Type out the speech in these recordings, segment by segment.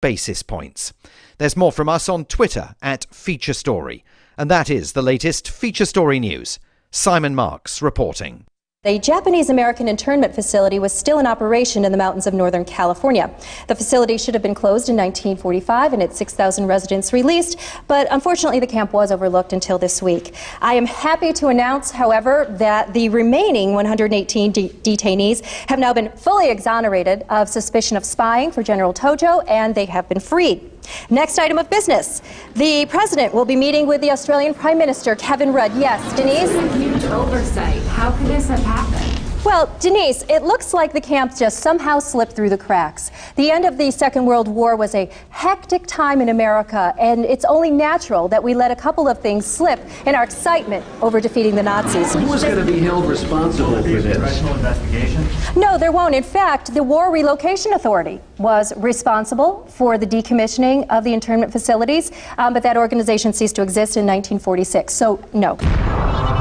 basis points. There's more from us on Twitter at Feature Story. And that is the latest Feature Story news. Simon Marks reporting. A Japanese-American internment facility was still in operation in the mountains of Northern California. The facility should have been closed in 1945 and its 6,000 residents released, but unfortunately the camp was overlooked until this week. I am happy to announce, however, that the remaining 118 detainees have now been fully exonerated of suspicion of spying for General Tojo, and they have been freed. Next item of business. The President will be meeting with the Australian Prime Minister, Kevin Rudd. Yes, Denise? This is a huge oversight. How could this have happened? Well, Denise, it looks like the camp just somehow slipped through the cracks. The end of the Second World War was a hectic time in America, and it's only natural that we let a couple of things slip in our excitement over defeating the Nazis. Who was going to be held responsible for this? Congressional investigation? No, there won't. In fact, the War Relocation Authority was responsible for the decommissioning of the internment facilities, but that organization ceased to exist in 1946, so no.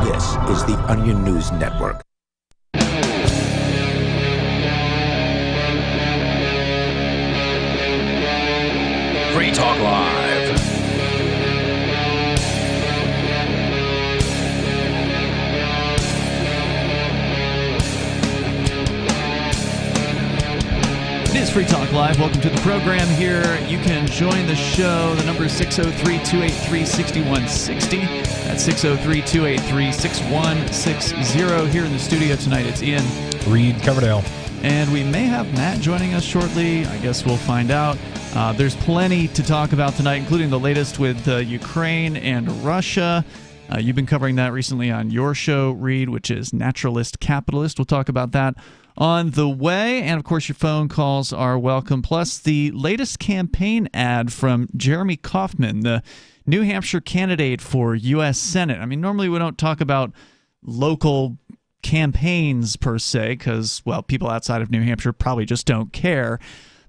This is the Onion News Network. Free Talk Live. It is Free Talk Live. Welcome to the program here. You can join the show. The number is 603-283-6160. That's 603-283-6160. Here in the studio tonight, it's Ian, Reed, Coverdale. And we may have Matt joining us shortly. I guess we'll find out. There's plenty to talk about tonight, including the latest with Ukraine and Russia. You've been covering that recently on your show, Reed, which is Naturalist Capitalist. We'll talk about that on the way. And, of course, your phone calls are welcome. Plus, the latest campaign ad from Jeremy Kauffman, the New Hampshire candidate for U.S. Senate. I mean, normally we don't talk about local campaigns per se because, well, people outside of New Hampshire probably just don't care.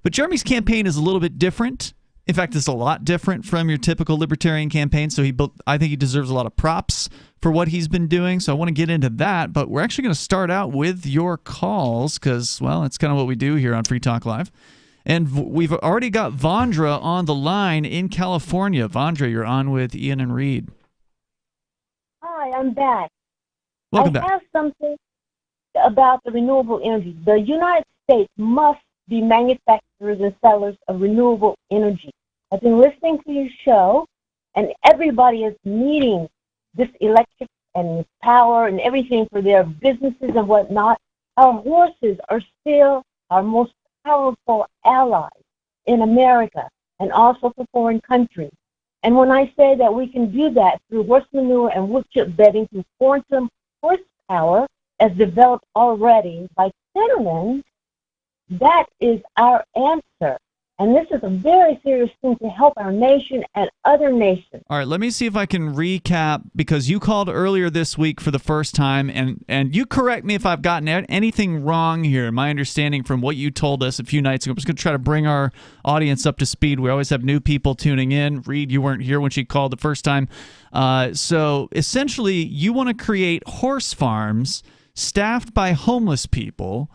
But Jeremy's campaign is a little bit different. In fact, it's a lot different from your typical libertarian campaign, so I think he deserves a lot of props for what he's been doing, so I want to get into that. But we're actually going to start out with your calls because, well, it's kind of what we do here on Free Talk Live. And we've already got Vondra on the line in California. Vondra, you're on with Ian and Reed. Hi, I'm back. Welcome back. I have something about the renewable energy. The United States must be manufacturers and sellers of renewable energy. I've been listening to your show, and everybody is needing this electric and power and everything for their businesses and whatnot. Our horses are still our most powerful allies in America and also for foreign countries. And when I say that we can do that through horse manure and wood chip bedding through quantum horsepower, as developed already by Finland, that is our answer. And this is a very serious thing to help our nation and other nations. All right, let me see if I can recap, because you called earlier this week for the first time, and you correct me if I've gotten anything wrong here. My understanding from what you told us a few nights ago, I'm just going to try to bring our audience up to speed. We always have new people tuning in. Reed, you weren't here when she called the first time. So essentially, you want to create horse farms staffed by homeless people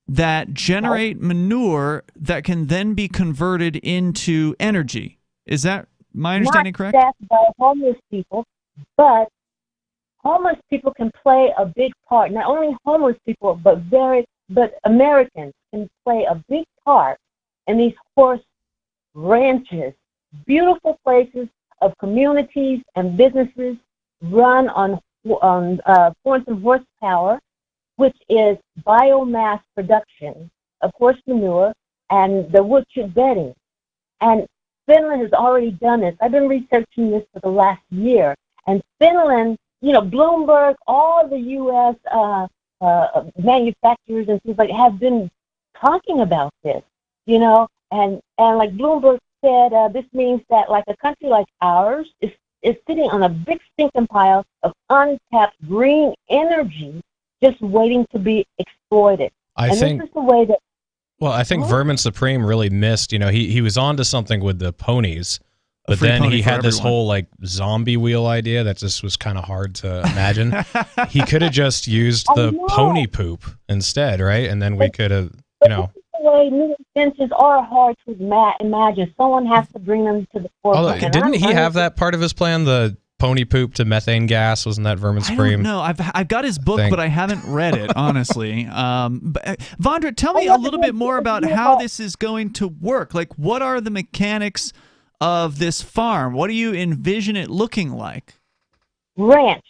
that generate manure that can then be converted into energy. Is that my understanding correct? Not staffed by homeless people, but homeless people can play a big part. Not only homeless people, but Americans can play a big part in these horse ranches, beautiful places of communities and businesses run on quantum horsepower, which is biomass production of horse manure and the wood chip bedding. And Finland has already done this. I've been researching this for the last year. And Finland, you know, Bloomberg, all the U.S. Manufacturers and things like have been talking about this, you know. And like Bloomberg said, this means that like a country like ours is sitting on a big stinking pile of untapped green energy just waiting to be exploited. I think this is the way that. Well, I think Vermin Supreme really missed. You know, he was onto something with the ponies, but then he had this whole like zombie wheel idea that just was kind of hard to imagine. He could have just used the pony poop instead, right? And then we could have, you know. way, new inventions are hard to imagine. Someone has to bring them to the forefront. Didn't he have that part of his plan? The pony poop to methane gas, wasn't that Vermin Supreme? No, I've got his book, but I haven't read it, honestly. Vondra, tell me a little bit more about how this is going to work. Like, what are the mechanics of this farm? What do you envision it looking like? Ranch,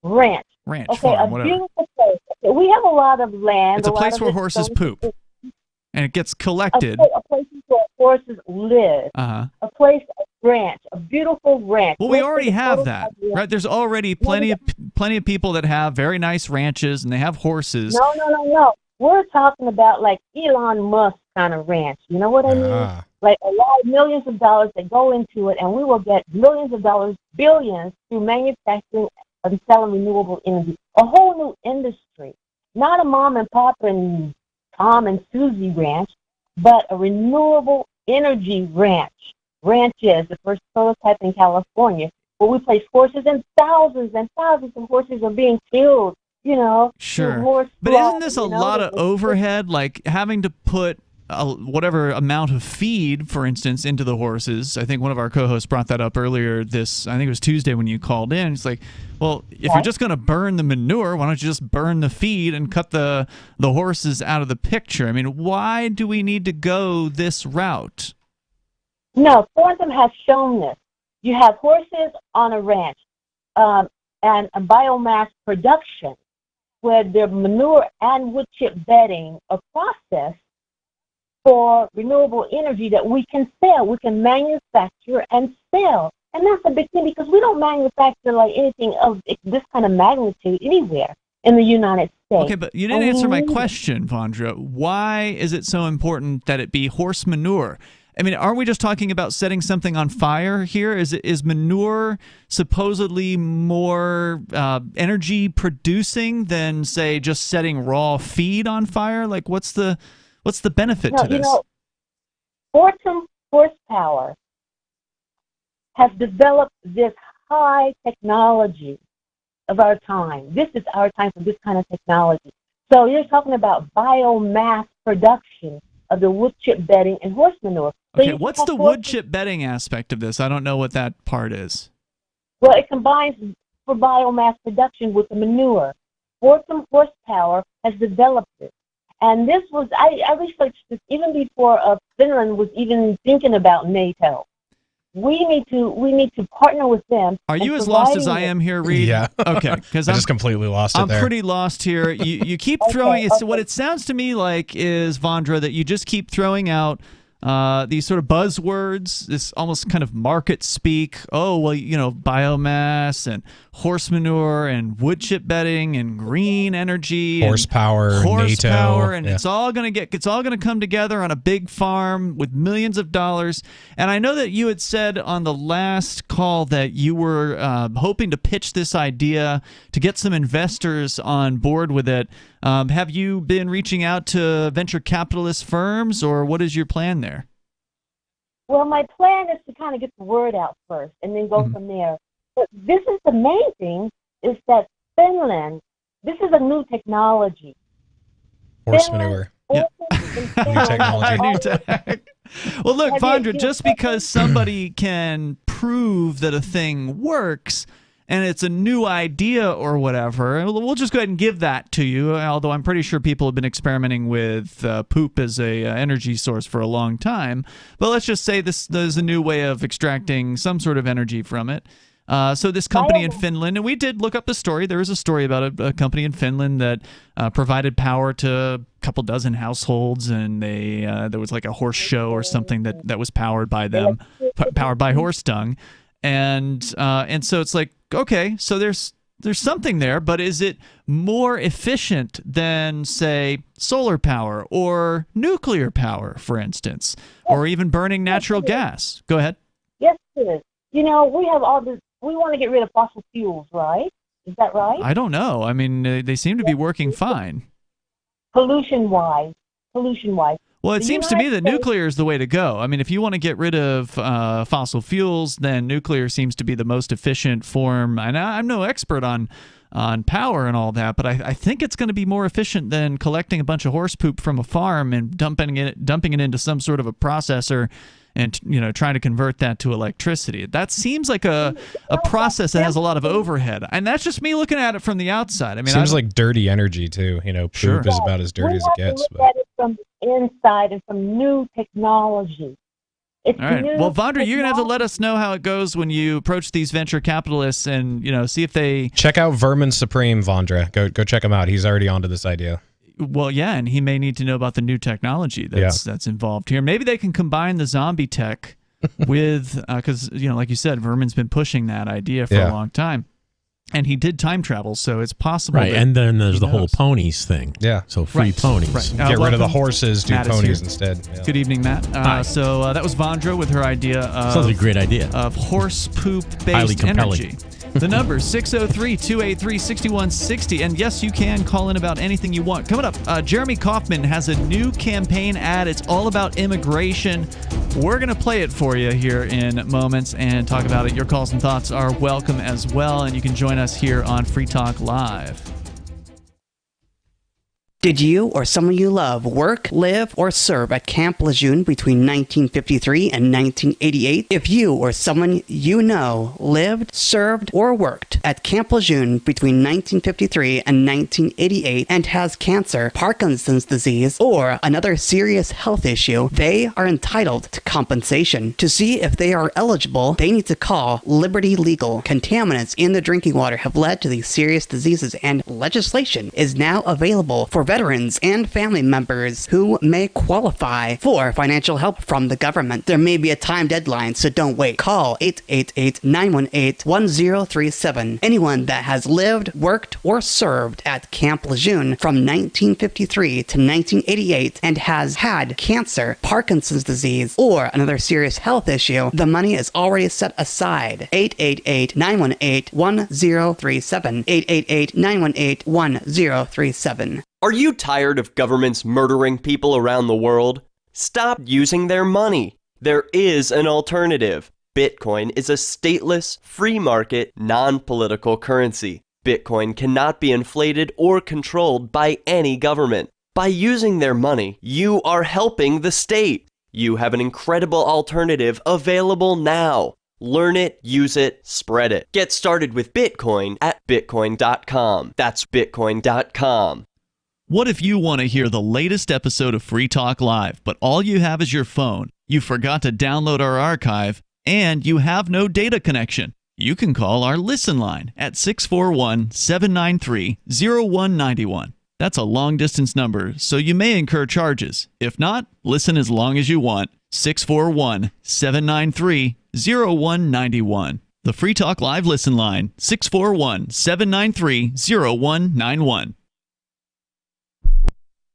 okay, farm, whatever. Beautiful place. We have a lot of land. It's a place where horses poop, and it gets collected. A place where horses live. A place, a ranch, a beautiful ranch. Well, we already have that, right? There's already plenty of people that have very nice ranches, and they have horses. No. We're talking about like Elon Musk kind of ranch. You know what I mean? Like a lot of millions of dollars that go into it, and we will get millions of dollars, billions through manufacturing and selling renewable energy. A whole new industry. Not a mom and pop and Tom and Susie ranch, but a renewable energy ranch. Ranches, the first prototype in California, where we place horses, and thousands of horses are being killed. Sure. But isn't this a lot of overhead, like having to put whatever amount of feed, for instance, into the horses? I think one of our co-hosts brought that up earlier I think it was Tuesday when you called in. It's like, well, if you're just going to burn the manure, why don't you just burn the feed and cut the horses out of the picture? I mean, why do we need to go this route? No, Thornton has shown this. You have horses on a ranch and a biomass production where their manure and wood chip bedding are processed for renewable energy that we can sell. We can manufacture and sell. And that's a big thing because we don't manufacture like anything of this kind of magnitude anywhere in the United States. Okay, but you didn't answer my question, Vondra. Why is it so important that it be horse manure? I mean, aren't we just talking about setting something on fire here? Is manure supposedly more energy producing than, say, just setting raw feed on fire? Like, what's the benefit to this? Fortum Horsepower has developed this high technology of our time. This is our time for this kind of technology. So you're talking about biomass production of the wood chip bedding and horse manure. Okay, what's the wood chip bedding aspect of this? I don't know what that part is. Well, it combines for biomass production with the manure. Fortum Horsepower has developed it. And this was, I researched this even before Finland was even thinking about NATO. We need to partner with them. Are you as lost as I am here, Reed? Yeah. Okay, because I just completely lost it I'm there. pretty lost here. You keep throwing. What it sounds to me like is, Vondra, that you just keep throwing out these sort of buzzwords, this almost kind of market speak. Oh, well, biomass and horse manure and wood chip bedding and green energy, horsepower, NATO, and yeah. it's all going to come together on a big farm with millions of dollars. And I know that you had said on the last call that you were hoping to pitch this idea to get some investors on board with it. Have you been reaching out to venture capitalist firms, or what is your plan there? Well, my plan is to kind of get the word out first and then go from there. But this is the main thing, is that Finland, this is a new technology. Horse manure. Yeah. New technology. Well, look, Vondra, just because somebody can prove that a thing works and it's a new idea or whatever, we'll just go ahead and give that to you, although I'm pretty sure people have been experimenting with poop as a energy source for a long time. But let's just say this is a new way of extracting some sort of energy from it. So this company in Finland, and we did look up the story. There was a story about a company in Finland that provided power to a couple dozen households, and there was like a horse show or something that was powered by them, powered by horse dung. And so it's like, okay, so there's something there, but is it more efficient than, say, solar power or nuclear power, for instance, or even burning natural gas? Go ahead. Yes, it is. We have all this. We want to get rid of fossil fuels, right? Is that right? I don't know. I mean, they seem to be working fine. Pollution-wise. Well, Well, it seems to me that nuclear is the way to go. I mean, if you want to get rid of fossil fuels, then nuclear seems to be the most efficient form. And I'm no expert on power and all that, but I think it's going to be more efficient than collecting a bunch of horse poop from a farm and dumping it into some sort of a processor and trying to convert that to electricity. That seems like a process that has a lot of overhead, and that's just me looking at it from the outside. I mean, seems like dirty energy too. Poop is about as dirty as it gets. Look at it from the inside and from new technology. It's all right. Well, Vondra, you're gonna have to let us know how it goes when you approach these venture capitalists and see if they check out Vermin Supreme. Vondra, go check him out. He's already onto this idea. Well, yeah, and he may need to know about the new technology that's involved here. Maybe they can combine the zombie tech with, because like you said, Vermin's been pushing that idea for a long time, and he did time travel, so it's possible. Right, and then there's the whole ponies thing. Yeah, so free ponies. Right. Get rid of the horses, do Matt ponies instead. Yeah. Good evening, Matt. So that was Vondra with her idea of sounds like a great idea of horse poop based energy. The number 603-283-6160. And yes, you can call in about anything you want. Coming up, Jeremy Kauffman has a new campaign ad. It's all about immigration. We're going to play it for you here in moments and talk about it. Your calls and thoughts are welcome as well, and you can join us here on Free Talk Live. Did you or someone you love work, live, or serve at Camp Lejeune between 1953 and 1988? If you or someone you know lived, served, or worked at Camp Lejeune between 1953 and 1988 and has cancer, Parkinson's disease, or another serious health issue, they are entitled to compensation. To see if they are eligible, they need to call Liberty Legal. Contaminants in the drinking water have led to these serious diseases, and legislation is now available for veterans and family members who may qualify for financial help from the government. There may be a time deadline, so don't wait. Call 888-918-1037. Anyone that has lived, worked, or served at Camp Lejeune from 1953 to 1988 and has had cancer, Parkinson's disease, or another serious health issue, the money is already set aside. 888-918-1037. 888-918-1037. Are you tired of governments murdering people around the world? Stop using their money. There is an alternative. Bitcoin is a stateless, free market, non-political currency. Bitcoin cannot be inflated or controlled by any government. By using their money, you are helping the state. You have an incredible alternative available now. Learn it, use it, spread it. Get started with Bitcoin at Bitcoin.com. That's Bitcoin.com. What if you want to hear the latest episode of Free Talk Live, but all you have is your phone, you forgot to download our archive, and you have no data connection? You can call our Listen line at 641-793-0191. That's a long-distance number, so you may incur charges. If not, listen as long as you want. 641-793-0191. The Free Talk Live Listen line, 641-793-0191.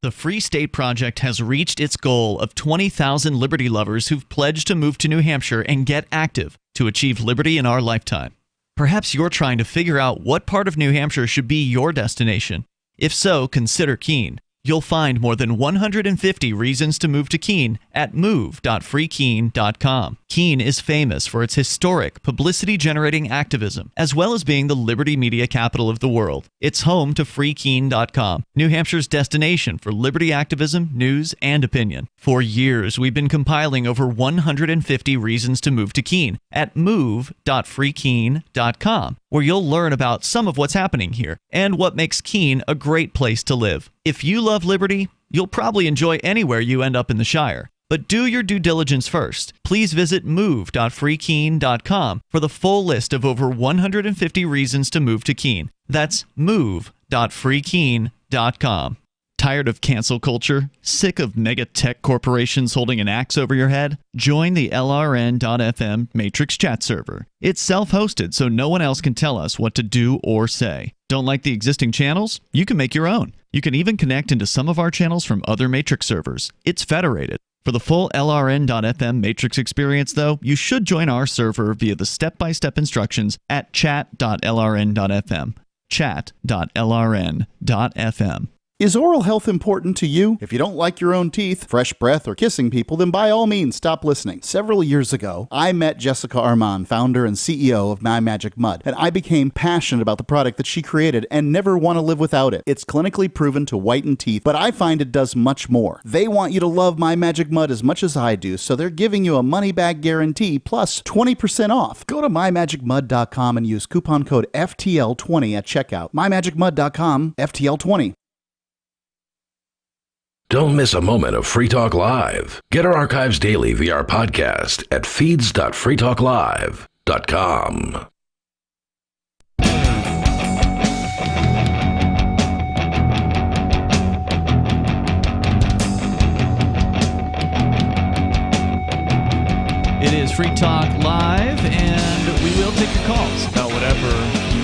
The Free State Project has reached its goal of 20,000 liberty lovers who've pledged to move to New Hampshire and get active to achieve liberty in our lifetime. Perhaps you're trying to figure out what part of New Hampshire should be your destination. If so, consider Keene. You'll find more than 150 reasons to move to Keene at move.freekeene.com. Keene is famous for its historic, publicity-generating activism, as well as being the liberty media capital of the world. It's home to freekeene.com, New Hampshire's destination for liberty activism, news, and opinion. For years, we've been compiling over 150 reasons to move to Keene at move.freekeene.com, where you'll learn about some of what's happening here and what makes Keene a great place to live. If you love liberty, you'll probably enjoy anywhere you end up in the Shire. But do your due diligence first. Please visit move.freekeene.com for the full list of over 150 reasons to move to Keene. That's move.freekeene.com. Tired of cancel culture? Sick of mega tech corporations holding an axe over your head? Join the LRN.FM Matrix chat server. It's self-hosted, so no one else can tell us what to do or say. Don't like the existing channels? You can make your own. You can even connect into some of our channels from other Matrix servers. It's federated. For the full LRN.FM Matrix experience, though, you should join our server via the step-by-step instructions at chat.lrn.fm. Chat.lrn.fm. Is oral health important to you? If you don't like your own teeth, fresh breath, or kissing people, then by all means stop listening. Several years ago, I met Jessica Armand, founder and CEO of My Magic Mud, and I became passionate about the product that she created and never want to live without it. It's clinically proven to whiten teeth, but I find it does much more. They want you to love My Magic Mud as much as I do, so they're giving you a money-back guarantee plus 20% off. Go to mymagicmud.com and use coupon code FTL20 at checkout. mymagicmud.com, FTL20. Don't miss a moment of Free Talk Live. Get our archives daily via our podcast at feeds.freetalklive.com. It is Free Talk Live, and we will take your calls about whatever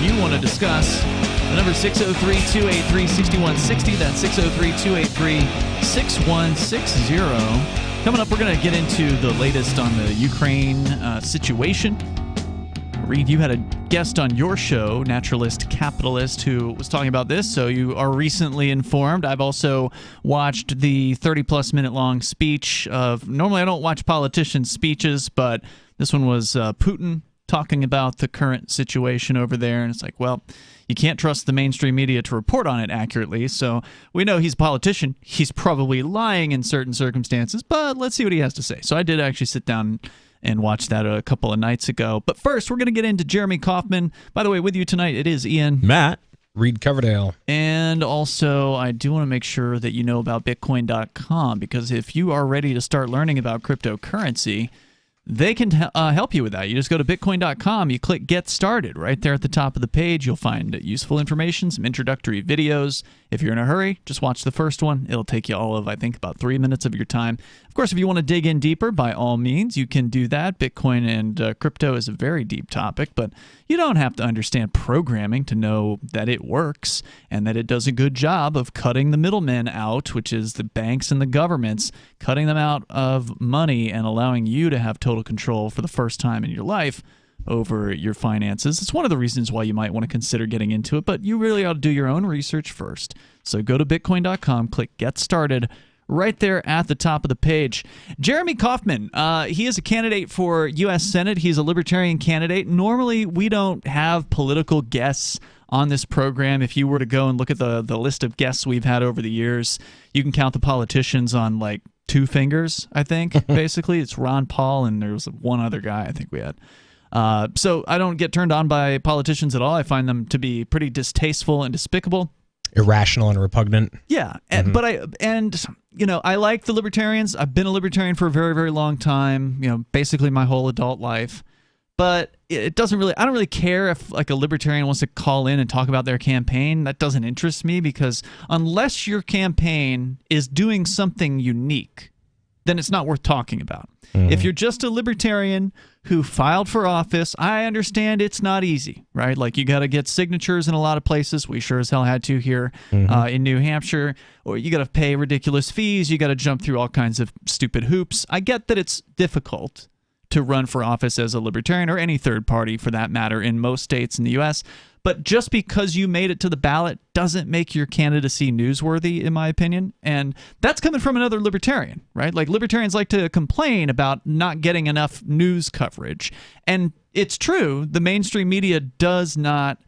you want to discuss. The number is 603-283-6160. That's 603-283-6160. Coming up, we're going to get into the latest on the Ukraine situation. Reed, you had a guest on your show, Naturalist Capitalist, who was talking about this, so you are recently informed. I've also watched the 30-plus minute long speech of... Normally, I don't watch politicians' speeches, but this one was Putin talking about the current situation over there, and it's like, well... You can't trust the mainstream media to report on it accurately, so we know he's a politician. He's probably lying in certain circumstances, but let's see what he has to say. So I did actually sit down and watch that a couple of nights ago. But first, we're going to get into Jeremy Kaufman. By the way, with you tonight, it is Ian. Matt. Reed Coverdale. And also, I do want to make sure that you know about Bitcoin.com, because if you are ready to start learning about cryptocurrency, they can help you with that. You just go to Bitcoin.com, you click Get Started. Right there at the top of the page, you'll find useful information, some introductory videos. If you're in a hurry, just watch the first one. It'll take you all of, I think, about 3 minutes of your time. Of course, if you want to dig in deeper, by all means, you can do that. Bitcoin and crypto is a very deep topic, but you don't have to understand programming to know that it works and that it does a good job of cutting the middlemen out, which is the banks and the governments, cutting them out of money and allowing you to have total control for the first time in your life over your finances. It's one of the reasons why you might want to consider getting into it, but you really ought to do your own research first. So go to Bitcoin.com, click Get Started, right there at the top of the page. Jeremy Kaufman, he is a candidate for U.S. Senate. He's a libertarian candidate. Normally, we don't have political guests on this program. If you were to go and look at the list of guests we've had over the years, you can count the politicians on like 2 fingers, I think, basically. It's Ron Paul, and there was one other guy I think we had. So I don't get turned on by politicians at all. I find them to be pretty distasteful and despicable. Irrational and repugnant. Yeah, but I like the libertarians. I've been a libertarian for a very, very long time, basically my whole adult life. But it doesn't really, I don't really care if like a libertarian wants to call in and talk about their campaign. That doesn't interest me, because unless your campaign is doing something unique, then it's not worth talking about. If you're just a libertarian who filed for office, I understand it's not easy, right? Like, you got to get signatures in a lot of places. We sure as hell had to here in New Hampshire. Or you got to pay ridiculous fees. You got to jump through all kinds of stupid hoops. I get that it's difficult to run for office as a libertarian, or any third party for that matter, in most states in the U.S., but just because you made it to the ballot doesn't make your candidacy newsworthy, in my opinion. And that's coming from another libertarian, right? Like, libertarians like to complain about not getting enough news coverage. And it's true, the mainstream media does not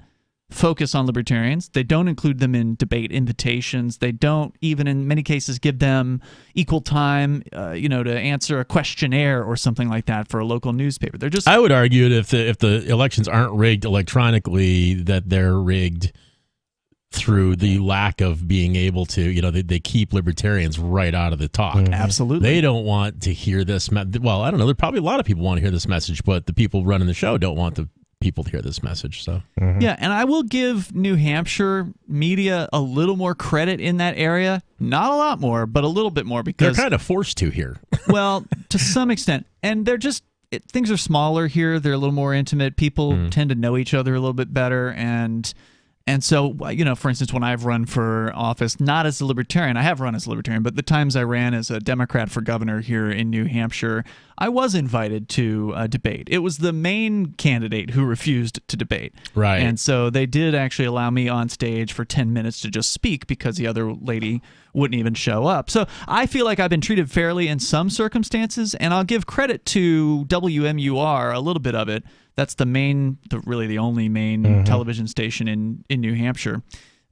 focus on libertarians. They don't include them in debate invitations. They don't even, in many cases, give them equal time, to answer a questionnaire or something like that for a local newspaper. They're just. I would argue that if the elections aren't rigged electronically, that they're rigged through the lack of being able to, they keep libertarians right out of the talk. Absolutely. They don't want to hear this. Well, I don't know. There probably a lot of people want to hear this message, but the people running the show don't want the people to hear this message. So yeah, and I will give New Hampshire media a little more credit in that area. Not a lot more, but a little bit more, because they're kind of forced to here. Well, to some extent. And they're just things are smaller here. They're a little more intimate. People tend to know each other a little bit better, and And so, for instance, when I've run for office, not as a Libertarian, I have run as a Libertarian, but the times I ran as a Democrat for governor here in New Hampshire, I was invited to debate. It was the main candidate who refused to debate. Right. And so they did actually allow me on stage for 10 minutes to just speak because the other lady wouldn't even show up. So I feel like I've been treated fairly in some circumstances, and I'll give credit to WMUR, a little bit of it. That's really the only main television station in New Hampshire.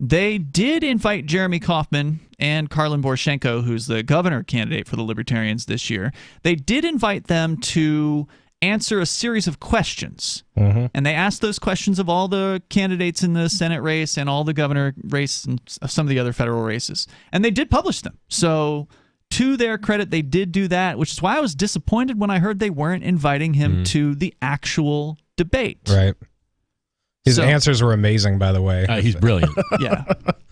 They did invite Jeremy Kauffman and Karlin Borchenko, who's the governor candidate for the Libertarians this year. They did invite them to answer a series of questions. And they asked those questions of all the candidates in the Senate race and all the governor race and some of the other federal races. And they did publish them. So to their credit, they did do that, which is why I was disappointed when I heard they weren't inviting him to the actual debate. Right. His answers were amazing, by the way. He's brilliant.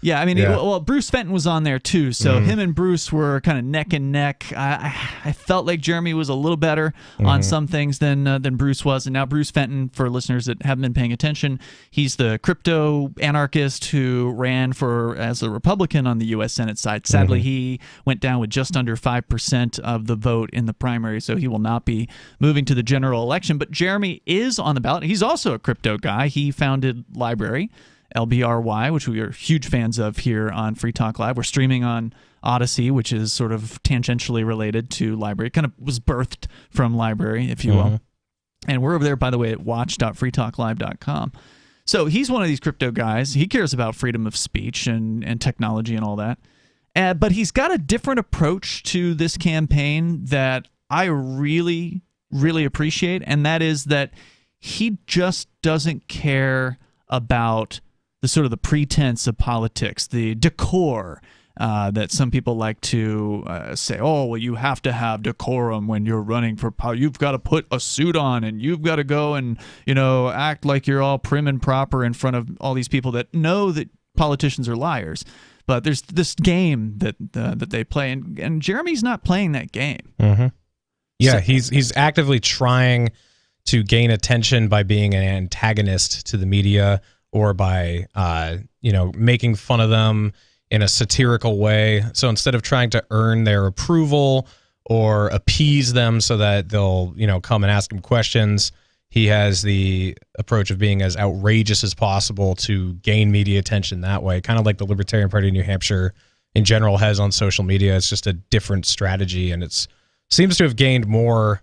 Yeah, I mean, well, Bruce Fenton was on there too, so him and Bruce were kind of neck and neck. I felt like Jeremy was a little better on some things than Bruce was, and now Bruce Fenton, for listeners that haven't been paying attention, he's the crypto anarchist who ran as a Republican on the U.S. Senate side. Sadly, he went down with just under 5% of the vote in the primary, so he will not be moving to the general election. But Jeremy is on the ballot. He's also a crypto guy. He founded Library, LBRY, which we are huge fans of here on Free Talk Live. We're streaming on Odyssey, which is sort of tangentially related to Library. It kind of was birthed from Library, if you will. And we're over there, by the way, at watch.freetalklive.com. So he's one of these crypto guys. He cares about freedom of speech and technology and all that. But he's got a different approach to this campaign that I really, really appreciate, and that is that he just doesn't care about the sort of the pretense of politics, the decor that some people like to say, oh, well, you have to have decorum when you're running for power. You've got to put a suit on and you've got to go and, act like you're all prim and proper in front of all these people that know that politicians are liars. But there's this game that they play, and Jeremy's not playing that game. Yeah, So- he's actively trying to gain attention by being an antagonist to the media or by making fun of them in a satirical way. So instead of trying to earn their approval or appease them so that they'll come and ask him questions, he has the approach of being as outrageous as possible to gain media attention that way, kind of like the Libertarian Party of New Hampshire in general has on social media. It's just a different strategy, and it's seems to have gained more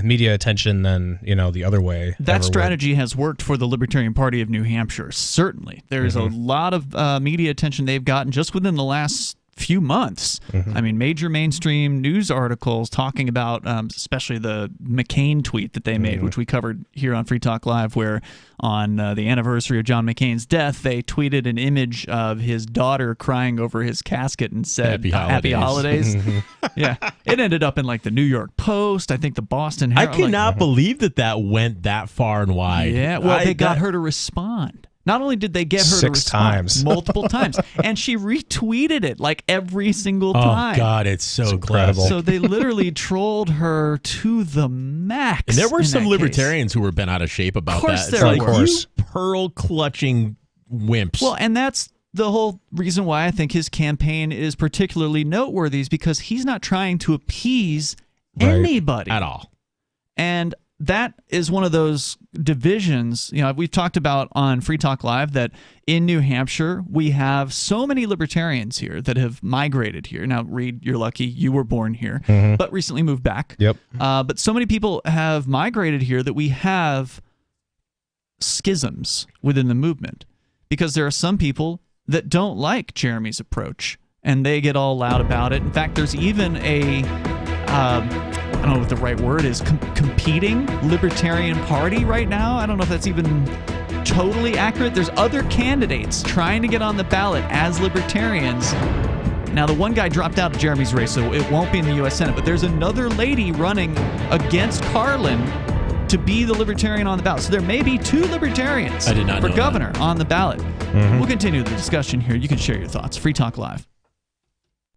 media attention than the other way. That strategy has worked for the Libertarian Party of New Hampshire. Certainly, there's a lot of media attention they've gotten just within the last few months. I mean, major mainstream news articles talking about, especially the McCain tweet that they made, which we covered here on Free Talk Live, where on the anniversary of John McCain's death, they tweeted an image of his daughter crying over his casket and said, Happy Holidays. Yeah. It ended up in like the New York Post, I think the Boston Herald. I cannot believe that went that far and wide. Yeah, well, they got her to respond. Not only did they get her to respond multiple times, and she retweeted it like every single time. Oh, God, it's so incredible. So they literally trolled her to the max. And there were some libertarians who were bent out of shape about that. Of course there were. You pearl-clutching wimps. Well, and that's the whole reason why I think his campaign is particularly noteworthy, is because he's not trying to appease anybody. At all. And that is one of those divisions, we've talked about on Free Talk Live that in New Hampshire, we have so many libertarians here that have migrated here. Now, Reed, you're lucky. You were born here, but recently moved back. Yep. But so many people have migrated here that we have schisms within the movement, because there are some people that don't like Jeremy's approach, and they get all loud about it. In fact, there's even a I don't know what the right word is, competing Libertarian Party right now. I don't know if that's even totally accurate. There's other candidates trying to get on the ballot as Libertarians. Now, the one guy dropped out of Jeremy's race, so it won't be in the U.S. Senate, but there's another lady running against Karlin to be the Libertarian on the ballot. So there may be two Libertarians for governor on the ballot. We'll continue the discussion here. You can share your thoughts. Free Talk Live.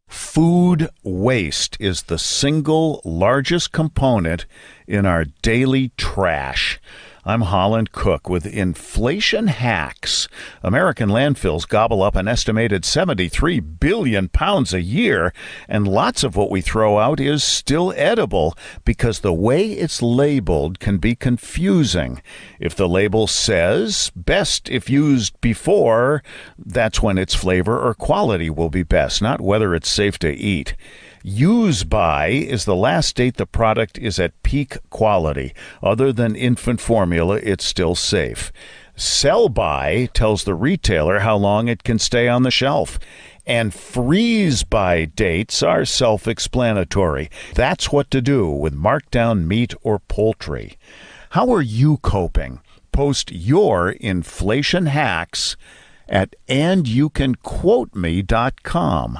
Food waste is the single largest component in our daily trash. I'm Holland Cook with Inflation Hacks. American landfills gobble up an estimated 73 billion pounds a year, and lots of what we throw out is still edible because the way it's labeled can be confusing. If the label says, best if used before, that's when its flavor or quality will be best, not whether it's safe to eat. Use by is the last date the product is at peak quality. Other than infant formula, it's still safe. Sell by tells the retailer how long it can stay on the shelf. And freeze by dates are self-explanatory. That's what to do with markdown meat or poultry. How are you coping? Post your inflation hacks at andyoucanquoteme.com.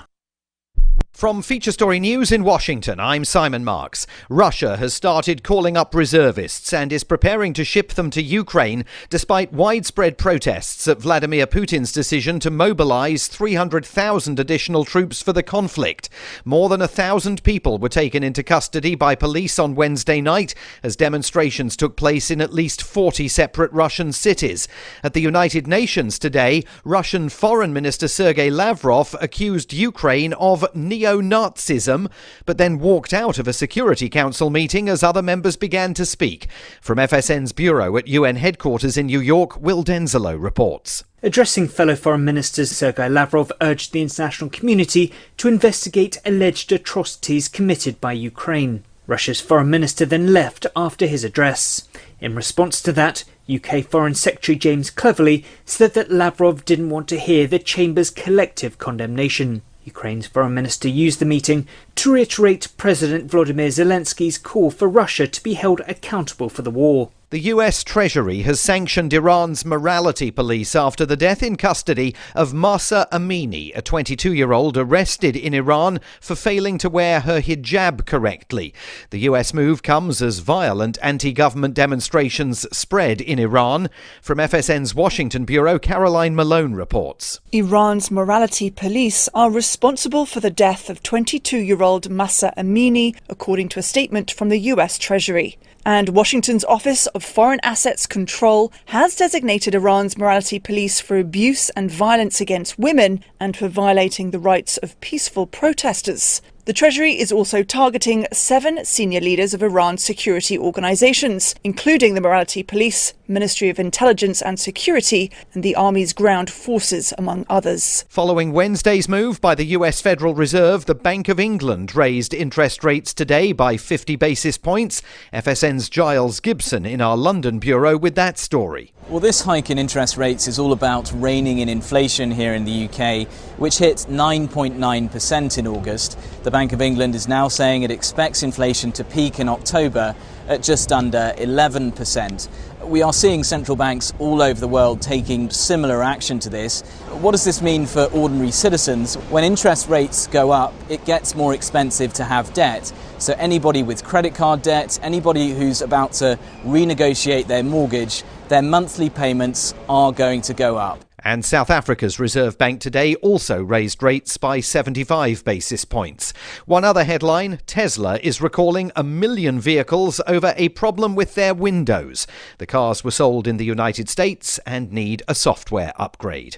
From Feature Story News in Washington, I'm Simon Marks. Russia has started calling up reservists and is preparing to ship them to Ukraine despite widespread protests at Vladimir Putin's decision to mobilize 300,000 additional troops for the conflict. More than 1,000 people were taken into custody by police on Wednesday night as demonstrations took place in at least 40 separate Russian cities. At the United Nations today, Russian Foreign Minister Sergei Lavrov accused Ukraine of neo-Nazism, but then walked out of a Security Council meeting as other members began to speak. From FSN's bureau at UN headquarters in New York, Will Denzelo reports. Addressing fellow foreign ministers, Sergei Lavrov urged the international community to investigate alleged atrocities committed by Ukraine. Russia's foreign minister then left after his address. In response to that, UK Foreign Secretary James Cleverly said that Lavrov didn't want to hear the Chamber's collective condemnation. Ukraine's foreign minister used the meeting to reiterate President Volodymyr Zelensky's call for Russia to be held accountable for the war. The US Treasury has sanctioned Iran's morality police after the death in custody of Mahsa Amini, a 22-year-old arrested in Iran for failing to wear her hijab correctly. The US move comes as violent anti-government demonstrations spread in Iran. From FSN's Washington bureau, Caroline Malone reports. Iran's morality police are responsible for the death of 22-year-old Mahsa Amini, according to a statement from the US Treasury. And Washington's Office of Foreign Assets Control has designated Iran's morality police for abuse and violence against women and for violating the rights of peaceful protesters. The Treasury is also targeting 7 senior leaders of Iran's security organizations, including the Morality Police, Ministry of Intelligence and Security, and the Army's ground forces, among others. Following Wednesday's move by the US Federal Reserve, the Bank of England raised interest rates today by 50 basis points. FSN's Giles Gibson in our London bureau with that story. Well, this hike in interest rates is all about reining in inflation here in the UK, which hit 9.9% in August. The Bank of England is now saying it expects inflation to peak in October at just under 11%. We are seeing central banks all over the world taking similar action to this. What does this mean for ordinary citizens? When interest rates go up, it gets more expensive to have debt. So anybody with credit card debt, anybody who's about to renegotiate their mortgage, their monthly payments are going to go up. And South Africa's Reserve Bank today also raised rates by 75 basis points. One other headline, Tesla is recalling 1 million vehicles over a problem with their windows. The cars were sold in the United States and need a software upgrade.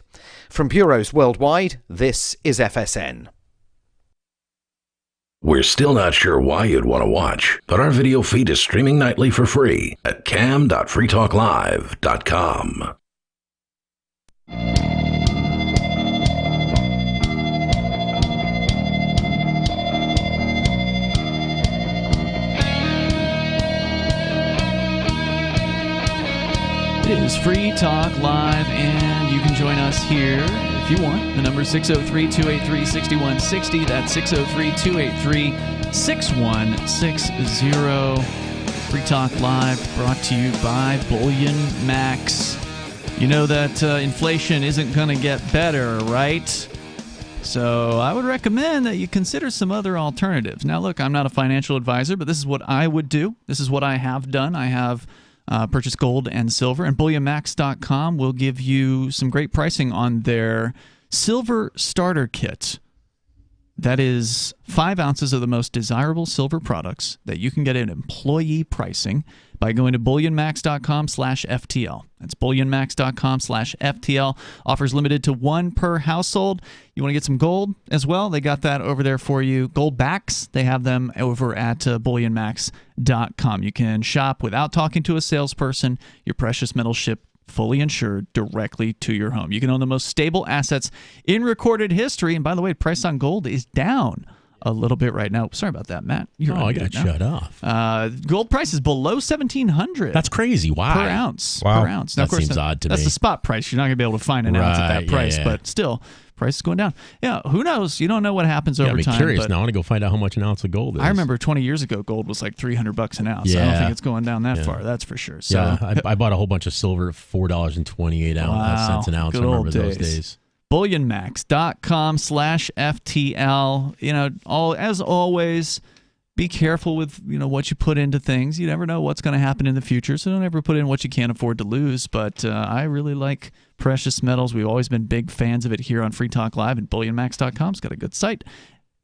From bureaus worldwide, this is FSN. We're still not sure why you'd want to watch, but our video feed is streaming nightly for free at cam.freetalklive.com. It is Free Talk Live, and you can join us here if you want. The number is 603-283-6160. That's 603-283-6160. Free Talk Live brought to you by Bullion Max. You know that inflation isn't going to get better, right? So I would recommend that you consider some other alternatives. Now, look, I'm not a financial advisor, but this is what I would do. This is what I have done. I have purchased gold and silver, and BullionMax.com will give you some great pricing on their silver starter kit. That is 5 ounces of the most desirable silver products that you can get at employee pricing by going to bullionmax.com/FTL. That's bullionmax.com/FTL. Offers limited to 1 per household. You want to get some gold as well? They got that over there for you. Gold backs, they have them over at bullionmax.com. You can shop without talking to a salesperson. Your precious metals ship fully insured directly to your home. You can own the most stable assets in recorded history. And by the way, price on gold is down a little bit right now. Sorry about that, Matt. I got shut off. Gold price is below $1,700. That's crazy. Why? Per ounce. Wow. Per ounce. Now, That of course, seems odd to me. That's the spot price. You're not going to be able to find an ounce at that price, but still, price is going down. Yeah, who knows? You don't know what happens over time. I'm curious now. I want to go find out how much an ounce of gold is. I remember 20 years ago, gold was like $300 an ounce. Yeah. I don't think it's going down that far. That's for sure. So, yeah, I bought a whole bunch of silver at $4.28 cents an ounce. Good I remember old those days. days. bullionmax.com/FTL. As always, be careful with what you put into things. You never know what's going to happen in the future, so don't ever put in what you can't afford to lose. But I really like precious metals. We've always been big fans of it here on Free Talk Live, and bullionmax.com's got a good site.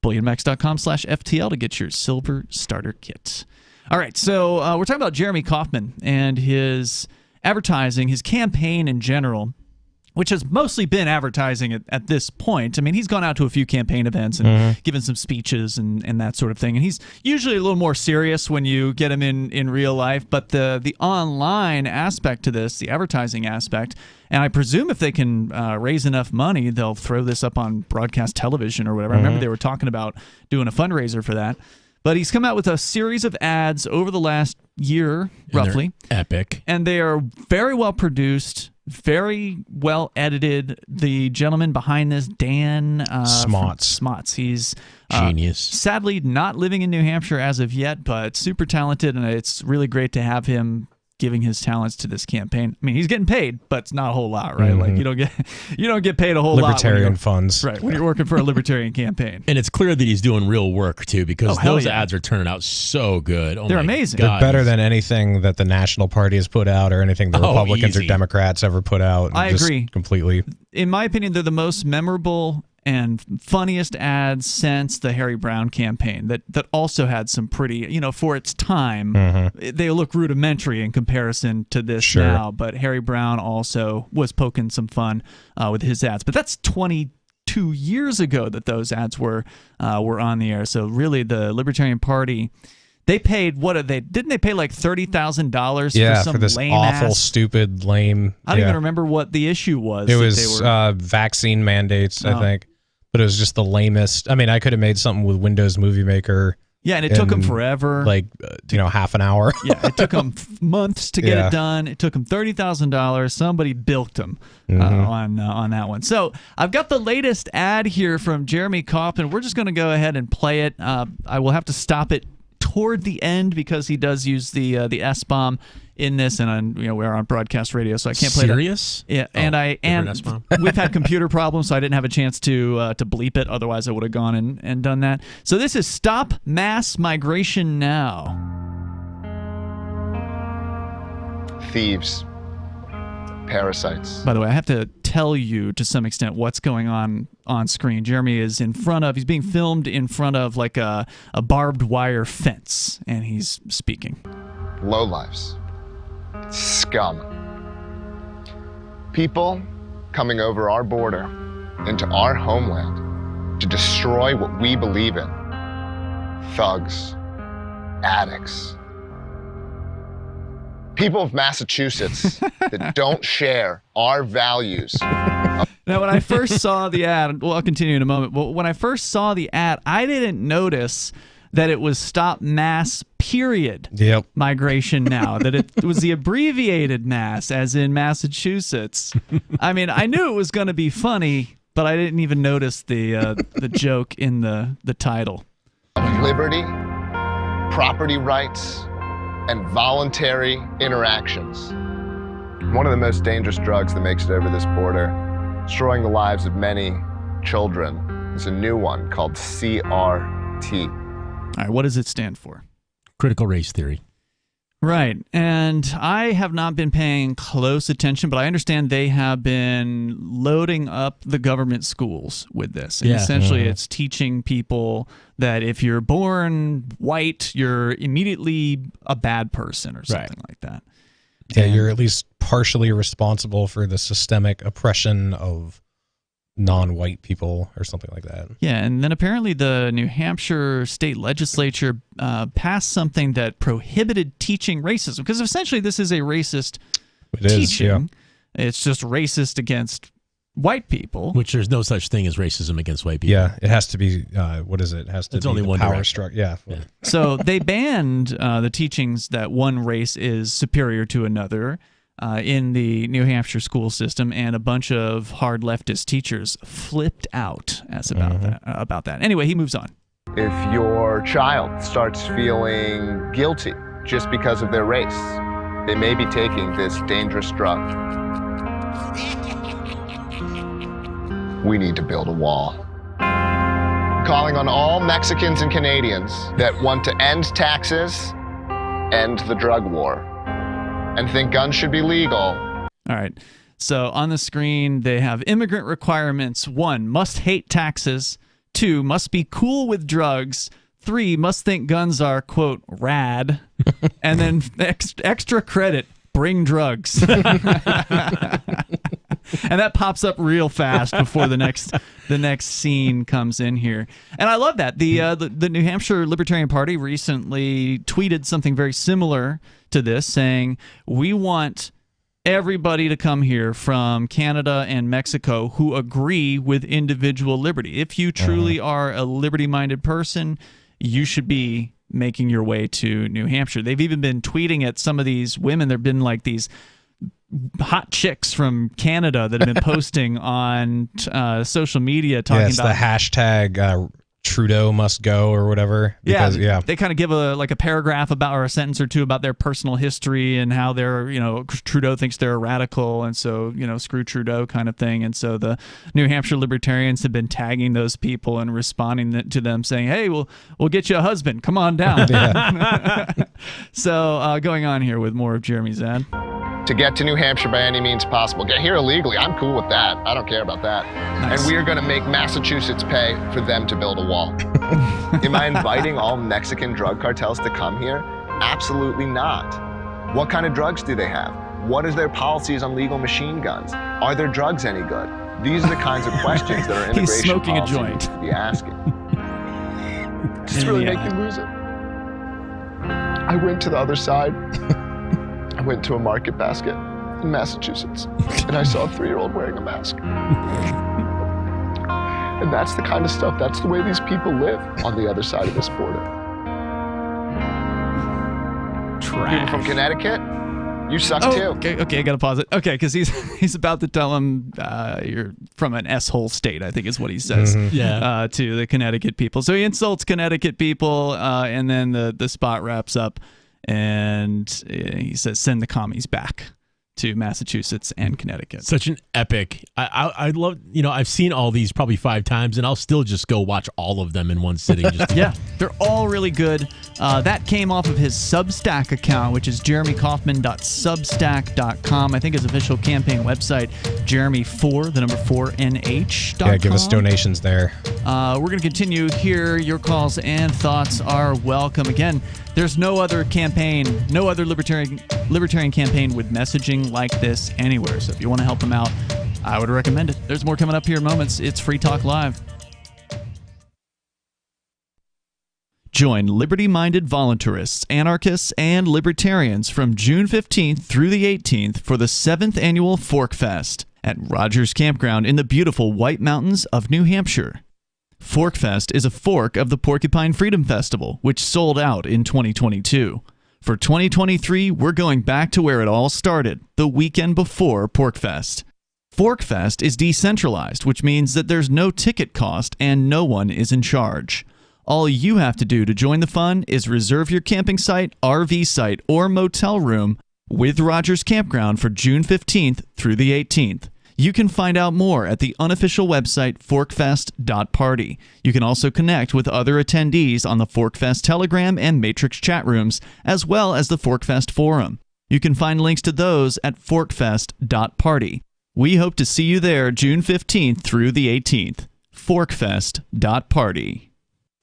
bullionmax.com/FTL to get your silver starter kit. All right, so we're talking about Jeremy Kauffman and his advertising, his campaign in general, which has mostly been advertising at this point. I mean, he's gone out to a few campaign events and given some speeches and that sort of thing. And he's usually a little more serious when you get him in real life. But the online aspect to this, the advertising aspect, and I presume if they can raise enough money, they'll throw this up on broadcast television or whatever. I remember they were talking about doing a fundraiser for that. But he's come out with a series of ads over the last year, roughly. Epic. And they are very well produced, very well edited. The gentleman behind this, Dan Smots. He's genius. Sadly, not living in New Hampshire as of yet, but super talented, and it's really great to have him giving his talents to this campaign. I mean, he's getting paid, but it's not a whole lot, right? Like you don't get paid a whole Libertarian lot. funds. Right, when you're working for a libertarian campaign. And it's clear that he's doing real work, too, because those ads are turning out so good. Oh, they're amazing. They're better than anything that the National Party has put out or anything the Republicans or Democrats ever put out. I agree. Completely. In my opinion, they're the most memorable and funniest ads since the Harry Brown campaign that also had some pretty, for its time, they look rudimentary in comparison to this now, but Harry Brown also was poking some fun with his ads. But that's 22 years ago that those ads were on the air. So really the Libertarian Party, they paid, didn't they pay like $30,000 for this lame awful, stupid, lame. I don't even remember what the issue was. It was vaccine mandates, I think. But it was just the lamest. I mean, I could have made something with Windows Movie Maker. Yeah, and it took them forever. Like, half an hour. Yeah, it took them months to get it done. It took them $30,000. Somebody bilked them on that one. So I've got the latest ad here from Jeremy Kauffman. We're just going to go ahead and play it. I will have to stop it toward the end because he does use the S-bomb in this, and we're on broadcast radio, so I can't play Serious? Yeah, and we've had computer problems, so I didn't have a chance to bleep it. Otherwise, I would have gone and done that. So this is Stop Mass Migration Now. Thieves, parasites. By the way, I have to tell you to some extent what's going on screen. Jeremy is he's being filmed in front of like a barbed wire fence, and he's speaking. Lowlifes. Scum. People coming over our border into our homeland to destroy what we believe in. Thugs. Addicts. People of Massachusetts that don't share our values. Now, when I first saw the ad, I'll continue in a moment, but when I first saw the ad, I didn't notice that it was Stop Mass Migration Now, that it was the abbreviated mass, as in Massachusetts. I mean, I knew it was going to be funny, but I didn't even notice the joke in the title. Liberty, property rights, and voluntary interactions. One of the most dangerous drugs that makes it over this border, destroying the lives of many children, is a new one called CRT. All right, what does it stand for? Critical race theory. Right. And I have not been paying close attention, but I understand they have been loading up the government schools with this. And essentially it's teaching people that if you're born white, you're immediately a bad person or something like that. Yeah, you're at least partially responsible for the systemic oppression of non-white people or something like that. Yeah, and then apparently the New Hampshire state legislature passed something that prohibited teaching racism, because essentially this is a racist teaching. It's just racist against white people. Which there's no such thing as racism against white people. Yeah, it has to be, what is it? It has to It's be only the one power direction. structure. Yeah. So they banned the teachings that one race is superior to another in the New Hampshire school system, and a bunch of hard leftist teachers flipped out about that. Anyway, he moves on. If your child starts feeling guilty just because of their race, they may be taking this dangerous drug. We need to build a wall. Calling on all Mexicans and Canadians that want to end taxes, end the drug war, and think guns should be legal. All right. So on the screen, they have immigrant requirements. 1, must hate taxes. 2, must be cool with drugs. 3, must think guns are, quote, rad. And then extra credit, bring drugs. And that pops up real fast before the next scene comes in here. And I love that. The New Hampshire Libertarian Party recently tweeted something very similar to this, saying, we want everybody to come here from Canada and Mexico who agree with individual liberty. If you truly are a liberty-minded person, you should be making your way to New Hampshire. They've even been tweeting at some of these women. There have been like these hot chicks from Canada that have been posting on social media talking about the hashtag Trudeau must go or whatever. Because, they kind of give a paragraph about, or a sentence or two about their personal history and how they're, Trudeau thinks they're a radical, and so, screw Trudeau kind of thing. And so the New Hampshire libertarians have been tagging those people and responding to them saying, hey, we'll get you a husband, come on down. So going on here with more of Jeremy's ad. To get to New Hampshire by any means possible. Get here illegally, I'm cool with that. I don't care about that. Nice. And we are going to make Massachusetts pay for them to build a wall. Am I inviting all Mexican drug cartels to come here? Absolutely not. What kind of drugs do they have? What is their policies on legal machine guns? Are their drugs any good? These are the kinds of questions that our immigration He's smoking a policy joint. needs to be asking. Just really make you lose it. I went to the other side. I went to a market basket in Massachusetts, and I saw a 3-year-old wearing a mask. And that's the kind of stuff, that's the way these people live on the other side of this border. Trash. People from Connecticut, you suck too. Okay, I gotta pause it. Okay, because he's about to tell him you're from an S-hole state, I think is what he says. To the Connecticut people. So he insults Connecticut people, and then the spot wraps up. And he says, send the commies back to Massachusetts and Connecticut. Such an epic. I love, I've seen all these probably 5 times, and I'll still just go watch all of them in one sitting. Yeah, they're all really good. That came off of his Substack account, which is jeremykaufman.substack.com. I think his official campaign website, jeremy4nh.com. Yeah, give us donations there. We're going to continue here. Your calls and thoughts are welcome. Again, there's no other campaign, no other libertarian campaign with messaging like this anywhere. So if you want to help them out, I would recommend it. There's more coming up here in moments. It's Free Talk Live. Join liberty-minded voluntarists, anarchists, and libertarians from June 15th through the 18th for the 7th annual Fork Fest at Rogers Campground in the beautiful White Mountains of New Hampshire. Fork Fest is a fork of the Porcupine Freedom Festival, which sold out in 2022. For 2023, we're going back to where it all started, the weekend before PorcFest. ForkFest is decentralized, which means that there's no ticket cost and no one is in charge. All you have to do to join the fun is reserve your camping site, RV site, or motel room with Rogers Campground for June 15th through the 18th. You can find out more at the unofficial website forkfest.party. You can also connect with other attendees on the Forkfest Telegram and Matrix chat rooms, as well as the Forkfest forum. You can find links to those at forkfest.party. We hope to see you there June 15th through the 18th. forkfest.party.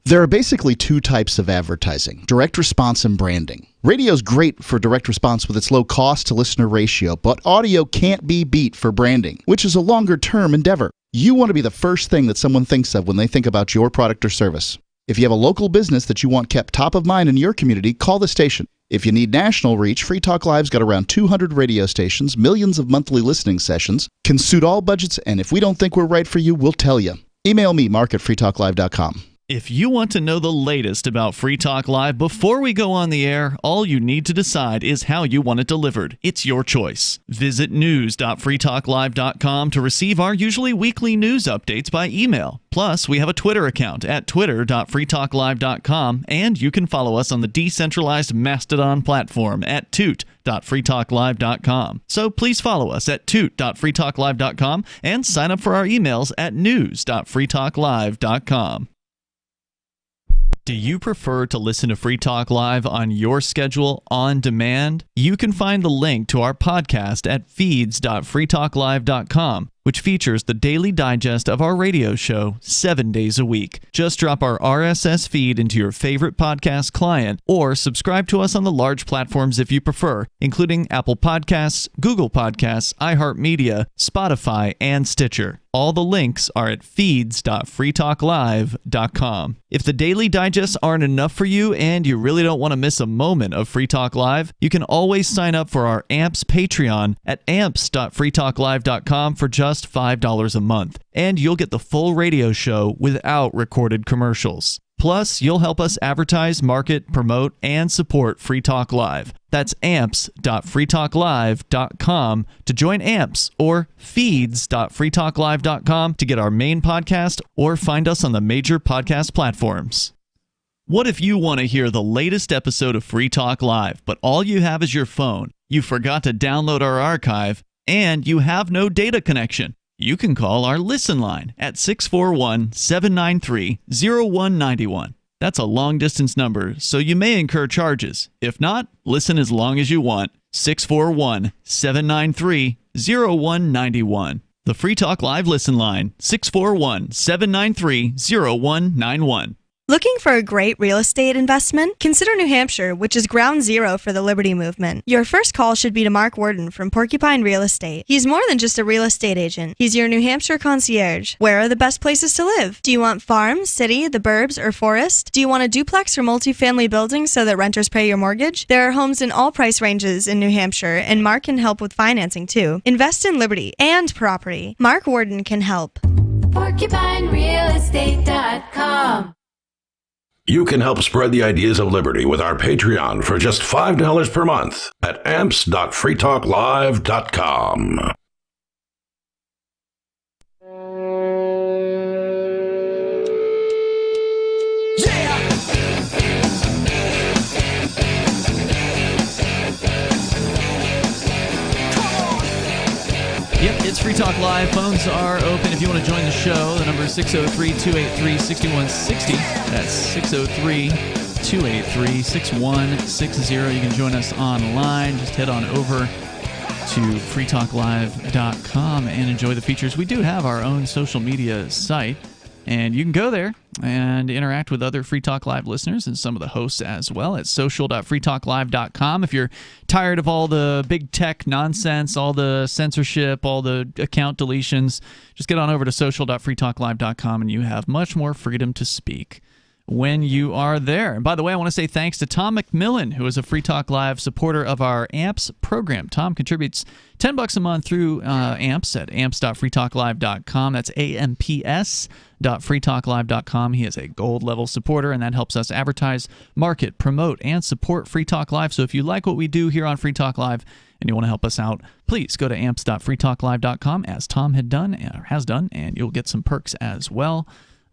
There are basically two types of advertising, direct response and branding. Radio's great for direct response with its low cost to listener ratio, but audio can't be beat for branding, which is a longer-term endeavor. You want to be the first thing that someone thinks of when they think about your product or service. If you have a local business that you want kept top of mind in your community, call the station. If you need national reach, Free Talk Live's got around 200 radio stations, millions of monthly listening sessions, can suit all budgets, and if we don't think we're right for you, we'll tell you. Email me, mark@freetalklive.com. If you want to know the latest about Free Talk Live before we go on the air, all you need to decide is how you want it delivered. It's your choice. Visit news.freetalklive.com to receive our usually weekly news updates by email. Plus, we have a Twitter account at twitter.freetalklive.com, and you can follow us on the decentralized Mastodon platform at toot.freetalklive.com. So please follow us at toot.freetalklive.com and sign up for our emails at news.freetalklive.com. Do you prefer to listen to Free Talk Live on your schedule on demand? You can find the link to our podcast at feeds.freetalklive.com, which features the daily digest of our radio show 7 days a week. Just drop our RSS feed into your favorite podcast client or subscribe to us on the large platforms if you prefer, including Apple Podcasts, Google Podcasts, iHeartMedia, Spotify, and Stitcher. All the links are at feeds.freetalklive.com. If the daily digests aren't enough for you and you really don't want to miss a moment of Free Talk Live, you can always sign up for our AMPS Patreon at amps.freetalklive.com for just $5 a month, and you'll get the full radio show without recorded commercials. Plus, you'll help us advertise, market, promote, and support Free Talk Live. That's amps.freetalklive.com to join AMPS, or feeds.freetalklive.com to get our main podcast, or find us on the major podcast platforms. What if you want to hear the latest episode of Free Talk Live, but all you have is your phone, you forgot to download our archive, and you have no data connection? You can call our Listen line at 641-793-0191. That's a long-distance number, so you may incur charges. If not, listen as long as you want. 641-793-0191. The Free Talk Live Listen line, 641-793-0191. Looking for a great real estate investment? Consider New Hampshire, which is ground zero for the Liberty Movement. Your first call should be to Mark Worden from Porcupine Real Estate. He's more than just a real estate agent. He's your New Hampshire concierge. Where are the best places to live? Do you want farm, city, the burbs, or forest? Do you want a duplex or multifamily building so that renters pay your mortgage? There are homes in all price ranges in New Hampshire, and Mark can help with financing too. Invest in Liberty and property. Mark Worden can help. PorcupineRealEstate.com. You can help spread the ideas of liberty with our Patreon for just $5 per month at amps.freetalklive.com. Yep, it's Free Talk Live. Phones are open if you want to join the show. The number is 603-283-6160. That's 603-283-6160. You can join us online. Just head on over to freetalklive.com and enjoy the features. We do have our own social media site, and you can go there and interact with other Free Talk Live listeners and some of the hosts as well at social.freetalklive.com. If you're tired of all the big tech nonsense, all the censorship, all the account deletions, just get on over to social.freetalklive.com and you have much more freedom to speak when you are there. And by the way, I want to say thanks to Tom McMillan, who is a Free Talk Live supporter of our AMPS program. Tom contributes $10 a month through AMPS at amps.freetalklive.com. That's amps.freetalklive.com. He is a gold level supporter, and that helps us advertise, market, promote, and support Free Talk Live. So if you like what we do here on Free Talk Live and you want to help us out, please go to amps.freetalklive.com, as Tom has done, and you'll get some perks as well.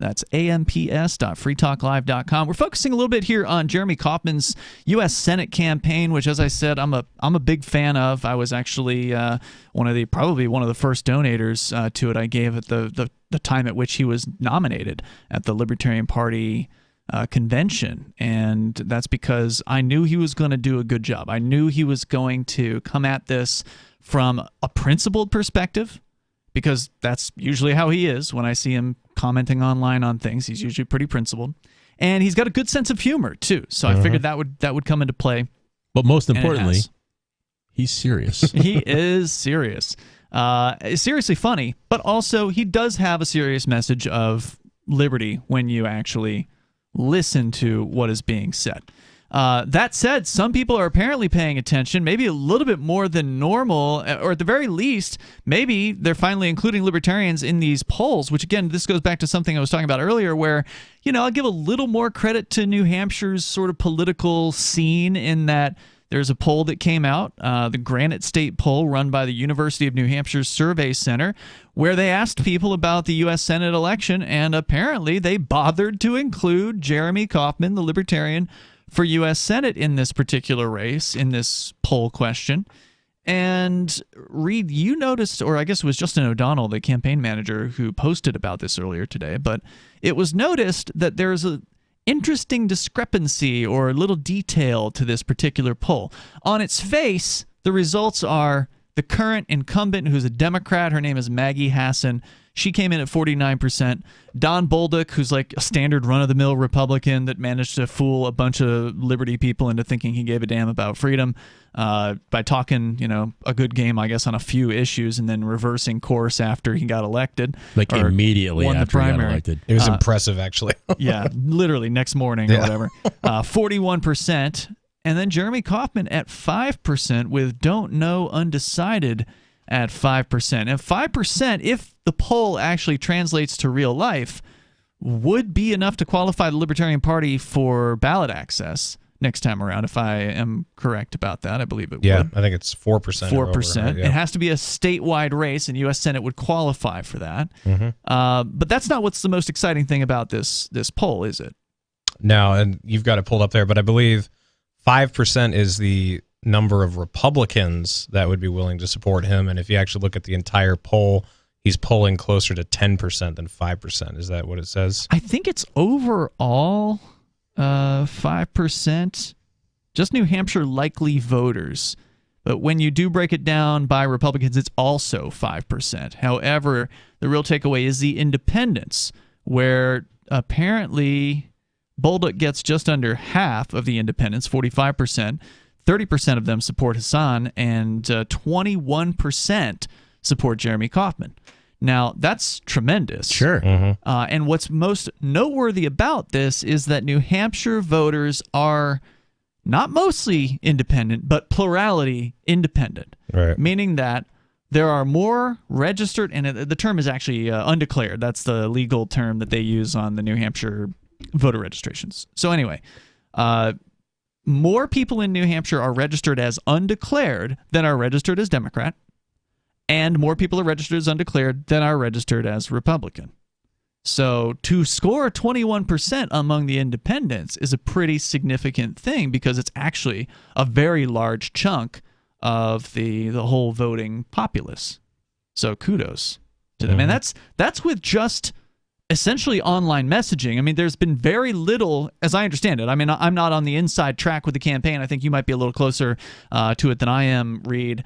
That's amps.freetalklive.com. We're focusing a little bit here on Jeremy Kauffman's U.S. Senate campaign, which, as I said, I'm a big fan of. I was actually probably one of the first donators to it. I gave at the time at which he was nominated at the Libertarian Party convention, and that's because I knew he was going to do a good job. I knew he was going to come at this from a principled perspective, because that's usually how he is. When I see him commenting online on things, he's usually pretty principled, and he's got a good sense of humor too. So I figured that would come into play. But most importantly, he's serious. He is serious. Seriously funny, but also he does have a serious message of liberty when you actually listen to what is being said. That said, some people are apparently paying attention, maybe a little bit more than normal, or at the very least, maybe they're finally including libertarians in these polls, which, again, this goes back to something I was talking about earlier where, I'll give a little more credit to New Hampshire's sort of political scene in that there's a poll that came out, the Granite State poll run by the University of New Hampshire Survey Center, where they asked people about the U.S. Senate election, and apparently they bothered to include Jeremy Kauffman, the Libertarian, for U.S. Senate in this particular race, in this poll question. And Reed, you noticed, or I guess it was Justin O'Donnell, the campaign manager, who posted about this earlier today, but it was noticed that there's a interesting discrepancy or a little detail to this particular poll. On its face, the results are the current incumbent, who's a Democrat. Her name is Maggie Hassan. She came in at 49%. Don Bolduc, who's like a standard run-of-the-mill Republican that managed to fool a bunch of liberty people into thinking he gave a damn about freedom by talking, a good game, I guess, on a few issues and then reversing course after he got elected. Like immediately won after the primary. he got elected. It was impressive, actually. Yeah, literally next morning or whatever. 41%. And then Jeremy Kauffman at 5% with Don't Know Undecided at 5%. And 5%, if the poll actually translates to real life, would be enough to qualify the Libertarian Party for ballot access next time around, if I am correct about that. I believe it would. Yeah, I think it's 4%. 4%. Right? Yeah. It has to be a statewide race, and U.S. Senate would qualify for that. But that's not what's the most exciting thing about this poll, is it? No, and you've got it pulled up there, but I believe 5% is the number of Republicans that would be willing to support him. And if you actually look at the entire poll, he's polling closer to 10% than 5%. Is that what it says? I think it's overall 5%, just New Hampshire likely voters. But when you do break it down by Republicans, it's also 5%. However, the real takeaway is the independents, where apparently Bolduc gets just under half of the independents, 45%. 30% of them support Hassan, and 21% support Jeremy Kauffman. Now, that's tremendous. Sure. And what's most noteworthy about this is that New Hampshire voters are not mostly independent, but plurality independent. Right. Meaning that there are more registered, and the term is actually undeclared. That's the legal term that they use on the New Hampshire voter registrations. So anyway, more people in New Hampshire are registered as undeclared than are registered as Democrat, and more people are registered as undeclared than are registered as Republican. So to score 21% among the independents is a pretty significant thing, because it's actually a very large chunk of the whole voting populace. So kudos to them. And that's with just essentially online messaging. I mean, there's been very little, as I understand it. I mean, I'm not on the inside track with the campaign. I think you might be a little closer to it than I am, Reed.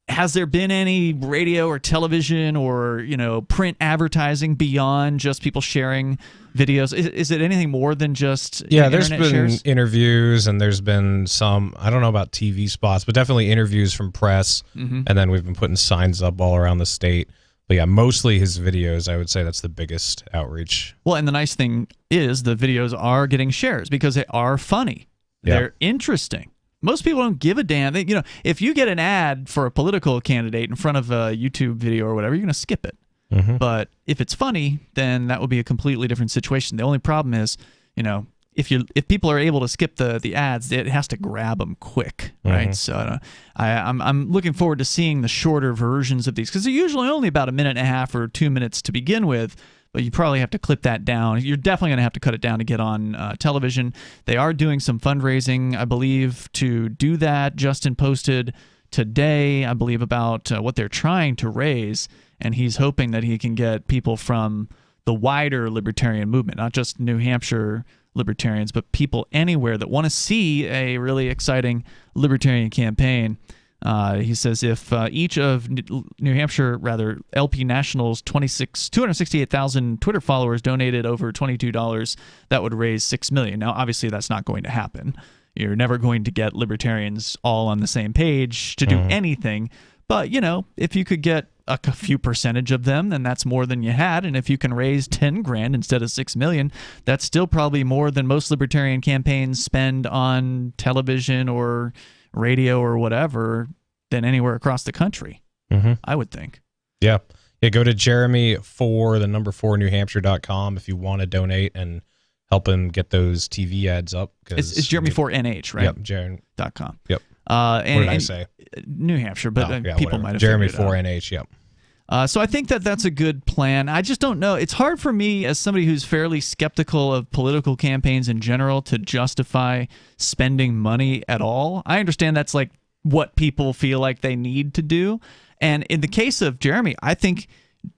Has there been any radio or television or, print advertising beyond just people sharing videos? Is it anything more than just there's internet been shares? interviews, and there's been some, I don't know about TV spots, but definitely interviews from press. And then we've been putting signs up all around the state. But yeah, mostly his videos, I would say that's the biggest outreach. Well, and the nice thing is the videos are getting shares because they are funny. They're interesting. Most people don't give a damn. If you get an ad for a political candidate in front of a YouTube video or whatever, you're going to skip it. But if it's funny, then that would be a completely different situation. The only problem is, if people are able to skip the ads, it has to grab them quick, right? So I'm looking forward to seeing the shorter versions of these, because they're usually only about a minute and a half or 2 minutes to begin with. but you probably have to clip that down. You're definitely going to have to cut it down to get on television. They are doing some fundraising, I believe, to do that. Justin posted today, I believe, about what they're trying to raise, and he's hoping that he can get people from the wider libertarian movement, not just New Hampshire libertarians, but people anywhere that want to see a really exciting libertarian campaign. He says if each of New Hampshire, LP National's 268,000 Twitter followers donated over $22, that would raise $6 million. Now, obviously, that's not going to happen. You're never going to get libertarians all on the same page to do anything. But, if you could get a few percentage of them, then that's more than you had. And if you can raise 10 grand instead of 6 million, that's still probably more than most libertarian campaigns spend on television or radio or whatever than anywhere across the country, I would think. Yeah. Go to Jeremy4Newhampshire.com if you want to donate and help him get those TV ads up. It's Jeremy4NH, right? Yep, Jeremy.com. Yep. What did I say? New Hampshire, but people might have Jeremy4NH, yep. So I think that's a good plan. I just don't know. It's hard for me as somebody who's fairly skeptical of political campaigns in general to justify spending money at all. I understand that's like what people feel like they need to do. And in the case of Jeremy, I think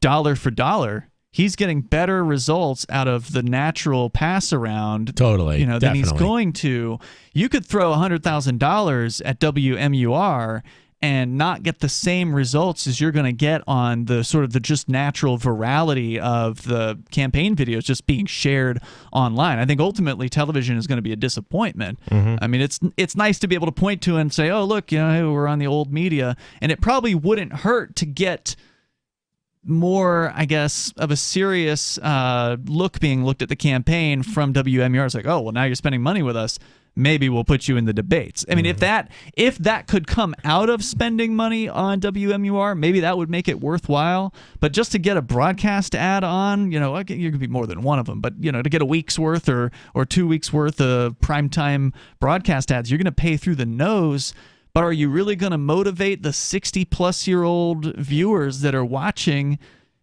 dollar for dollar, he's getting better results out of the natural pass around. Totally. Than he's going to. You could throw $100,000 at WMUR and not get the same results as you're going to get on the sort of the just natural virality of the campaign videos just being shared online. I think ultimately television is going to be a disappointment. I mean, it's nice to be able to point to and say, oh, look, hey, we're on the old media. And it probably wouldn't hurt to get more, I guess, of a serious look being looked at the campaign from WMUR. It's like, oh, well, now you're spending money with us. Maybe we'll put you in the debates. I mean, if that could come out of spending money on WMUR, maybe that would make it worthwhile. But just to get a broadcast ad on, you could be more than one of them. But to get a week's worth or 2 weeks worth of primetime broadcast ads, you're going to pay through the nose. But are you really going to motivate the 60-plus-year-old viewers that are watching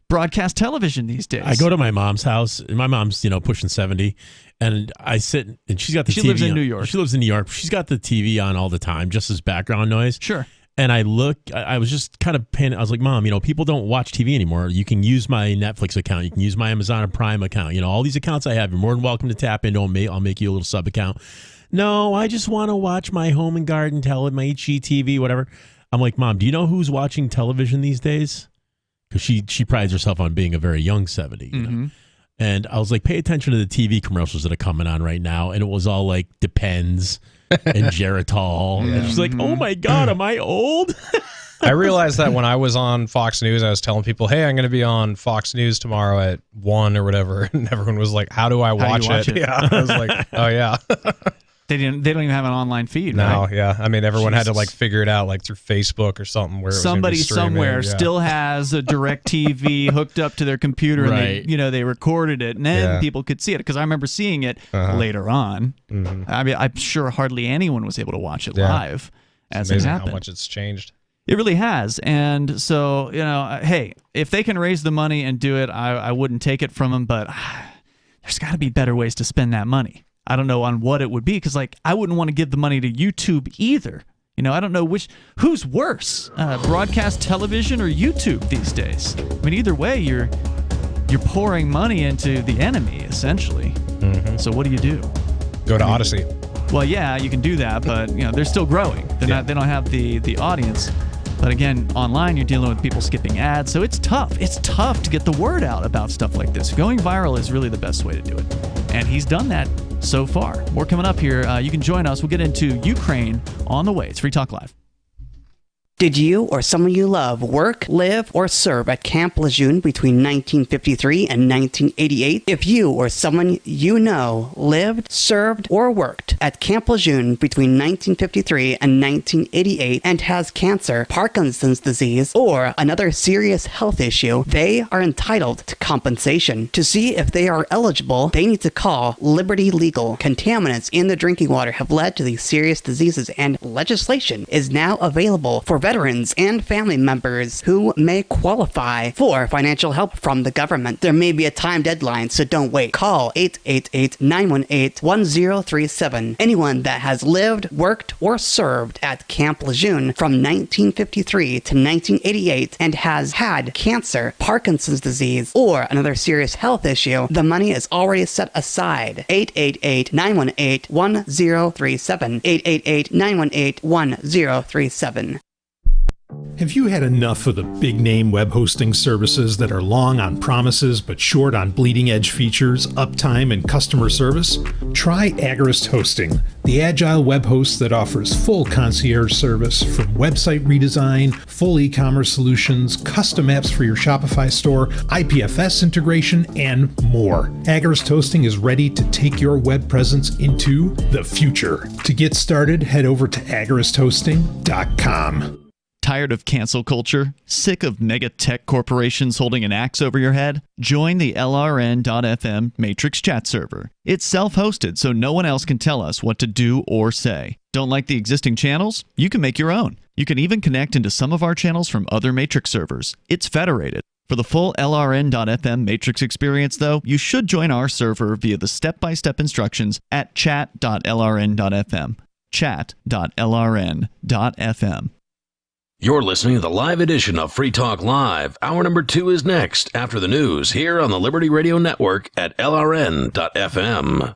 broadcast television these days? I go to my mom's house, and my mom's, pushing 70, and I sit, and she's got the TV. She lives in on. New York. She lives in New York. She's got the TV on all the time, just as background noise. Sure. And I was just kind of paying, I was like, Mom, people don't watch TV anymore. You can use my Netflix account. You can use my Amazon Prime account. All these accounts I have, you're more than welcome to tap into them. I'll make you a little sub account. No, I just want to watch my home and garden my HGTV, whatever. I'm like, Mom, do you know who's watching television these days? Because she prides herself on being a very young 70, you know? And I was like, pay attention to the TV commercials that are coming on right now. And it was all like Depends and Geritol. And she's like, oh my God, am I old? I realized that when I was on Fox News, I was telling people, hey, I'm going to be on Fox News tomorrow at 1 or whatever. And everyone was like, how do I watch it? Yeah. I was like, oh, yeah. They don't even have an online feed, no, right? Yeah. I mean, everyone had to figure it out through Facebook or something where somebody somewhere still has a direct TV hooked up to their computer, and they recorded it, and then people could see it. Because I remember seeing it later on. I mean, I'm sure hardly anyone was able to watch it live as it happened. How much it's changed. It really has. And so, hey, if they can raise the money and do it, I wouldn't take it from them. But there's got to be better ways to spend that money. I don't know on what it would be, because I wouldn't want to give the money to YouTube either. I don't know who's worse, broadcast television or YouTube these days. I mean, either way, you're pouring money into the enemy essentially. So what do you do? Go to Odyssey. Well, yeah, you can do that, but they're still growing. They don't have the audience. But again, online you're dealing with people skipping ads, so it's tough. It's tough to get the word out about stuff like this. Going viral is really the best way to do it, and he's done that so far. More coming up here. You can join us. We'll get into Ukraine on the way. It's Free Talk Live. Did you or someone you love work, live, or serve at Camp Lejeune between 1953 and 1988? If you or someone you know lived, served, or worked at Camp Lejeune between 1953 and 1988 and has cancer, Parkinson's disease, or another serious health issue, they are entitled to compensation. To see if they are eligible, they need to call Liberty Legal. Contaminants in the drinking water have led to these serious diseases, and legislation is now available for veterans veterans and family members who may qualify for financial help from the government. There may be a time deadline, so don't wait. Call 888-918-1037. Anyone that has lived, worked, or served at Camp Lejeune from 1953 to 1988 and has had cancer, Parkinson's disease, or another serious health issue, the money is already set aside. 888-918-1037. 888-918-1037. Have you had enough of the big-name web hosting services that are long on promises but short on bleeding-edge features, uptime, and customer service? Try Agorist Hosting, the agile web host that offers full concierge service from website redesign, full e-commerce solutions, custom apps for your Shopify store, IPFS integration, and more. Agorist Hosting is ready to take your web presence into the future. To get started, head over to agoristhosting.com. Tired of cancel culture? Sick of mega tech corporations holding an axe over your head? Join the LRN.FM Matrix chat server. It's self-hosted, so no one else can tell us what to do or say. Don't like the existing channels? You can make your own. You can even connect into some of our channels from other Matrix servers. It's federated. For the full LRN.FM Matrix experience, though, you should join our server via the step-by-step instructions at chat.lrn.fm. Chat.lrn.fm. You're listening to the live edition of Free Talk Live. Hour number 2 is next after the news here on the Liberty Radio Network at LRN.FM.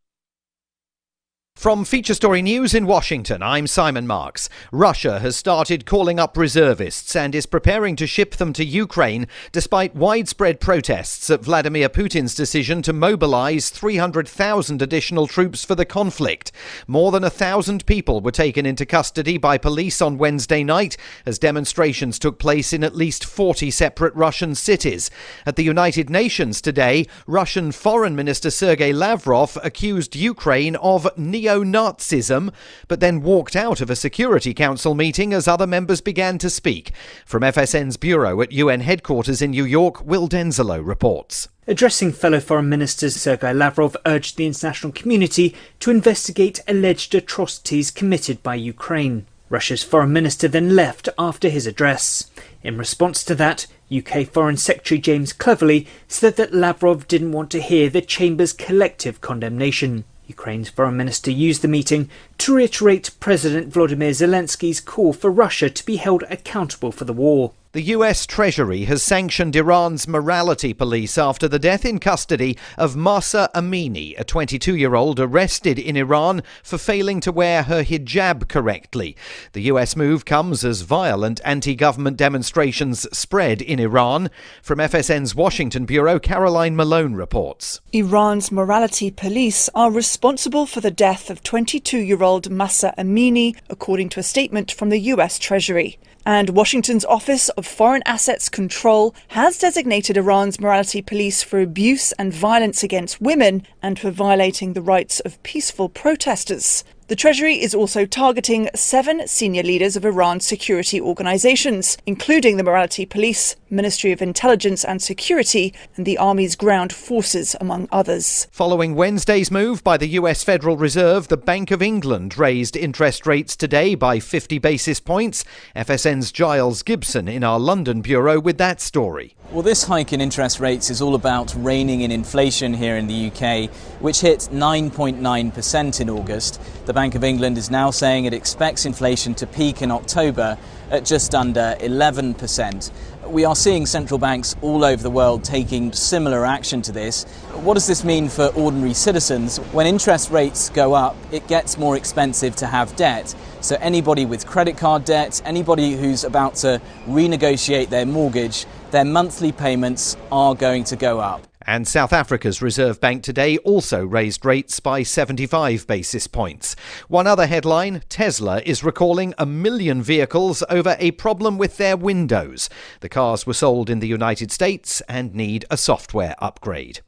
From Feature Story News in Washington, I'm Simon Marks. Russia has started calling up reservists and is preparing to ship them to Ukraine despite widespread protests at Vladimir Putin's decision to mobilize 300,000 additional troops for the conflict. More than 1,000 people were taken into custody by police on Wednesday night as demonstrations took place in at least 40 separate Russian cities. At the United Nations today, Russian Foreign Minister Sergei Lavrov accused Ukraine of neo-Nazism, but then walked out of a Security Council meeting as other members began to speak. From FSN's bureau at UN headquarters in New York, Will Denzelo reports. Addressing fellow foreign ministers, Sergei Lavrov urged the international community to investigate alleged atrocities committed by Ukraine. Russia's foreign minister then left after his address. In response to that, UK Foreign Secretary James Cleverly said that Lavrov didn't want to hear the chamber's collective condemnation. Ukraine's foreign minister used the meeting to reiterate President Volodymyr Zelensky's call for Russia to be held accountable for the war. The US Treasury has sanctioned Iran's morality police after the death in custody of Mahsa Amini, a 22-year-old arrested in Iran for failing to wear her hijab correctly. The US move comes as violent anti-government demonstrations spread in Iran. From FSN's Washington bureau, Caroline Malone reports. Iran's morality police are responsible for the death of 22-year-old Mahsa Amini, according to a statement from the US Treasury. And Washington's Office of Foreign Assets Control has designated Iran's morality police for abuse and violence against women and for violating the rights of peaceful protesters. The Treasury is also targeting 7 senior leaders of Iran's security organizations, including the Morality Police, Ministry of Intelligence and Security, and the Army's ground forces, among others. Following Wednesday's move by the US Federal Reserve, the Bank of England raised interest rates today by 50 basis points. FSN's Giles Gibson in our London bureau with that story. Well, this hike in interest rates is all about reining in inflation here in the UK, which hit 9.9% in August. The Bank of England is now saying it expects inflation to peak in October at just under 11%. We are seeing central banks all over the world taking similar action to this. What does this mean for ordinary citizens? When interest rates go up, it gets more expensive to have debt. So anybody with credit card debt, anybody who's about to renegotiate their mortgage, their monthly payments are going to go up. And South Africa's Reserve Bank today also raised rates by 75 basis points. One other headline, Tesla is recalling 1 million vehicles over a problem with their windows. The cars were sold in the United States and need a software upgrade.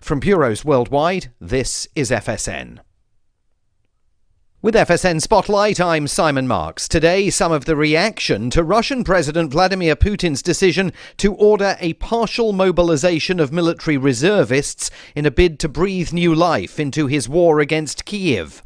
From bureaus worldwide, this is FSN. With FSN Spotlight, I'm Simon Marks. Today, some of the reaction to Russian President Vladimir Putin's decision to order a partial mobilization of military reservists in a bid to breathe new life into his war against Kyiv.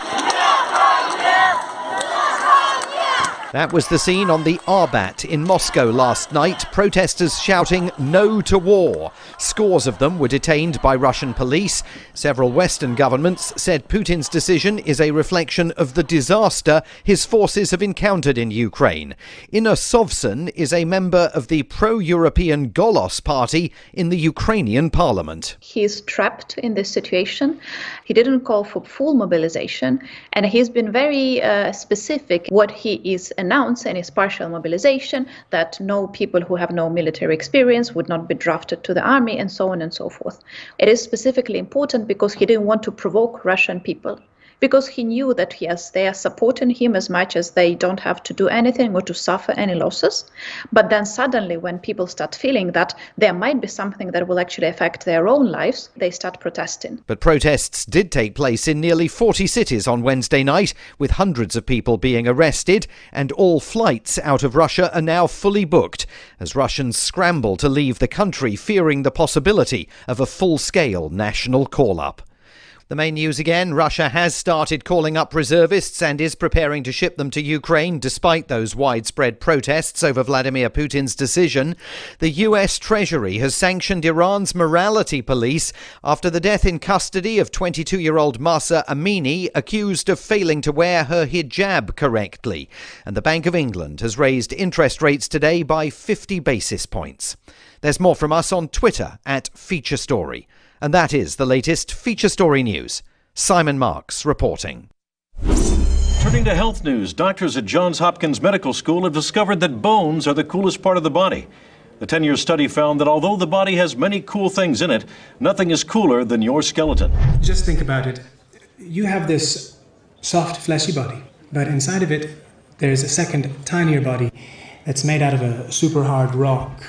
That was the scene on the Arbat in Moscow last night, protesters shouting "No to war." Scores of them were detained by Russian police. Several Western governments said Putin's decision is a reflection of the disaster his forces have encountered in Ukraine. Inna Sovsun is a member of the pro-European Golos party in the Ukrainian parliament. He's trapped in this situation. He didn't call for full mobilization, and he's been very specific what he is announcing is partial mobilization, that no people who have no military experience would not be drafted to the army, and so on and so forth. It is specifically important because he didn't want to provoke Russian people, because he knew that yes, they are supporting him as much as they don't have to do anything or to suffer any losses. But then suddenly when people start feeling that there might be something that will actually affect their own lives, they start protesting. But protests did take place in nearly 40 cities on Wednesday night, with hundreds of people being arrested, and all flights out of Russia are now fully booked, as Russians scramble to leave the country, fearing the possibility of a full-scale national call-up. The main news again, Russia has started calling up reservists and is preparing to ship them to Ukraine despite those widespread protests over Vladimir Putin's decision. The US Treasury has sanctioned Iran's morality police after the death in custody of 22-year-old Mahsa Amini, accused of failing to wear her hijab correctly. And the Bank of England has raised interest rates today by 50 basis points. There's more from us on Twitter @FeatureStory. And that is the latest Feature Story news. Simon Marks reporting. Turning to health news, doctors at Johns Hopkins Medical School have discovered that bones are the coolest part of the body. The 10-year study found that although the body has many cool things in it, nothing is cooler than your skeleton. Just think about it. You have this soft, fleshy body, but inside of it, there's a second, tinier body that's made out of a super hard rock.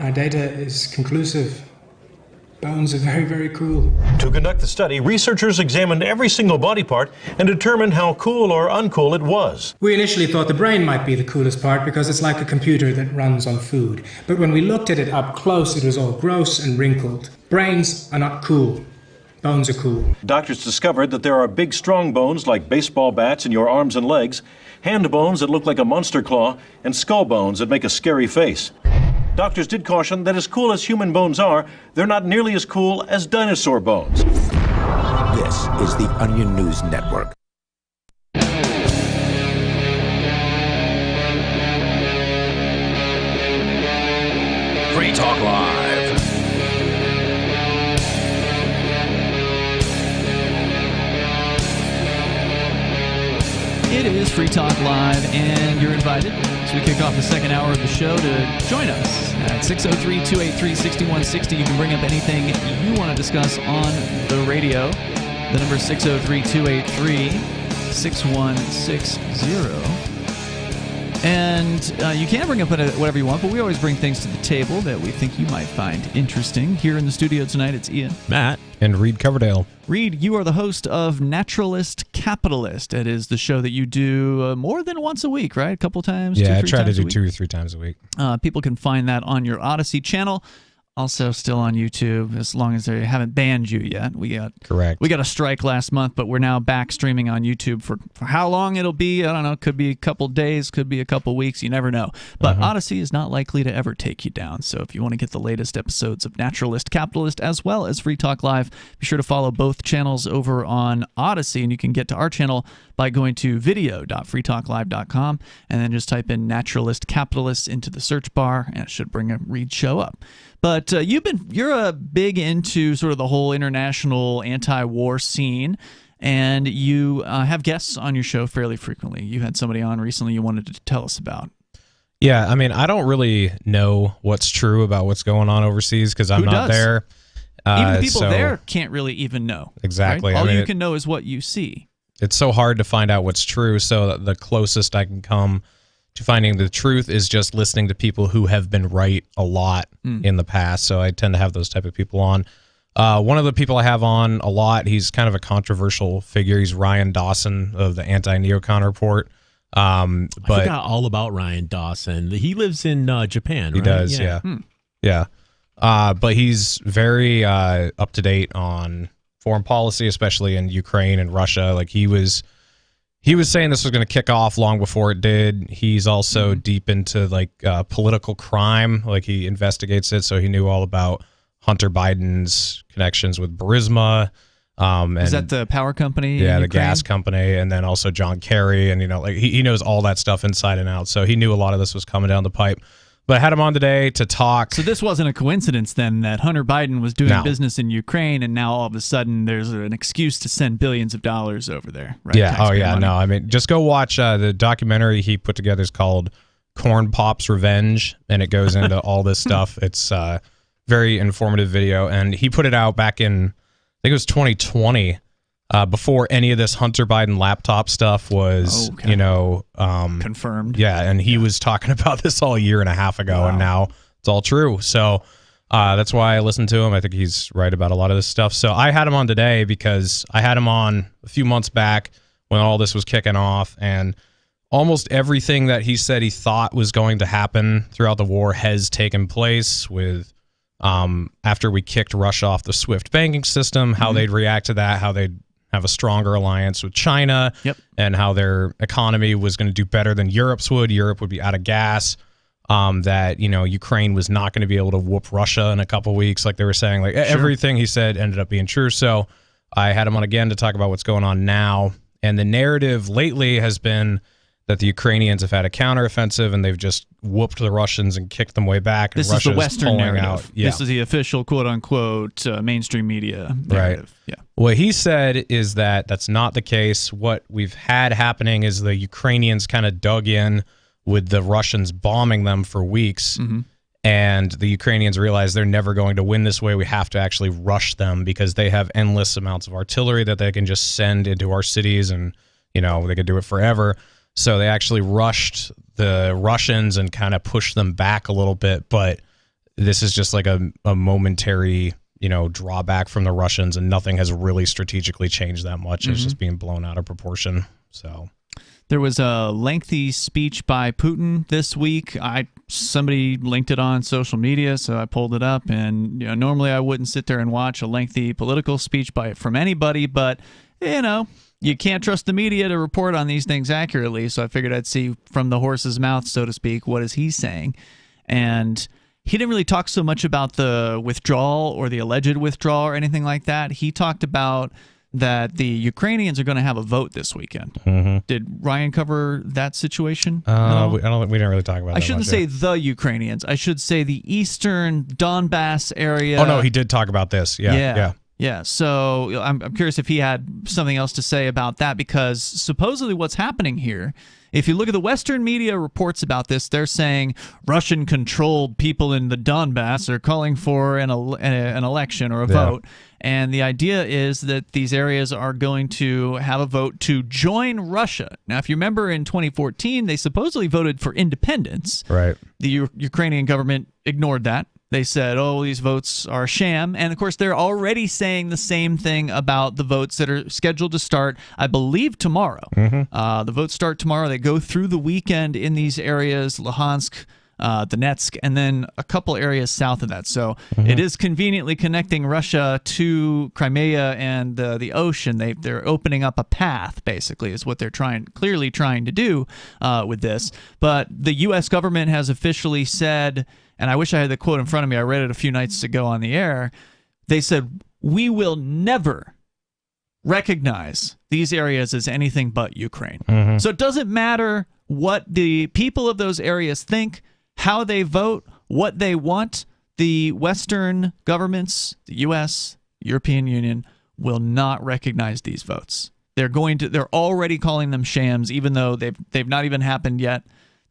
Our data is conclusive. Bones are very, very cool. To conduct the study, researchers examined every single body part and determined how cool or uncool it was. We initially thought the brain might be the coolest part because it's like a computer that runs on food. But when we looked at it up close, it was all gross and wrinkled. Brains are not cool. Bones are cool. Doctors discovered that there are big, strong bones like baseball bats in your arms and legs, hand bones that look like a monster claw, and skull bones that make a scary face. Doctors did caution that as cool as human bones are, they're not nearly as cool as dinosaur bones. This is the Onion News Network. Free Talk Live. It is Free Talk Live, and you're invited as we kick off the second hour of the show to join us at 603-283-6160. You can bring up anything you want to discuss on the radio. The number is 603-283-6160. And you can bring up whatever you want, but we always bring things to the table that we think you might find interesting. Here in the studio tonight, it's Ian, Matt, and Reed Coverdale. Reed, you are the host of Naturalist Capitalist. It is the show that you do more than once a week, right? A couple times? Yeah, I try to do 2 or 3 times a week. People can find that on your Odyssey channel. Also still on YouTube, as long as they haven't banned you yet. Correct. We got a strike last month, but we're now back streaming on YouTube for how long it'll be, I don't know. Could be a couple days, could be a couple weeks. You never know. But Odyssey is not likely to ever take you down. So if you want to get the latest episodes of Naturalist Capitalist as well as Free Talk Live, be sure to follow both channels over on Odyssey. And you can get to our channel by going to video.freetalklive.com and then just type in Naturalist Capitalist into the search bar, and it should bring a Reed show up. But you're big into sort of the whole international anti-war scene, and you have guests on your show fairly frequently. You had somebody on recently you wanted to tell us about. Yeah, I mean, I don't really know what's true about what's going on overseas because I'm not there. Even the people there can't really even know. Exactly. Right? All you can know is what you see. It's so hard to find out what's true, so the closest I can come to finding the truth is just listening to people who have been right a lot in the past. So I tend to have those type of people on. One of the people I have on a lot, he's kind of a controversial figure. He's Ryan Dawson of the Anti-Neocon Report. I forgot all about Ryan Dawson. He lives in Japan, right? He does, yeah. Yeah. But he's very up to date on foreign policy, especially in Ukraine and Russia. Like he He was saying this was going to kick off long before it did. He's also deep into like political crime. Like he investigates it, so he knew all about Hunter Biden's connections with Burisma. Is that the power company? Yeah, in the Ukraine? gas company, and then also John Kerry, and like he knows all that stuff inside and out. So he knew a lot of this was coming down the pipe. But I had him on today to talk. So this wasn't a coincidence then that Hunter Biden was doing No. business in Ukraine, and now all of a sudden there's an excuse to send billions of dollars over there, right? Yeah. Oh, Taxpayer yeah. money. No, I mean, just go watch the documentary he put together. Is called Corn Pop's Revenge, and it goes into all this stuff. It's a very informative video, and he put it out back in, I think it was 2020, before any of this Hunter Biden laptop stuff was, confirmed. Yeah, and he was talking about this all a year and a half ago, and now it's all true. So that's why I listened to him. I think he's right about a lot of this stuff. So I had him on today because I had him on a few months back when all this was kicking off, and almost everything that he said he thought was going to happen throughout the war has taken place with after we kicked Russia off the SWIFT banking system, how they'd react to that, how they'd have a stronger alliance with China, and how their economy was going to do better than Europe's would. Europe would be out of gas. That Ukraine was not going to be able to whoop Russia in a couple weeks, like they were saying. Like everything he said ended up being true. So I had him on again to talk about what's going on now. And the narrative lately has been that the Ukrainians have had a counteroffensive and they've just whooped the Russians and kicked them way back. And This Russia's is the Western pulling narrative. out. Yeah. This is the official quote-unquote mainstream media narrative. Right. Yeah. What he said is that that's not the case. What we've had happening is the Ukrainians kind of dug in with the Russians bombing them for weeks. And the Ukrainians realized they're never going to win this way. We have to actually rush them because they have endless amounts of artillery that they can just send into our cities, and they could do it forever. So they actually rushed the Russians and kind of pushed them back a little bit. But this is just like a momentary, drawback from the Russians, and nothing has really strategically changed that much. It's just being blown out of proportion. So there was a lengthy speech by Putin this week. Somebody linked it on social media, so I pulled it up. And normally I wouldn't sit there and watch a lengthy political speech from anybody, but you can't trust the media to report on these things accurately, so I figured I'd see from the horse's mouth, so to speak, what is he saying. And he didn't really talk so much about the withdrawal or the alleged withdrawal or anything like that. He talked about that the Ukrainians are going to have a vote this weekend. Did Ryan cover that situation? We didn't really talk about that. I shouldn't say the Ukrainians. I should say the eastern Donbass area. Oh, no, he did talk about this. Yeah. So I'm curious if he had something else to say about that, because supposedly what's happening here, if you look at the Western media reports about this, they're saying Russian-controlled people in the Donbass are calling for an election or a vote. And the idea is that these areas are going to have a vote to join Russia. Now, if you remember in 2014, they supposedly voted for independence. Right. The Ukrainian government ignored that. They said, these votes are a sham. And, of course, they're already saying the same thing about the votes that are scheduled to start, I believe, tomorrow. The votes start tomorrow. They go through the weekend in these areas, Luhansk, Donetsk, and then a couple areas south of that. So it is conveniently connecting Russia to Crimea and the ocean. They're opening up a path, basically, is what they're clearly trying to do with this. But the U.S. government has officially said, and I wish I had the quote in front of me. I read it a few nights ago on the air. They said, we will never recognize these areas as anything but Ukraine. So it doesn't matter what the people of those areas think, how they vote, what they want. The Western governments, the U.S., European Union, will not recognize these votes. They're already calling them shams, even though they've not even happened yet.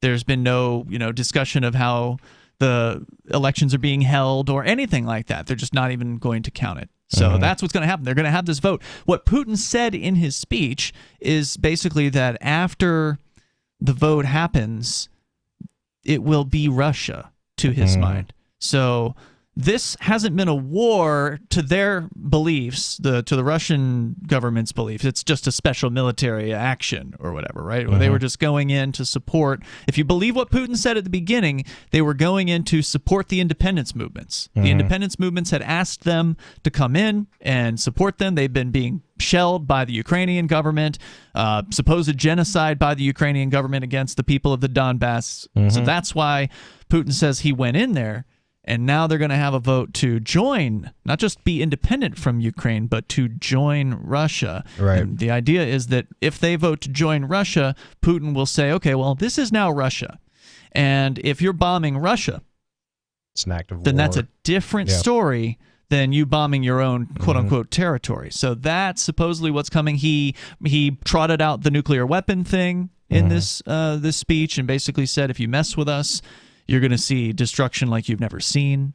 There's been no discussion of how the elections are being held or anything like that. They're just not even going to count it. So that's what's going to happen. They're going to have this vote. What Putin said in his speech is basically that after the vote happens, it will be Russia, to his mind. So this hasn't been a war to their beliefs, to the Russian government's beliefs. It's just a special military action or whatever, right? They were just going in to support. If you believe what Putin said at the beginning, they were going in to support the independence movements. The independence movements had asked them to come in and support them. They've been being shelled by the Ukrainian government, supposed genocide by the Ukrainian government against the people of the Donbass. So that's why Putin says he went in there. And now they're going to have a vote to join, not just be independent from Ukraine, but to join Russia. Right. And the idea is that if they vote to join Russia, Putin will say, okay, well, this is now Russia. And if you're bombing Russia, it's an act of then war. that's a different story than you bombing your own quote-unquote territory. So that's supposedly what's coming. He trotted out the nuclear weapon thing in this speech and basically said, if you mess with us, you're going to see destruction like you've never seen.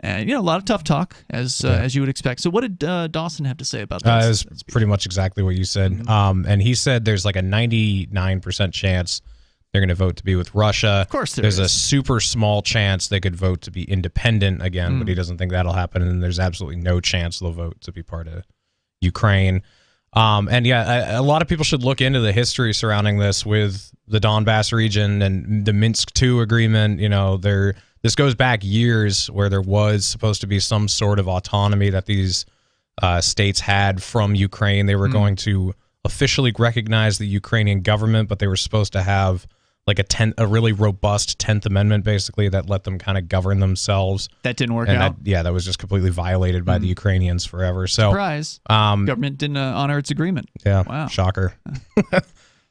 And, a lot of tough talk, as you would expect. So what did Dawson have to say about this? It was pretty much exactly what you said. And he said there's like a 99% chance they're going to vote to be with Russia. Of course there's a super small chance they could vote to be independent again, but he doesn't think that'll happen. And there's absolutely no chance they'll vote to be part of Ukraine. And a lot of people should look into the history surrounding this with the Donbass region and the Minsk II agreement. This goes back years where there was supposed to be some sort of autonomy that these states had from Ukraine. They were going to officially recognize the Ukrainian government, but they were supposed to have like a really robust 10th Amendment, basically, that let them kind of govern themselves. That didn't work out. That was just completely violated by the Ukrainians forever. So, surprise. Government didn't honor its agreement. Yeah, wow. Shocker.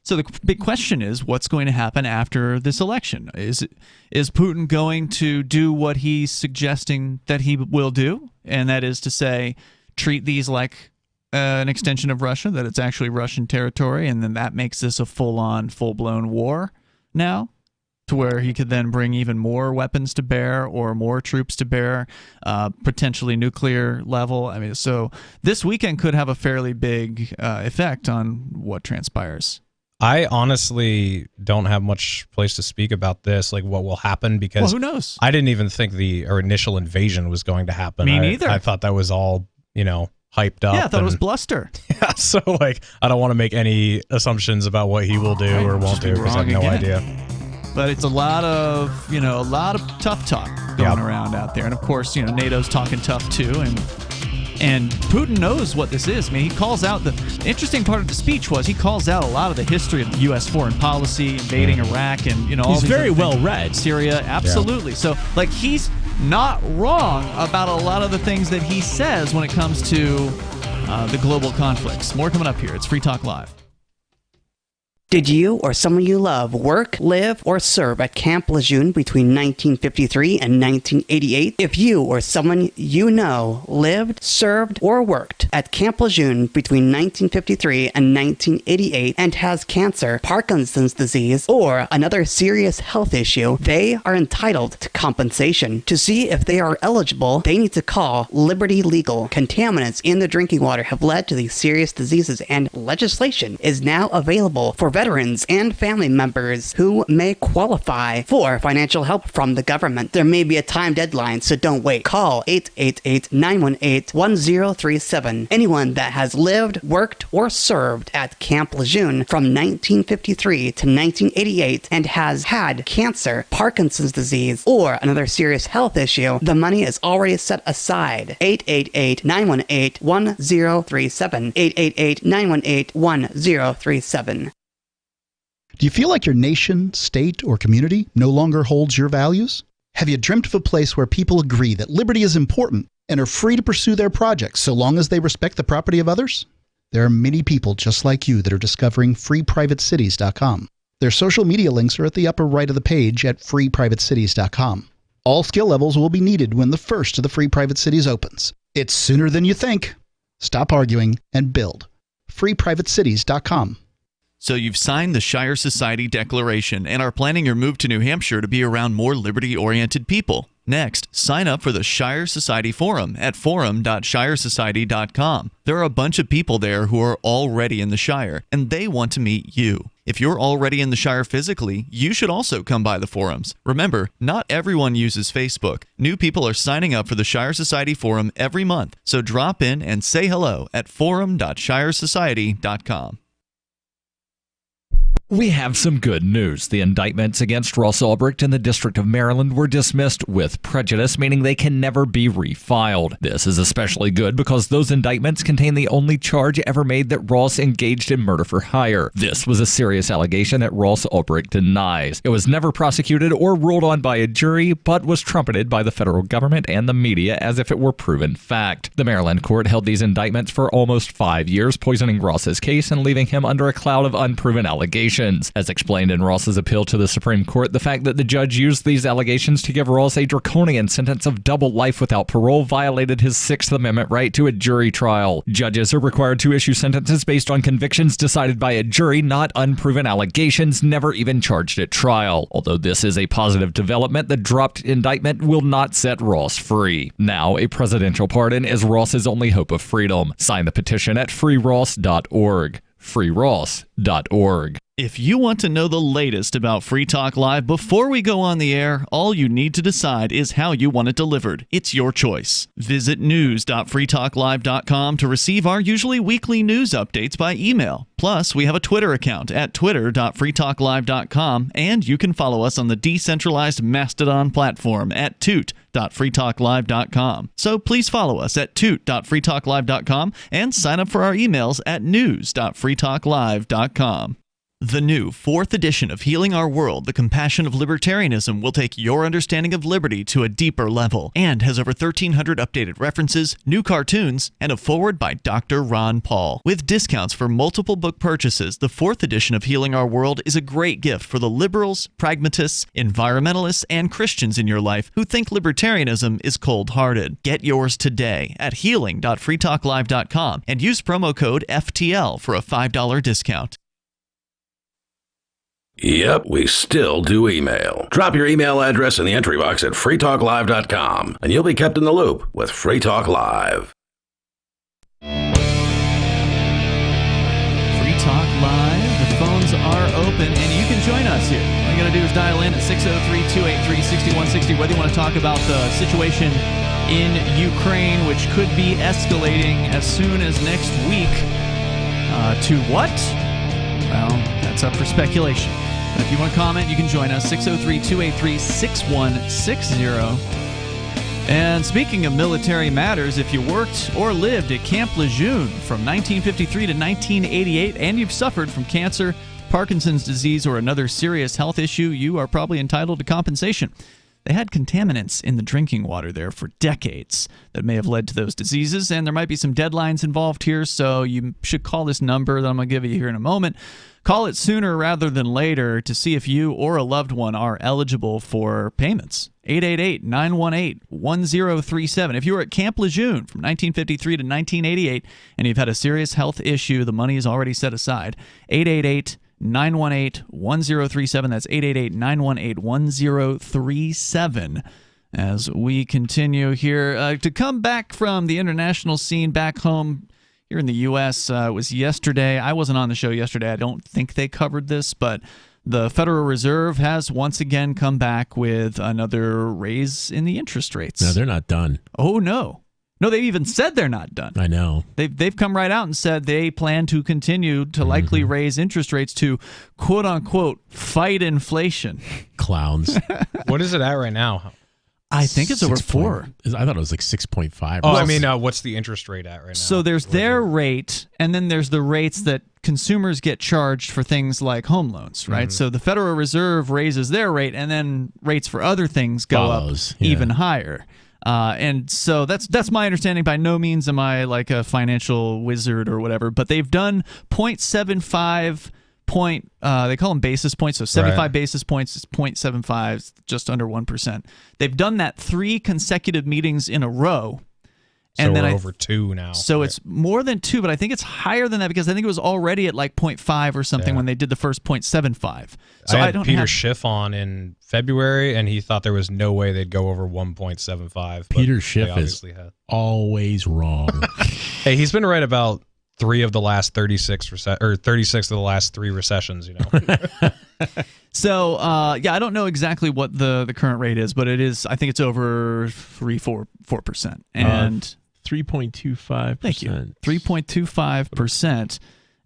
So the big question is, what's going to happen after this election? Is Putin going to do what he's suggesting that he will do? And that is to say, treat these like an extension of Russia, that it's actually Russian territory, and then that makes this a full-on, full-blown war now, to where he could then bring even more weapons to bear or more troops to bear, potentially nuclear level. I mean, so this weekend could have a fairly big effect on what transpires. I honestly don't have much place to speak about this, like what will happen, because who knows? I didn't even think the initial invasion was going to happen. Me neither. I thought that was all, hyped up. Yeah, I thought it was bluster. Yeah, so I don't want to make any assumptions about what he will do or won't do because I have no idea. But it's a lot of tough talk going around out there, and of course, NATO's talking tough too, and Putin knows what this is. I mean, he calls out the interesting part of the speech was he calls out a lot of the history of U.S. foreign policy, invading Iraq, and all he's these very other well things. read. Syria, absolutely. Yeah. So he's not wrong about a lot of the things that he says when it comes to the global conflicts. More coming up here. It's Free Talk Live. Did you or someone you love work, live, or serve at Camp Lejeune between 1953 and 1988? If you or someone you know lived, served, or worked at Camp Lejeune between 1953 and 1988 and has cancer, Parkinson's disease, or another serious health issue, they are entitled to compensation. To see if they are eligible, they need to call Liberty Legal. Contaminants in the drinking water have led to these serious diseases, and legislation is now available for veterans and family members who may qualify for financial help from the government. There may be a time deadline, so don't wait. Call 888-918-1037. Anyone that has lived, worked, or served at Camp Lejeune from 1953 to 1988 and has had cancer, Parkinson's disease, or another serious health issue, the money is already set aside. 888-918-1037. 888-918-1037. Do you feel like your nation, state, or community no longer holds your values? Have you dreamt of a place where people agree that liberty is important and are free to pursue their projects so long as they respect the property of others? There are many people just like you that are discovering freeprivatecities.com. Their social media links are at the upper right of the page at freeprivatecities.com. All skill levels will be needed when the first of the Free Private Cities opens. It's sooner than you think. Stop arguing and build. freeprivatecities.com. So you've signed the Shire Society Declaration and are planning your move to New Hampshire to be around more liberty-oriented people. Next, sign up for the Shire Society Forum at forum.shiresociety.com. There are a bunch of people there who are already in the Shire, and they want to meet you. If you're already in the Shire physically, you should also come by the forums. Remember, not everyone uses Facebook. New people are signing up for the Shire Society Forum every month, so drop in and say hello at forum.shiresociety.com. We have some good news. The indictments against Ross Ulbricht in the District of Maryland were dismissed with prejudice, meaning they can never be refiled. This is especially good because those indictments contain the only charge ever made that Ross engaged in murder for hire. This was a serious allegation that Ross Ulbricht denies. It was never prosecuted or ruled on by a jury, but was trumpeted by the federal government and the media as if it were proven fact. The Maryland court held these indictments for almost 5 years, poisoning Ross's case and leaving him under a cloud of unproven allegations. As explained in Ross's appeal to the Supreme Court, the fact that the judge used these allegations to give Ross a draconian sentence of double life without parole violated his Sixth Amendment right to a jury trial. Judges are required to issue sentences based on convictions decided by a jury, not unproven allegations never even charged at trial. Although this is a positive development, the dropped indictment will not set Ross free. Now, a presidential pardon is Ross's only hope of freedom. Sign the petition at freeross.org. freeross.org. If you want to know the latest about Free Talk Live before we go on the air, all you need to decide is how you want it delivered. It's your choice. Visit news.freetalklive.com to receive our usually weekly news updates by email. Plus, we have a Twitter account at twitter.freetalklive.com, and you can follow us on the decentralized Mastodon platform at toot.freetalklive.com. So please follow us at toot.freetalklive.com and sign up for our emails at news.freetalklive.com. The new 4th edition of Healing Our World, The Compassion of Libertarianism, will take your understanding of liberty to a deeper level and has over 1,300 updated references, new cartoons, and a foreword by Dr. Ron Paul. With discounts for multiple book purchases, the 4th edition of Healing Our World is a great gift for the liberals, pragmatists, environmentalists, and Christians in your life who think libertarianism is cold-hearted. Get yours today at healing.freetalklive.com and use promo code FTL for a $5 discount. Yep, we still do email. Drop your email address in the entry box at freetalklive.com, and you'll be kept in the loop with Free Talk Live. Free Talk Live. The phones are open, and you can join us here. All you got to do is dial in at 603-283-6160, whether you want to talk about the situation in Ukraine, which could be escalating as soon as next week. To what? Well, that's up for speculation. If you want to comment, you can join us, 603-283-6160. And speaking of military matters, if you worked or lived at Camp Lejeune from 1953 to 1988 and you've suffered from cancer, Parkinson's disease, or another serious health issue, you are probably entitled to compensation. They had contaminants in the drinking water there for decades that may have led to those diseases, and there might be some deadlines involved here, so you should call this number that I'm going to give you here in a moment. Call it sooner rather than later to see if you or a loved one are eligible for payments. 888-918-1037. If you were at Camp Lejeune from 1953 to 1988 and you've had a serious health issue, the money is already set aside. 888-918-1037. That's 888-918-1037. As we continue here, to come back from the international scene back home here in the U.S., it was yesterday. I wasn't on the show yesterday. I don't think they covered this, but the Federal Reserve has once again come back with another raise in the interest rates. No, they're not done. Oh, no. No, they've even said they're not done. I know. They've come right out and said they plan to continue to likely raise interest rates to, quote-unquote, fight inflation. Clowns. What is it at right now? I think it's over 4. I thought it was like 6.5. Oh, I mean, what's the interest rate at right now? So there's their rate, and then there's the rates that consumers get charged for things like home loans, right? So the Federal Reserve raises their rate, and then rates for other things go up even higher. And so that's my understanding. By no means am I like a financial wizard or whatever, but they've done 0.75 point, they call them basis points, so 75 basis points is 0.75, just under 1%. They've done that 3 consecutive meetings in a row. And so then we're over 2 now. So it's more than 2, but I think it's higher than that because I think it was already at like 0.5 or something when they did the first 0.75. So I had Peter Schiff on in February, and he thought there was no way they'd go over 1.75. Peter Schiff is always wrong. Hey, he's been right about 3 of the last 36 of the last 3 recessions, you know. So, I don't know exactly what the current rate is, but it is, I think it's over 4%. And 3.25%. Thank you. 3.25%.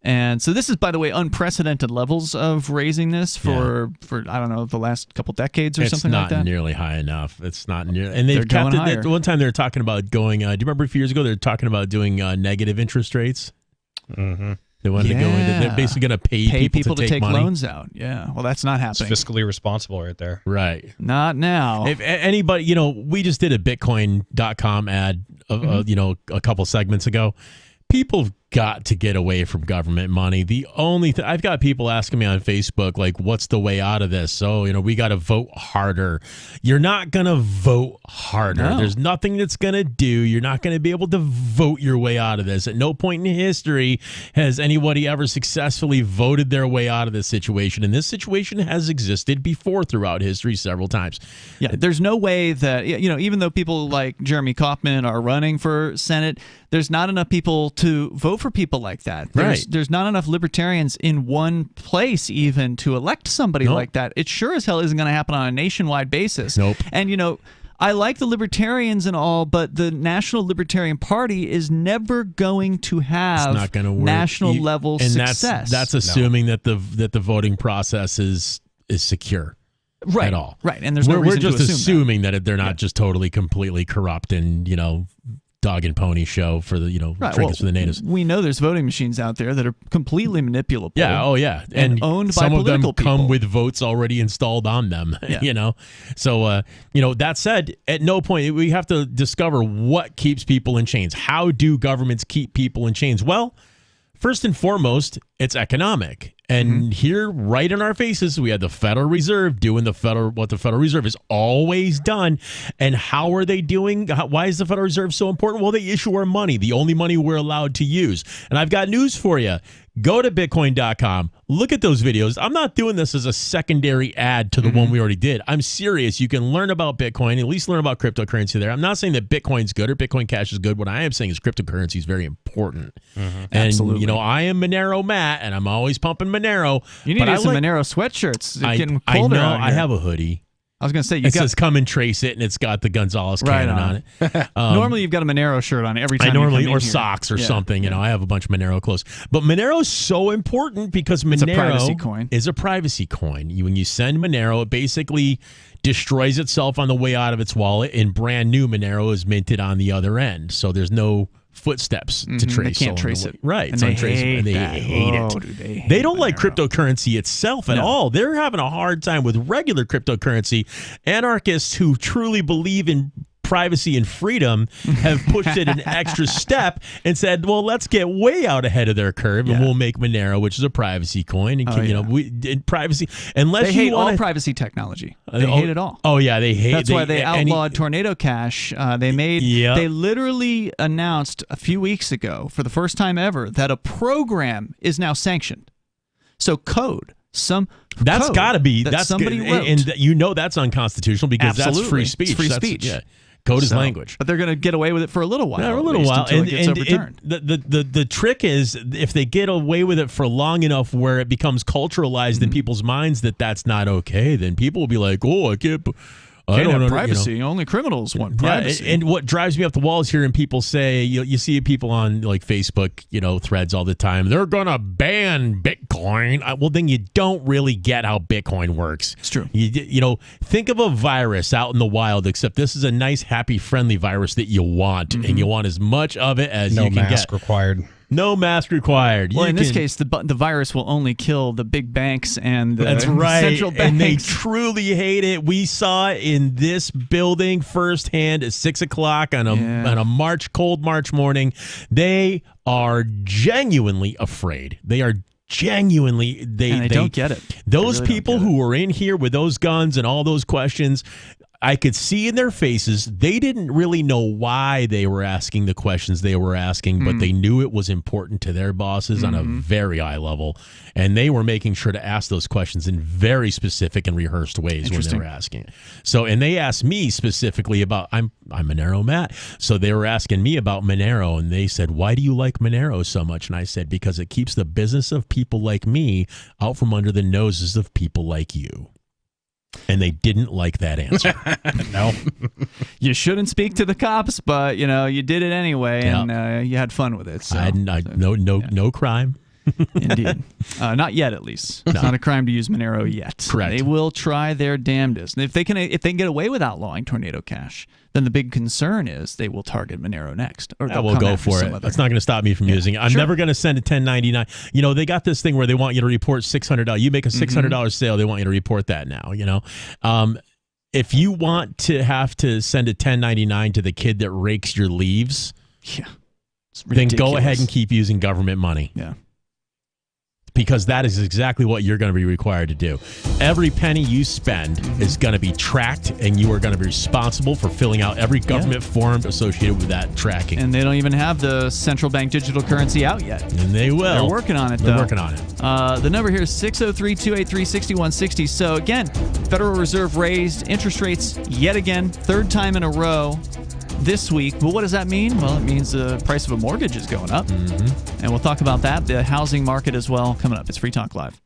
And so this is, by the way, unprecedented levels of raising this for I don't know, the last couple decades or something like that. It's not nearly high enough. It's not nearly. And they've going kept it. higher. One time they were talking about going. Do you remember a few years ago they were talking about doing negative interest rates? Mm-hmm. They wanted to go into. They're basically going to pay people to take money. loans out. Yeah. Well, that's not happening. It's fiscally responsible right there. Right. Not now. If anybody, we just did a Bitcoin.com ad, a couple segments ago. People have got to get away from government money. The only thing I've got people asking me on Facebook, like, what's the way out of this? So, we got to vote harder. You're not going to vote harder. No. There's nothing that's going to do. You're not going to be able to vote your way out of this. At no point in history has anybody ever successfully voted their way out of this situation. And this situation has existed before throughout history several times. Yeah, there's no way that, even though people like Jeremy Kauffman are running for Senate, there's not enough people to vote for people like that. There's not enough libertarians in one place even to elect somebody like that. It sure as hell isn't going to happen on a nationwide basis. Nope. And, I like the libertarians and all, but the National Libertarian Party is never going to have it's not gonna work. national level and success. That's assuming that the voting process is secure. Right. At all. Right. And there's no reason we're just to assume assuming that they're not just totally completely corrupt and, dog and pony show for the, trinkets for the natives. We know there's voting machines out there that are completely manipulable. Yeah, oh yeah. And owned by some of them political come people. with votes already installed on them, So, that said, at no point, we have to discover what keeps people in chains. How do governments keep people in chains? Well, first and foremost, it's economic. And here, right in our faces, we had the Federal Reserve doing what the Federal Reserve has always done. And how are they doing? Why is the Federal Reserve so important? Well, they issue our money, the only money we're allowed to use. And I've got news for you. Go to Bitcoin.com. Look at those videos. I'm not doing this as a secondary ad to the one we already did. I'm serious. You can learn about Bitcoin, at least learn about cryptocurrency there. I'm not saying that Bitcoin's good or Bitcoin Cash is good. What I am saying is cryptocurrency is very important. And, Absolutely. I am Monero Matt, and I'm always pumping Monero. You need to get some Monero sweatshirts. It's getting I colder know. out here. I have a hoodie. I was going to say, It says "Come and Trace It," and it's got the Gonzalez cannon on it. Normally, you've got a Monero shirt on every time. or you come in here. socks or something. I have a bunch of Monero clothes. But Monero is so important because Monero It's a privacy coin. is a privacy coin. When you send Monero, it basically destroys itself on the way out of its wallet, and brand new Monero is minted on the other end. So there's no footsteps to trace. They can't trace it. Right. It's And they untraceable. hate And they that. hate Oh, it. do they hate They don't like Monero. cryptocurrency itself at all. They're having a hard time with regular cryptocurrency. Anarchists who truly believe in privacy and freedom have pushed it an extra step and said, well, let's get way out ahead of their curve and we'll make Monero, which is a privacy coin. And privacy, unless They hate you want all privacy technology. They hate it all. Oh yeah, they hate. That's why they outlawed Tornado Cash. They literally announced a few weeks ago, for the first time ever, that a program is now sanctioned. So code. That's got to be that somebody wrote. and that's unconstitutional because that's free speech. It's free That's- speech. Yeah. Code is language. But they're going to get away with it for a little while. Yeah, a at little least, while. until it gets overturned. The trick is if they get away with it for long enough where it becomes culturalized in people's minds that's not okay, then people will be like, oh, I can't. I don't have know, privacy. Only criminals want privacy. Yeah, and what drives me up the wall is hearing people say, you see people on like Facebook, threads all the time, they're going to ban Bitcoin. Well, then you don't really get how Bitcoin works. It's true. Think of a virus out in the wild, except this is a nice, happy, friendly virus that you want, and you want as much of it as you can get. No mask required. No mask required. Well, in this case, the virus will only kill the big banks and the That's right. central banks. And they truly hate it. We saw it in this building firsthand at 6 o'clock on a cold March morning. They are genuinely afraid. They are genuinely they don't get it. Those really people who were in here with those guns and all those questions, I could see in their faces they didn't really know why they were asking the questions they were asking, but they knew it was important to their bosses on a very high level, and they were making sure to ask those questions in very specific and rehearsed ways when they were asking it. So, and they asked me specifically about I'm Monero Matt, so they were asking me about Monero, and they said, "Why do you like Monero so much?" And I said, "Because it keeps the business of people like me out from under the noses of people like you." And they didn't like that answer. No. You shouldn't speak to the cops, but you did it anyway, and you had fun with it. So, no crime. Indeed. Not yet, at least. It's not a crime to use Monero yet. Correct. They will try their damnedest. And if they can get away with outlawing Tornado Cash, then the big concern is they will target Monero next. Or we'll go for it. That's not going to stop me from using it. I'm never going to send a 1099. You know, they got this thing where they want you to report $600. You make a $600 sale, they want you to report that now, you know. If you want to have to send a 1099 to the kid that rakes your leaves, then go ahead and keep using government money. Yeah. Because that is exactly what you're going to be required to do. Every penny you spend is going to be tracked, and you are going to be responsible for filling out every government form associated with that tracking. And they don't even have the central bank digital currency out yet. And they will. They're working on it, though. They're working on it. The number here is 603-283-6160. So, again, Federal Reserve raised interest rates yet again, third time in a row this week. But what does that mean? Well, it means the price of a mortgage is going up. And we'll talk about that, the housing market as well, coming up. It's Free Talk Live.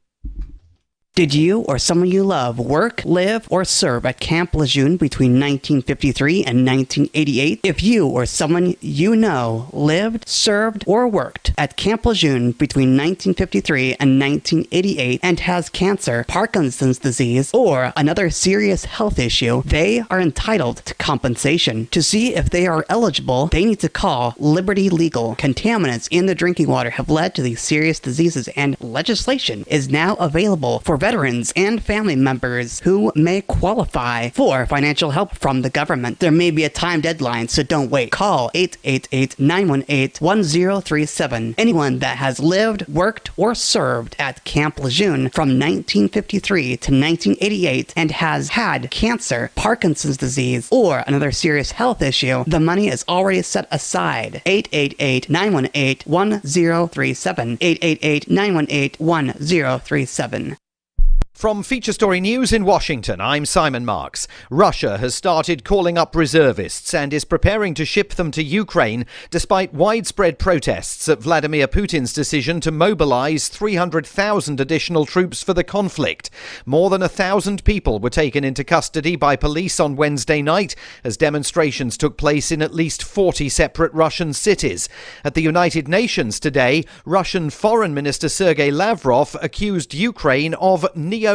Did you or someone you love work, live, or serve at Camp Lejeune between 1953 and 1988? If you or someone you know lived, served, or worked at Camp Lejeune between 1953 and 1988 and has cancer, Parkinson's disease, or another serious health issue, they are entitled to compensation. To see if they are eligible, they need to call Liberty Legal. Contaminants in the drinking water have led to these serious diseases, and legislation is now available for veterans and family members who may qualify for financial help from the government. There may be a time deadline, so don't wait. Call 888-918-1037. Anyone that has lived, worked, or served at Camp Lejeune from 1953 to 1988 and has had cancer, Parkinson's disease, or another serious health issue, the money is already set aside. 888-918-1037. 888-918-1037. From Feature Story News in Washington, I'm Simon Marks. Russia has started calling up reservists and is preparing to ship them to Ukraine despite widespread protests at Vladimir Putin's decision to mobilize 300,000 additional troops for the conflict. More than 1,000 people were taken into custody by police on Wednesday night as demonstrations took place in at least 40 separate Russian cities. At the United Nations today, Russian Foreign Minister Sergei Lavrov accused Ukraine of neo-Nazism,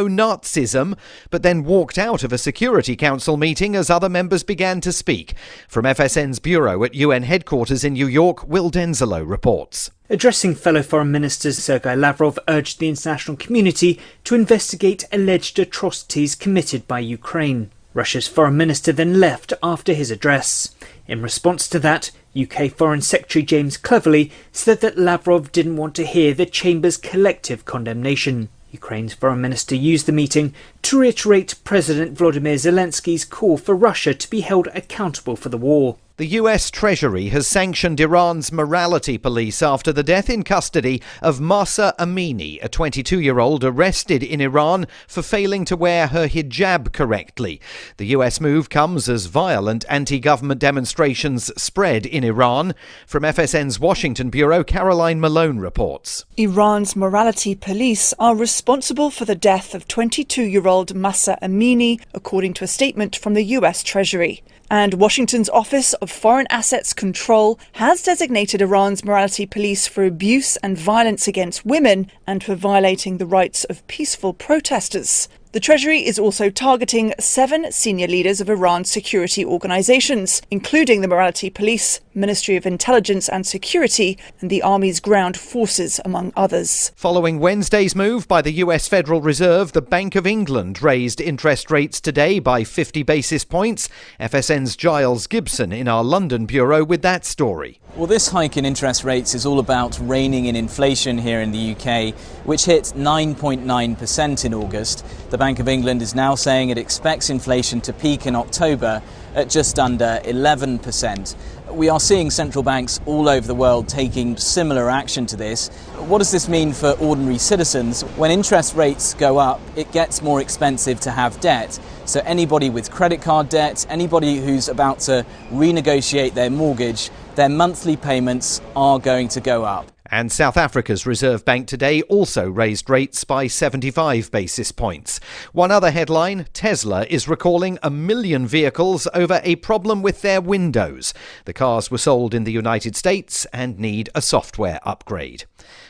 but then walked out of a Security Council meeting as other members began to speak. From FSN's bureau at UN headquarters in New York, Will Denzelo reports. Addressing fellow foreign ministers, Sergei Lavrov urged the international community to investigate alleged atrocities committed by Ukraine. Russia's foreign minister then left after his address. In response to that, UK Foreign Secretary James Cleverly said that Lavrov didn't want to hear the Chamber's collective condemnation. Ukraine's foreign minister used the meeting to reiterate President Volodymyr Zelensky's call for Russia to be held accountable for the war. The US Treasury has sanctioned Iran's morality police after the death in custody of Mahsa Amini, a 22-year-old arrested in Iran for failing to wear her hijab correctly. The US move comes as violent anti-government demonstrations spread in Iran. From FSN's Washington bureau, Caroline Malone reports. Iran's morality police are responsible for the death of 22-year-old Mahsa Amini, according to a statement from the US Treasury. And Washington's Office of Foreign Assets Control has designated Iran's morality police for abuse and violence against women and for violating the rights of peaceful protesters. The Treasury is also targeting 7 senior leaders of Iran's security organizations, including the Morality Police, Ministry of Intelligence and Security, and the Army's ground forces, among others. Following Wednesday's move by the US Federal Reserve, the Bank of England raised interest rates today by 50 basis points. FSN's Giles Gibson in our London bureau with that story. Well, this hike in interest rates is all about reining in inflation here in the UK, which hit 9.9% in August. The Bank of England is now saying it expects inflation to peak in October at just under 11%. We are seeing central banks all over the world taking similar action to this. What does this mean for ordinary citizens? When interest rates go up, it gets more expensive to have debt. So anybody with credit card debt, anybody who's about to renegotiate their mortgage, their monthly payments are going to go up. And South Africa's Reserve Bank today also raised rates by 75 basis points. One other headline, Tesla is recalling 1 million vehicles over a problem with their windows. The cars were sold in the United States and need a software upgrade.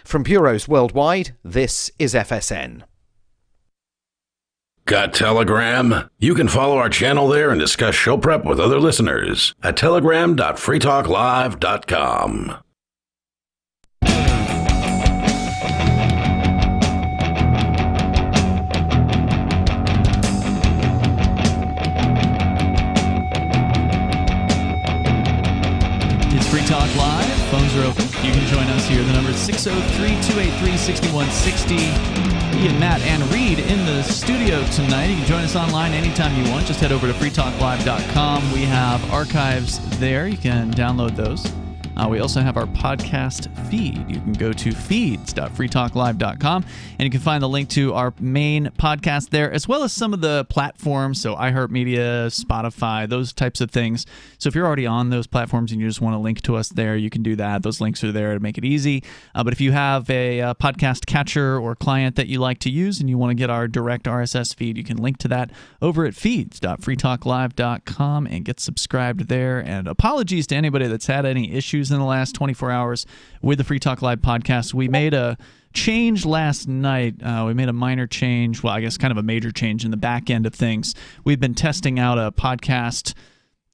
From bureaus worldwide, this is FSN. Got Telegram? You can follow our channel there and discuss show prep with other listeners at telegram.freetalklive.com. It's Free Talk Live. Phones are open. You can join us here. The number is 603-283-6160. Ian, Matt, and Reed in the studio tonight. You can join us online anytime you want. Just head over to freetalklive.com. We have archives there. You can download those. We also have our podcast feed. You can go to feeds.freetalklive.com, and you can find the link to our main podcast there, as well as some of the platforms, so iHeartMedia, Spotify, those types of things. So if you're already on those platforms and you just want to link to us there, you can do that. Those links are there to make it easy. But if you have a podcast catcher or client that you like to use and you want to get our direct RSS feed, you can link to that over at feeds.freetalklive.com and get subscribed there. And apologies to anybody that's had any issues in the last 24 hours with the Free Talk Live podcast. We made a change last night. We made a minor change, well, I guess kind of a major change in the back end of things. We've been testing out a podcast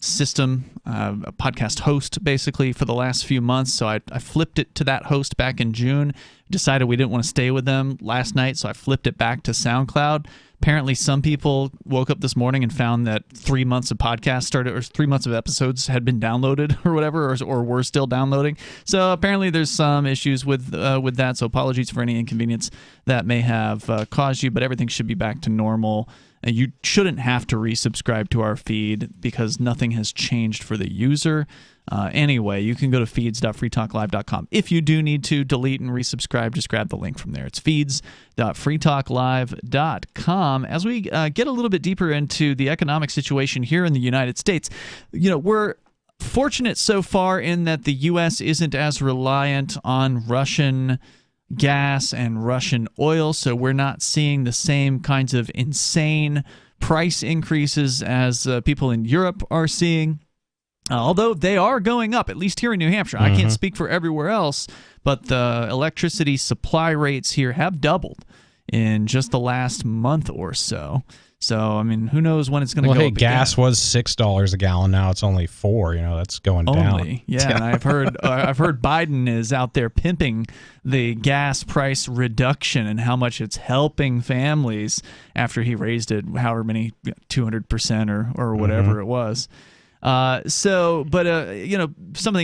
system, a podcast host, basically, for the last few months. So I flipped it to that host back in June. Decided we didn't want to stay with them last night, so I flipped it back to SoundCloud. Apparently, some people woke up this morning and found that 3 months of podcasts started, or 3 months of episodes had been downloaded, or whatever, or were still downloading. So apparently, there's some issues with that. So apologies for any inconvenience that may have caused you, but everything should be back to normal. You shouldn't have to resubscribe to our feed because nothing has changed for the user. Anyway, you can go to feeds.freetalklive.com. If you do need to delete and resubscribe, just grab the link from there. It's feeds.freetalklive.com. As we get a little bit deeper into the economic situation here in the United States, we're fortunate so far in that the U.S. isn't as reliant on Russian gas and Russian oil, so we're not seeing the same kinds of insane price increases as people in Europe are seeing. Although they are going up, at least here in New Hampshire. I can't speak for everywhere else, but the electricity supply rates here have doubled in just the last month or so. So, I mean, who knows when it's going to go up again. Gas was $6 a gallon. Now it's only $4. That's going down. Yeah, and I've heard Biden is out there pimping the gas price reduction and how much it's helping families after he raised it, however many, 200% or whatever it was. Something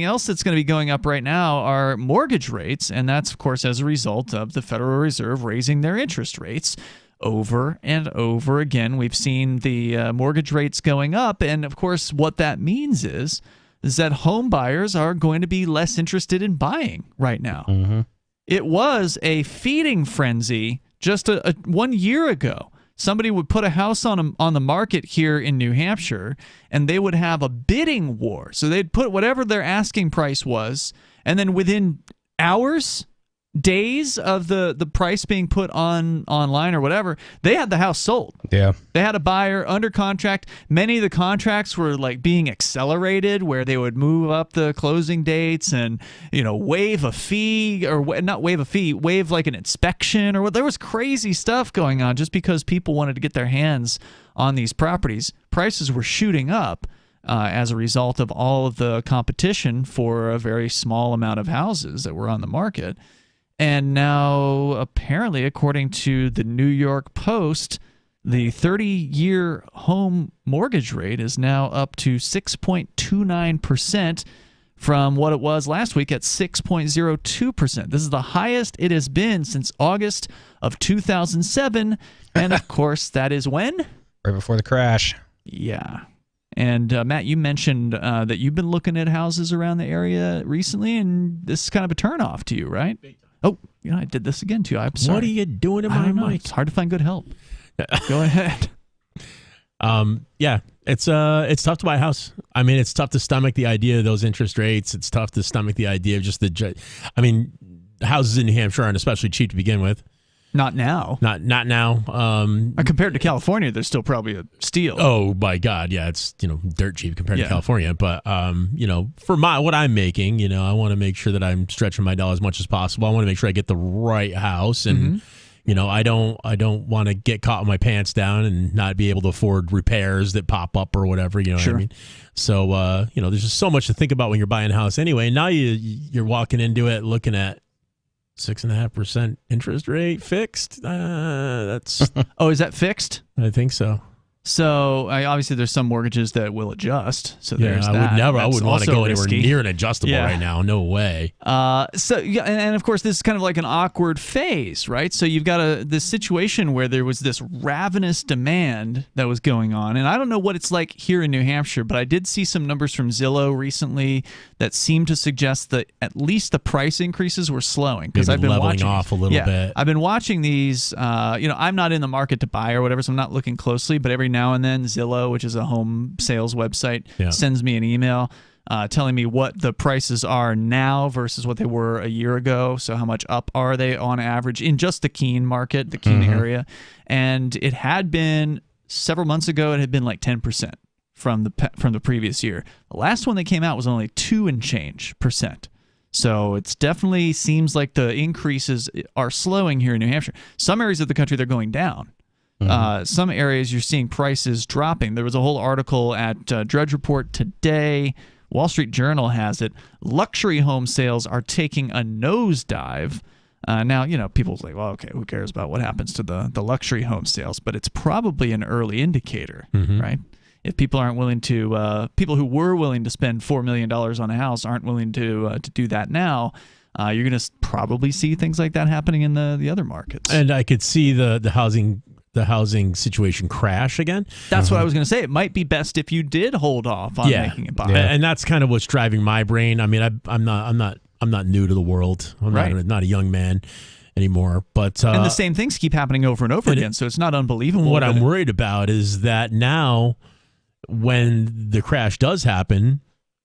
else that's going to be going up right now are mortgage rates, and that's, of course, as a result of the Federal Reserve raising their interest rates over and over again. We've seen the mortgage rates going up, and, of course, what that means is that home buyers are going to be less interested in buying right now. Mm-hmm. It was a feeding frenzy just 1 year ago. Somebody would put a house on the market here in New Hampshire, and they would have a bidding war. So they'd put whatever their asking price was, and then within hours, days of the price being put online or whatever, they had the house sold. Yeah. They had a buyer under contract. Many of the contracts were like being accelerated, where they would move up the closing dates and, waive a fee, or not waive a fee, waive like an inspection, or what. There was crazy stuff going on just because people wanted to get their hands on these properties. Prices were shooting up as a result of all of the competition for a very small amount of houses that were on the market. And now, apparently, according to the New York Post, the 30-year home mortgage rate is now up to 6.29% from what it was last week at 6.02%. This is the highest it has been since August of 2007. And, of course, that is when? Right before the crash. Yeah. And, Matt, you mentioned that you've been looking at houses around the area recently, and this is kind of a turnoff to you, right? Oh, I did this again to you. I'm sorry. What are you doing to my mic? It's hard to find good help. Go ahead. Yeah, it's tough to buy a house. I mean, it's tough to stomach the idea of those interest rates. It's tough to stomach the idea of just houses in New Hampshire aren't especially cheap to begin with. Not now. Not now. Compared to California, there's still probably a steal. Oh my God, yeah, it's dirt cheap compared to California. But for what I'm making, I want to make sure that I'm stretching my dollar as much as possible. I want to make sure I get the right house, and I don't want to get caught with my pants down and not be able to afford repairs that pop up or whatever. You know what I mean? So there's just so much to think about when you're buying a house. Anyway, now you're walking into it looking at 6.5% interest rate fixed. That's is that fixed? I think so. So obviously there's some mortgages that will adjust. So there's that. I wouldn't want to go anywhere risky. near an adjustable right now. No way. And of course this is kind of like an awkward phase, right? So you've got this situation where there was this ravenous demand that was going on, and I don't know what it's like here in New Hampshire, but I did see some numbers from Zillow recently that seemed to suggest that at least the price increases were slowing, because I've been leveling off a little bit. I've been watching these. I'm not in the market to buy or whatever, so I'm not looking closely, but every now and then Zillow, which is a home sales website, sends me an email telling me what the prices are now versus what they were a year ago. So how much up are they on average in just the Keene market, the Keene area. And it had been several months ago, it had been like 10% from the previous year. The last one that came out was only 2 and change percent. So it's definitely seems like the increases are slowing here in New Hampshire. Some areas of the country, they're going down. Some areas you're seeing prices dropping. There was a whole article at Drudge Report today. Wall Street Journal has it. Luxury home sales are taking a nosedive. Now, people say, well, okay, who cares about what happens to the luxury home sales? But it's probably an early indicator, right? If people aren't willing to, people who were willing to spend $4 million on a house aren't willing to do that now, you're going to probably see things like that happening in the other markets. And I could see the housing situation crash again. That's what I was going to say. It might be best if you did hold off on making a buy. And that's kind of what's driving my brain. I mean, I'm not new to the world. I'm not a young man anymore. But and the same things keep happening over and over again, so it's not unbelievable. What I'm worried about is that now, when the crash does happen,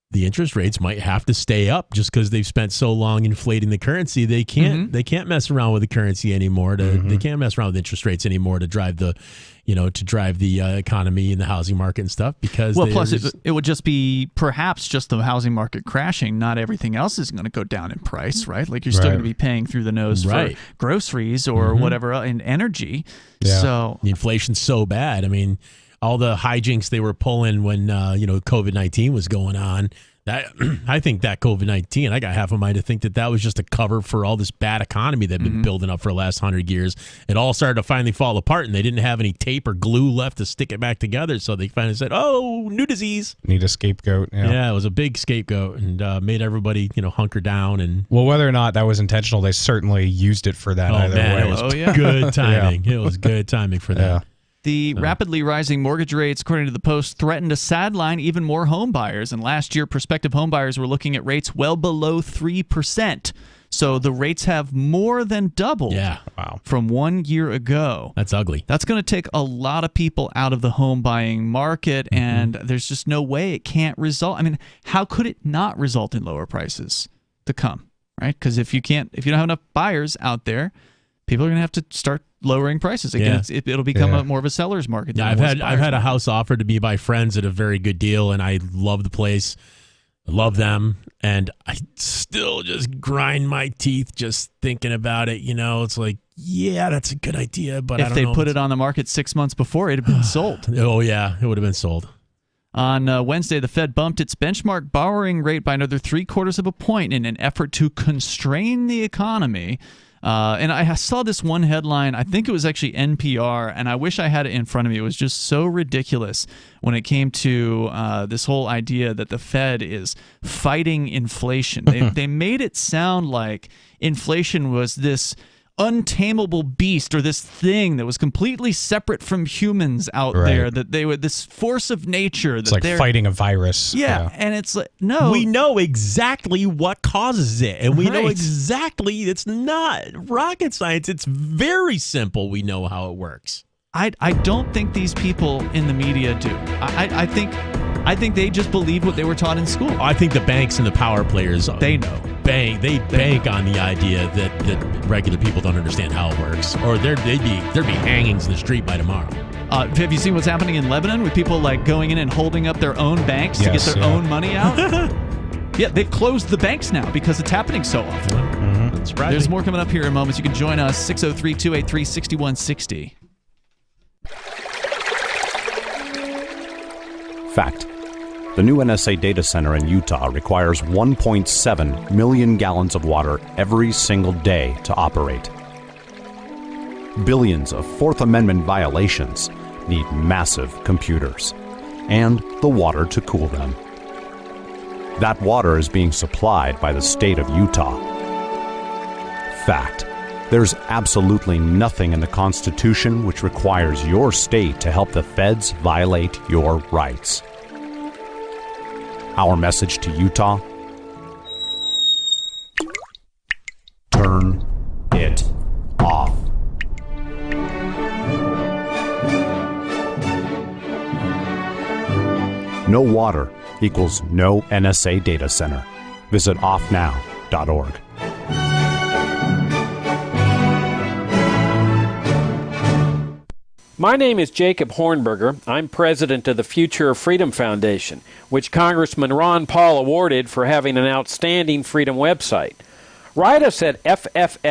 the interest rates might have to stay up just because they've spent so long inflating the currency. They can't mess around with the currency anymore. They can't mess around with interest rates anymore to drive the economy and the housing market and stuff. Because plus it would just be perhaps just the housing market crashing. Not everything else is going to go down in price, right? Like you're still going to be paying through the nose for groceries or whatever and energy. Yeah. So the inflation's so bad. I mean, all the hijinks they were pulling when COVID-19 was going on. I think that COVID-19, I got half a mind to think that was just a cover for all this bad economy that had been building up for the last 100 years. It all started to finally fall apart, and they didn't have any tape or glue left to stick it back together. So they finally said, "Oh, new disease." Need a scapegoat. Yeah, it was a big scapegoat, and made everybody hunker down. And whether or not that was intentional, they certainly used it for that. Either way, it was good timing. It was good timing for that. Yeah. The rapidly rising mortgage rates, according to the Post, threatened to sideline even more home buyers. And last year, prospective home buyers were looking at rates well below 3%. So the rates have more than doubled from 1 year ago. That's ugly. That's going to take a lot of people out of the home buying market, and there's just no way it can't result. I mean, how could it not result in lower prices to come, right? Because if you don't have enough buyers out there, people are going to have to start lowering prices again. It'll become more of a seller's market. Yeah, I've had a house offered to me by friends at a very good deal, and I love the place, I love them, and I still just grind my teeth just thinking about it. It's like, yeah, that's a good idea, but if they put it on the market 6 months before, it'd have been sold. Oh yeah, it would have been sold. On Wednesday, the Fed bumped its benchmark borrowing rate by another 0.75 of a point in an effort to constrain the economy. And I saw this one headline, I think it was actually NPR, and I wish I had it in front of me. It was just so ridiculous when it came to this whole idea that the Fed is fighting inflation. They made it sound like inflation was this untamable beast or this thing that was completely separate from humans out there, that they were this force of nature. It's like fighting a virus. Yeah, and it's like, no. We know exactly what causes it, and we know exactly it's not rocket science. It's very simple. We know how it works. I don't think these people in the media do. I think I think they just believed what they were taught in school. I think the banks and the power players, they know. They bank on the idea that regular people don't understand how it works, or there'd be hangings in the street by tomorrow. Have you seen what's happening in Lebanon with people like going in and holding up their own banks to get their own money out? Yeah, they've closed the banks now because it's happening so often. Mm-hmm. There's more coming up here in moments. You can join us, 603-283-6160. Fact. The new NSA data center in Utah requires 1.7 million gallons of water every single day to operate. Billions of Fourth Amendment violations need massive computers and the water to cool them. That water is being supplied by the state of Utah. Fact. There's absolutely nothing in the Constitution which requires your state to help the feds violate your rights. Our message to Utah: turn it off. No water equals no NSA data center. Visit offnow.org. My name is Jacob Hornberger. I'm president of the Future of Freedom Foundation, which Congressman Ron Paul awarded for having an outstanding freedom website. Write us at fff@fff.org,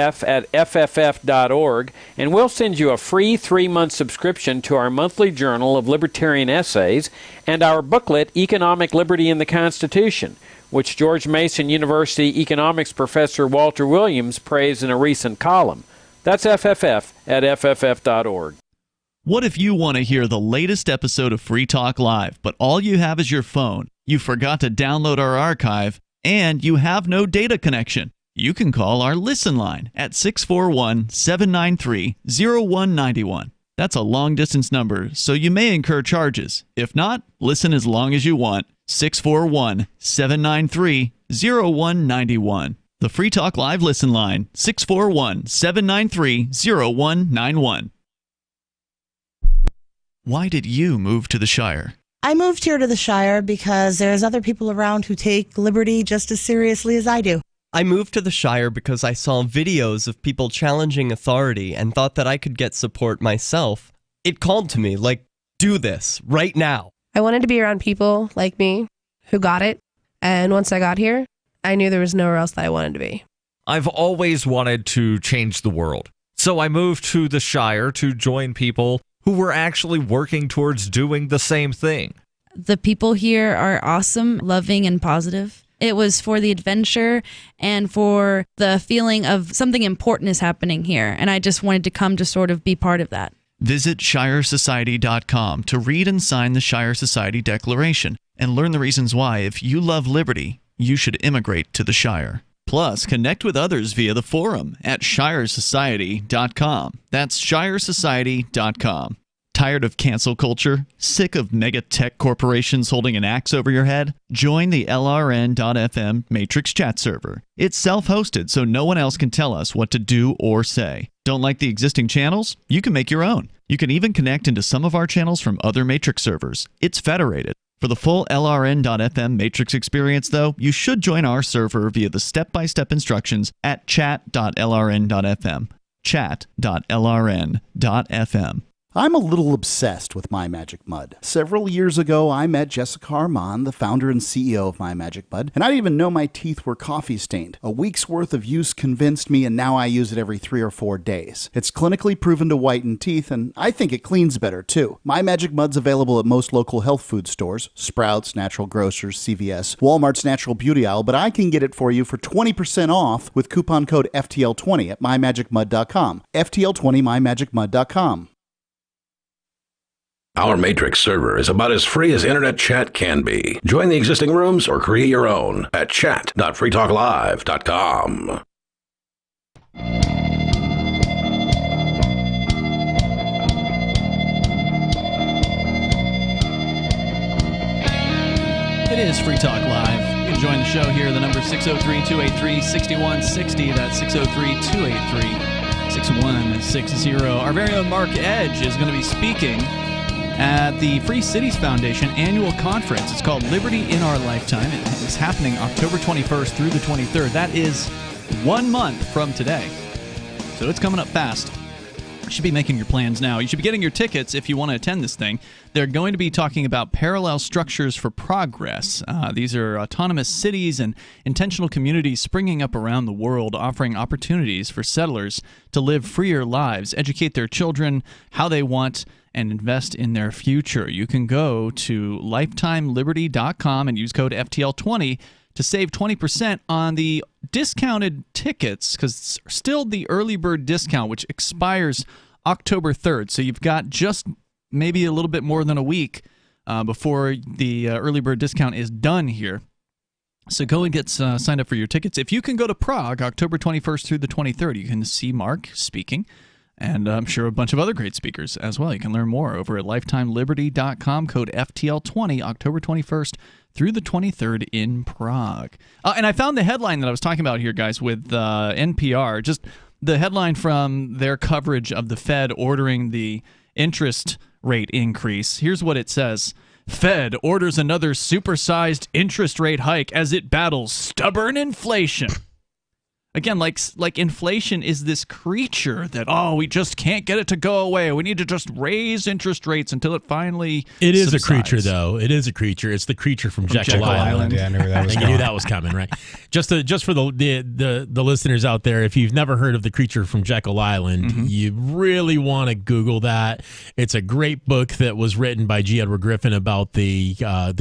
and we'll send you a free 3-month subscription to our monthly journal of libertarian essays and our booklet, Economic Liberty in the Constitution, which George Mason University economics professor Walter Williams praised in a recent column. That's fff@fff.org. What if you want to hear the latest episode of Free Talk Live, but all you have is your phone, you forgot to download our archive, and you have no data connection? You can call our Listen line at 641-793-0191. That's a long-distance number, so you may incur charges. If not, listen as long as you want. 641-793-0191. The Free Talk Live Listen line, 641-793-0191. Why did you move to the Shire? I moved here to the Shire because there's other people around who take liberty just as seriously as I do. I moved to the Shire because I saw videos of people challenging authority and thought that I could get support myself. It called to me, like, do this, right now. I wanted to be around people like me who got it, and once I got here, I knew there was nowhere else that I wanted to be. I've always wanted to change the world, so I moved to the Shire to join people who were actually working towards doing the same thing. The people here are awesome, loving, and positive. It was for the adventure and for the feeling of something important is happening here, and I just wanted to come to sort of be part of that. Visit ShireSociety.com to read and sign the Shire Society Declaration and learn the reasons why, if you love liberty, you should immigrate to the Shire. Plus, connect with others via the forum at ShireSociety.com. That's ShireSociety.com. Tired of cancel culture? Sick of mega tech corporations holding an axe over your head? Join the LRN.FM Matrix chat server. It's self-hosted, so no one else can tell us what to do or say. Don't like the existing channels? You can make your own. You can even connect into some of our channels from other Matrix servers. It's federated. For the full LRN.FM Matrix experience, though, you should join our server via the step-by-step instructions at chat.lrn.fm. Chat.lrn.fm. I'm a little obsessed with My Magic Mud. Several years ago, I met Jessica Armand, the founder and CEO of My Magic Mud, and I didn't even know my teeth were coffee stained. A week's worth of use convinced me, and now I use it every 3 or 4 days. It's clinically proven to whiten teeth, and I think it cleans better, too. My Magic Mud's available at most local health food stores, Sprouts, Natural Grocers, CVS, Walmart's Natural Beauty Aisle, but I can get it for you for 20% off with coupon code FTL20 at mymagicmud.com. FTL20 mymagicmud.com. Our Matrix server is about as free as internet chat can be. Join the existing rooms or create your own at chat.freetalklive.com. It is Free Talk Live. You can join the show here. The number is 603-283-6160. That's 603-283-6160. Our very own Mark Edge is going to be speaking at the Free Cities Foundation annual conference. It's called Liberty in Our Lifetime. It is happening October 21st through the 23rd. That is 1 month from today. So it's coming up fast. You should be making your plans now. You should be getting your tickets if you want to attend this thing. They're going to be talking about parallel structures for progress. These are autonomous cities and intentional communities springing up around the world, offering opportunities for settlers to live freer lives, educate their children how they want, and invest in their future. You can go to lifetimeliberty.com and use code FTL20 to save 20% on the discounted tickets, because it's still the early bird discount, which expires October 3rd. So you've got just maybe a little bit more than a week before the early bird discount is done here. So go and get signed up for your tickets. If you can go to Prague October 21st through the 23rd, you can see Mark speaking, and I'm sure a bunch of other great speakers as well. You can learn more over at lifetimeliberty.com, code FTL20, October 21st through the 23rd in Prague. And I found the headline that I was talking about here, guys, with NPR, just the headline from their coverage of the Fed ordering the interest rate increase. Here's what it says. Fed orders another supersized interest rate hike as it battles stubborn inflation. Again, like inflation is this creature that, we just can't get it to go away. We need to just raise interest rates until it finally It is subsides. a creature, though. It is a creature. It's the creature from Jekyll Island. Yeah, I knew that was and you knew that was coming, right? Just for the listeners out there, if you've never heard of the creature from Jekyll Island, you really want to Google that. It's a great book that was written by G. Edward Griffin about the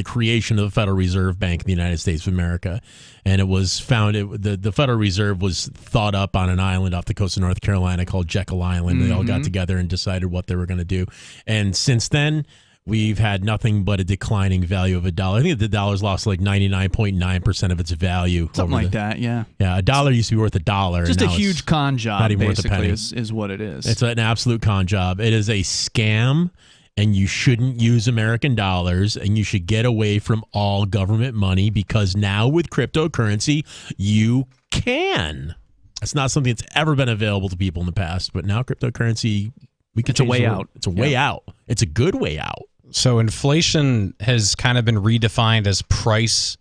creation of the Federal Reserve Bank in the United States of America. And it was the Federal Reserve was thought up on an island off the coast of North Carolina called Jekyll Island. They all got together and decided what they were going to do. And since then, we've had nothing but a declining value of a dollar. I think the dollar's lost like 99.9% of its value. Something like that, yeah. Yeah, a dollar used to be worth $1. Just a huge con job, not even basically, worth a penny. is what it is. It's an absolute con job. It is a scam. And you shouldn't use American dollars, and you should get away from all government money, because now with cryptocurrency, you can. It's not something that's ever been available to people in the past, but now cryptocurrency, it's a way out. It's a way out. It's a good way out. So inflation has kind of been redefined as prices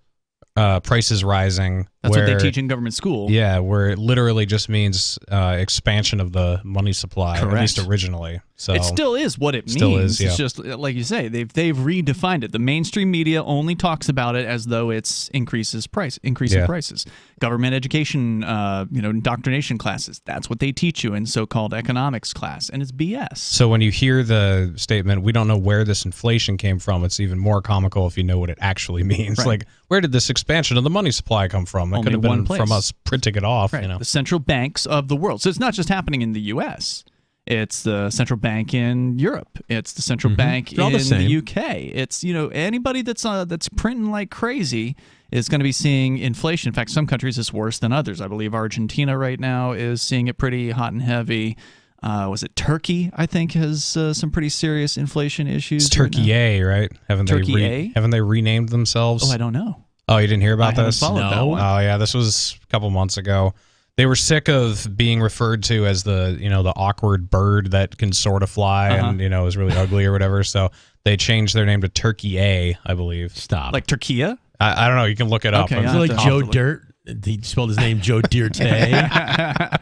rising. That's what they teach in government school. Yeah, where it literally just means expansion of the money supply, Correct. at least originally. So it still is what it still means. is, yeah. It's just like you say, they've redefined it. The mainstream media only talks about it as though it's increasing prices. Government education, indoctrination classes, that's what they teach you in so-called economics class, and it's BS. So when you hear the statement, we don't know where this inflation came from, it's even more comical if you know what it actually means. Right. Like, where did this expansion of the money supply come from? That could have been from us printing it off. Right. The central banks of the world. So it's not just happening in the U.S. It's the central bank in Europe. It's the central bank in the UK. It's anybody that's printing like crazy is going to be seeing inflation. In fact, some countries it's worse than others. I believe Argentina right now is seeing it pretty hot and heavy. Was it Turkey? I think has some pretty serious inflation issues. It's Turkey A, right? Haven't they renamed themselves? Oh, I don't know. Oh, you didn't hear about this? No. That one. Oh, yeah. This was a couple months ago. They were sick of being referred to as the awkward bird that can sort of fly and is really ugly or whatever. So they changed their name to Turkey A, I believe. Stop. Like Turkia? I don't know. You can look it up. Okay, is it like Joe Dirt? He spelled his name Joe Dirte.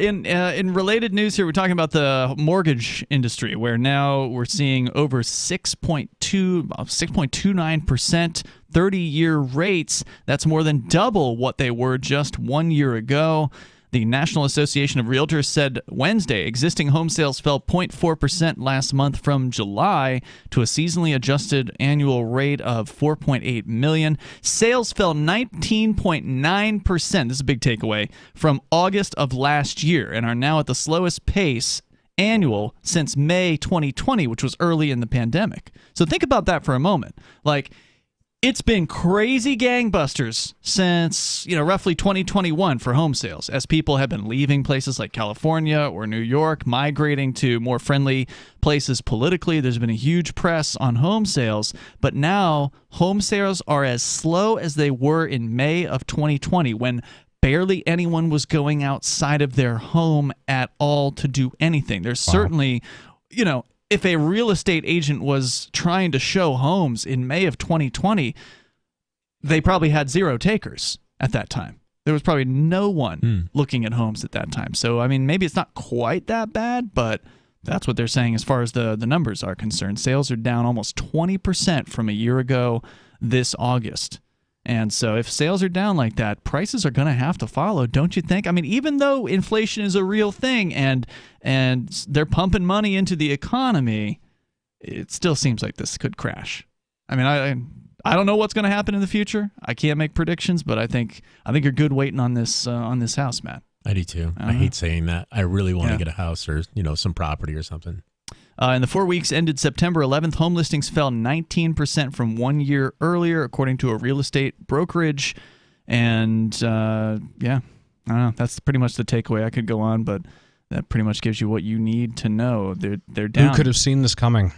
In related news here, we're talking about the mortgage industry, where now we're seeing over 6.29% 30-year rates. That's more than double what they were just 1 year ago. The National Association of Realtors said Wednesday existing home sales fell 0.4% last month from July to a seasonally adjusted annual rate of 4.8 million. Sales fell 19.9%, this is a big takeaway, from August of last year, and are now at the slowest pace annual since May 2020, which was early in the pandemic. So think about that for a moment. Like, it's been crazy gangbusters since, roughly 2021 for home sales, as people have been leaving places like California or New York, migrating to more friendly places politically. There's been a huge press on home sales, but now home sales are as slow as they were in May of 2020, when barely anyone was going outside of their home at all to do anything. There's certainly, if a real estate agent was trying to show homes in May of 2020, they probably had 0 takers at that time. There was probably no one looking at homes at that time. So, I mean, maybe it's not quite that bad, but that's what they're saying as far as the numbers are concerned. Sales are down almost 20% from a year ago this August. And so if sales are down like that, prices are going to have to follow, don't you think? I mean, even though inflation is a real thing and they're pumping money into the economy, it still seems like this could crash. I mean, I don't know what's going to happen in the future. I can't make predictions, but I think you're good waiting on this house, Matt. I do too. I hate saying that. I really want to get a house or some property or something. In the 4 weeks ended September 11th, home listings fell 19% from 1 year earlier, according to a real estate brokerage. And I don't know. That's pretty much the takeaway. I could go on, but that pretty much gives you what you need to know. They're down. Who could have seen this coming?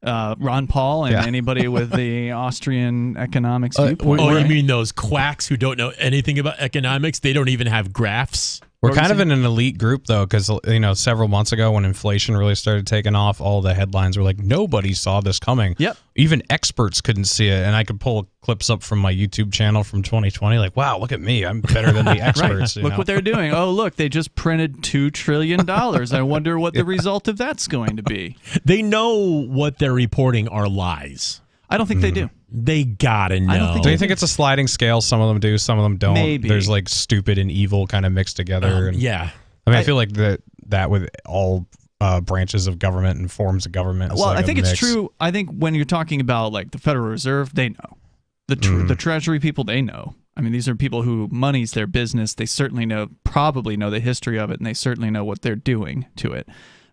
Ron Paul and anybody with the Austrian economics viewpoint. You mean those quacks who don't know anything about economics? They don't even have graphs? We're kind of in an elite group, though, because several months ago when inflation really started taking off, all the headlines were like, nobody saw this coming. Yep. Even experts couldn't see it. And I could pull clips up from my YouTube channel from 2020, like, wow, look at me. I'm better than the experts. Right. Look what they're doing. Oh, look, they just printed $2 trillion. I wonder what the result of that's going to be. They know what they're reporting are lies. I don't think they do. They gotta know. Do you think it's a sliding scale? Some of them do, some of them don't. Maybe. There's like stupid and evil kind of mixed together. Yeah. I mean, I feel like that with all branches of government and forms of government. Well, I think it's true. I think when you're talking about like the Federal Reserve, they know. The Treasury people, they know. I mean, these are people who money's their business. They certainly probably know the history of it, and they certainly know what they're doing to it.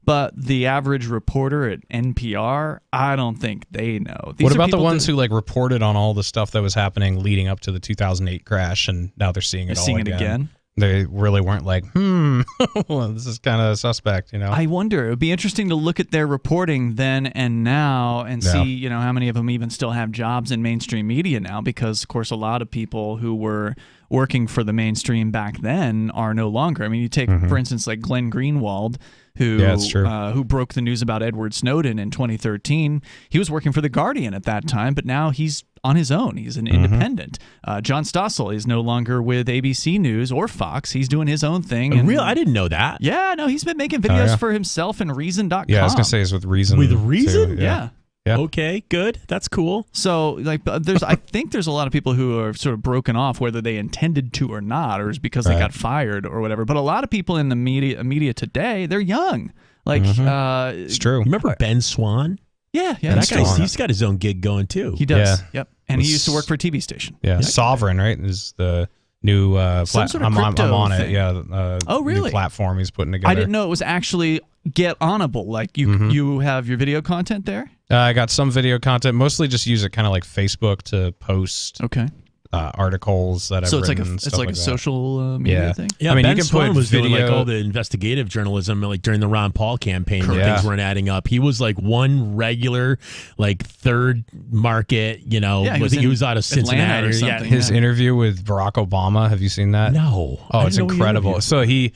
But the average reporter at NPR, I don't think they know. What about the ones who reported on all the stuff that was happening leading up to the 2008 crash, and now they're seeing it all again? They really weren't like, well, this is kind of suspect, I wonder. It would be interesting to look at their reporting then and now and see, how many of them even still have jobs in mainstream media now, because, of course, a lot of people who were working for the mainstream back then are no longer. I mean, you take, for instance, like Glenn Greenwald, who broke the news about Edward Snowden in 2013. He was working for The Guardian at that time, but now he's on his own. He's an independent. John Stossel is no longer with ABC News or Fox. He's doing his own thing. Real? I didn't know that. Yeah, no, he's been making videos for himself and Reason.com. Yeah, I was going to say it's with Reason. With Reason? Too, yeah. Yeah. Okay, good. That's cool. So, I think there's a lot of people who are sort of broken off, whether they intended to or not, or it's because they got fired or whatever. But a lot of people in the media today, they're young. It's true. Remember Ben Swan? Yeah, that guy. He's got his own gig going too. He does. Yeah. Yep. And he used to work for a TV station. Yeah. Sovereign, right? Is the new sort of crypto I'm on thing. it. Yeah. Oh, really? New platform he's putting together. I didn't know it was actually Get Onable. Like you have your video content there? I got some video content. Mostly just use it kind of like Facebook to post. Okay. Articles that I've written. So it's like a social media thing. Yeah, I mean, Ben Swan was doing all the investigative journalism, during the Ron Paul campaign, where things weren't adding up. He was one regular, third market. I think he was out of Cincinnati or something. His interview with Barack Obama. Have you seen that? No. Oh, it's incredible. So he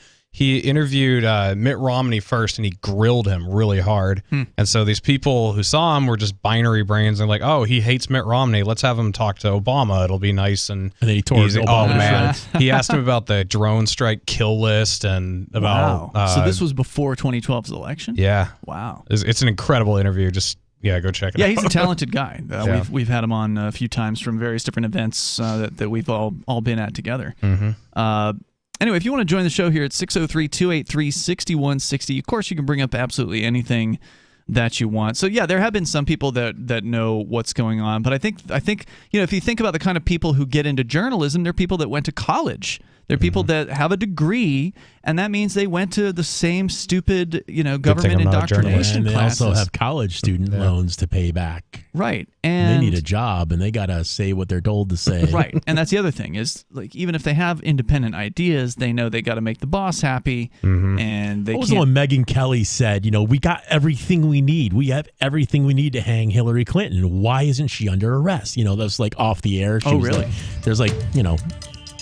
interviewed Mitt Romney first, and he grilled him really hard. And so these people who saw him were just binary brains. And like, oh, he hates Mitt Romney. Let's have him talk to Obama. It'll be nice. And then he tore Obama. Oh, man. He asked him about the drone strike kill list and about... Wow. So this was before 2012's election? Yeah. Wow. It's an incredible interview. Just... Yeah, go check it out. Yeah, he's a talented guy. We've had him on a few times from various different events that we've all been at together. Anyway, if you want to join the show here at 603-283-6160, of course you can bring up absolutely anything that you want. So yeah, there have been some people that know what's going on, but I think if you think about the kind of people who get into journalism, they're people that went to college. They're people that have a degree, and that means they went to the same stupid, government indoctrination and they classes. also have college student loans to pay back. Right. And they need a job, and they got to say what they're told to say. Right. And that's the other thing is, even if they have independent ideas, they know they got to make the boss happy, and they What was the one Megyn Kelly said, we got everything we need. We have everything we need to hang Hillary Clinton. Why isn't she under arrest? That's off the air. She was really? There's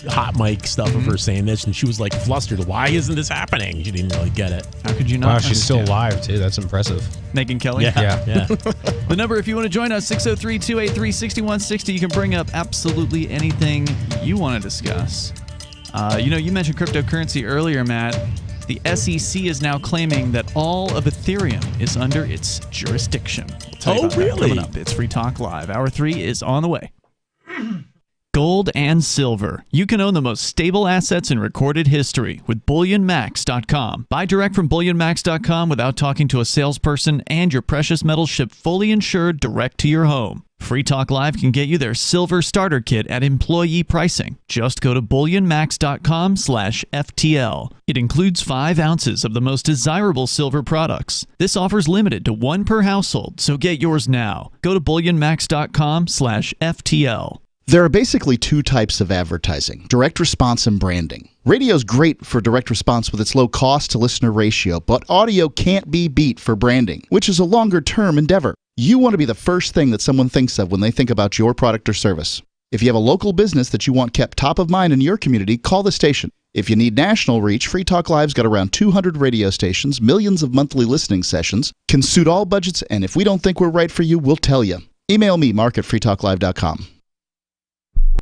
hot mic stuff of her saying this, and she was like flustered. Why isn't this happening? She didn't really get it. How could you not? Wow, she's still understand? alive too. That's impressive. Megyn Kelly? Yeah. The number, if you want to join us, 603-283-6160. You can bring up absolutely anything you want to discuss. You mentioned cryptocurrency earlier, Matt. The SEC is now claiming that all of Ethereum is under its jurisdiction. We'll tell you about that really? coming up. It's Free Talk Live. Hour 3 is on the way. Gold and silver. You can own the most stable assets in recorded history with BullionMax.com. Buy direct from BullionMax.com without talking to a salesperson, and your precious metals shipped fully insured direct to your home. Free Talk Live can get you their silver starter kit at employee pricing. Just go to BullionMax.com/FTL. It includes 5 ounces of the most desirable silver products. This offer's limited to 1 per household, so get yours now. Go to BullionMax.com/FTL. There are basically 2 types of advertising, direct response and branding. Radio's great for direct response with its low cost to listener ratio, but audio can't be beat for branding, which is a longer term endeavor. You want to be the first thing that someone thinks of when they think about your product or service. If you have a local business that you want kept top of mind in your community, call the station. If you need national reach, Free Talk Live's got around 200 radio stations, millions of monthly listening sessions, can suit all budgets, and if we don't think we're right for you, we'll tell you. Email me, mark@freetalklive.com.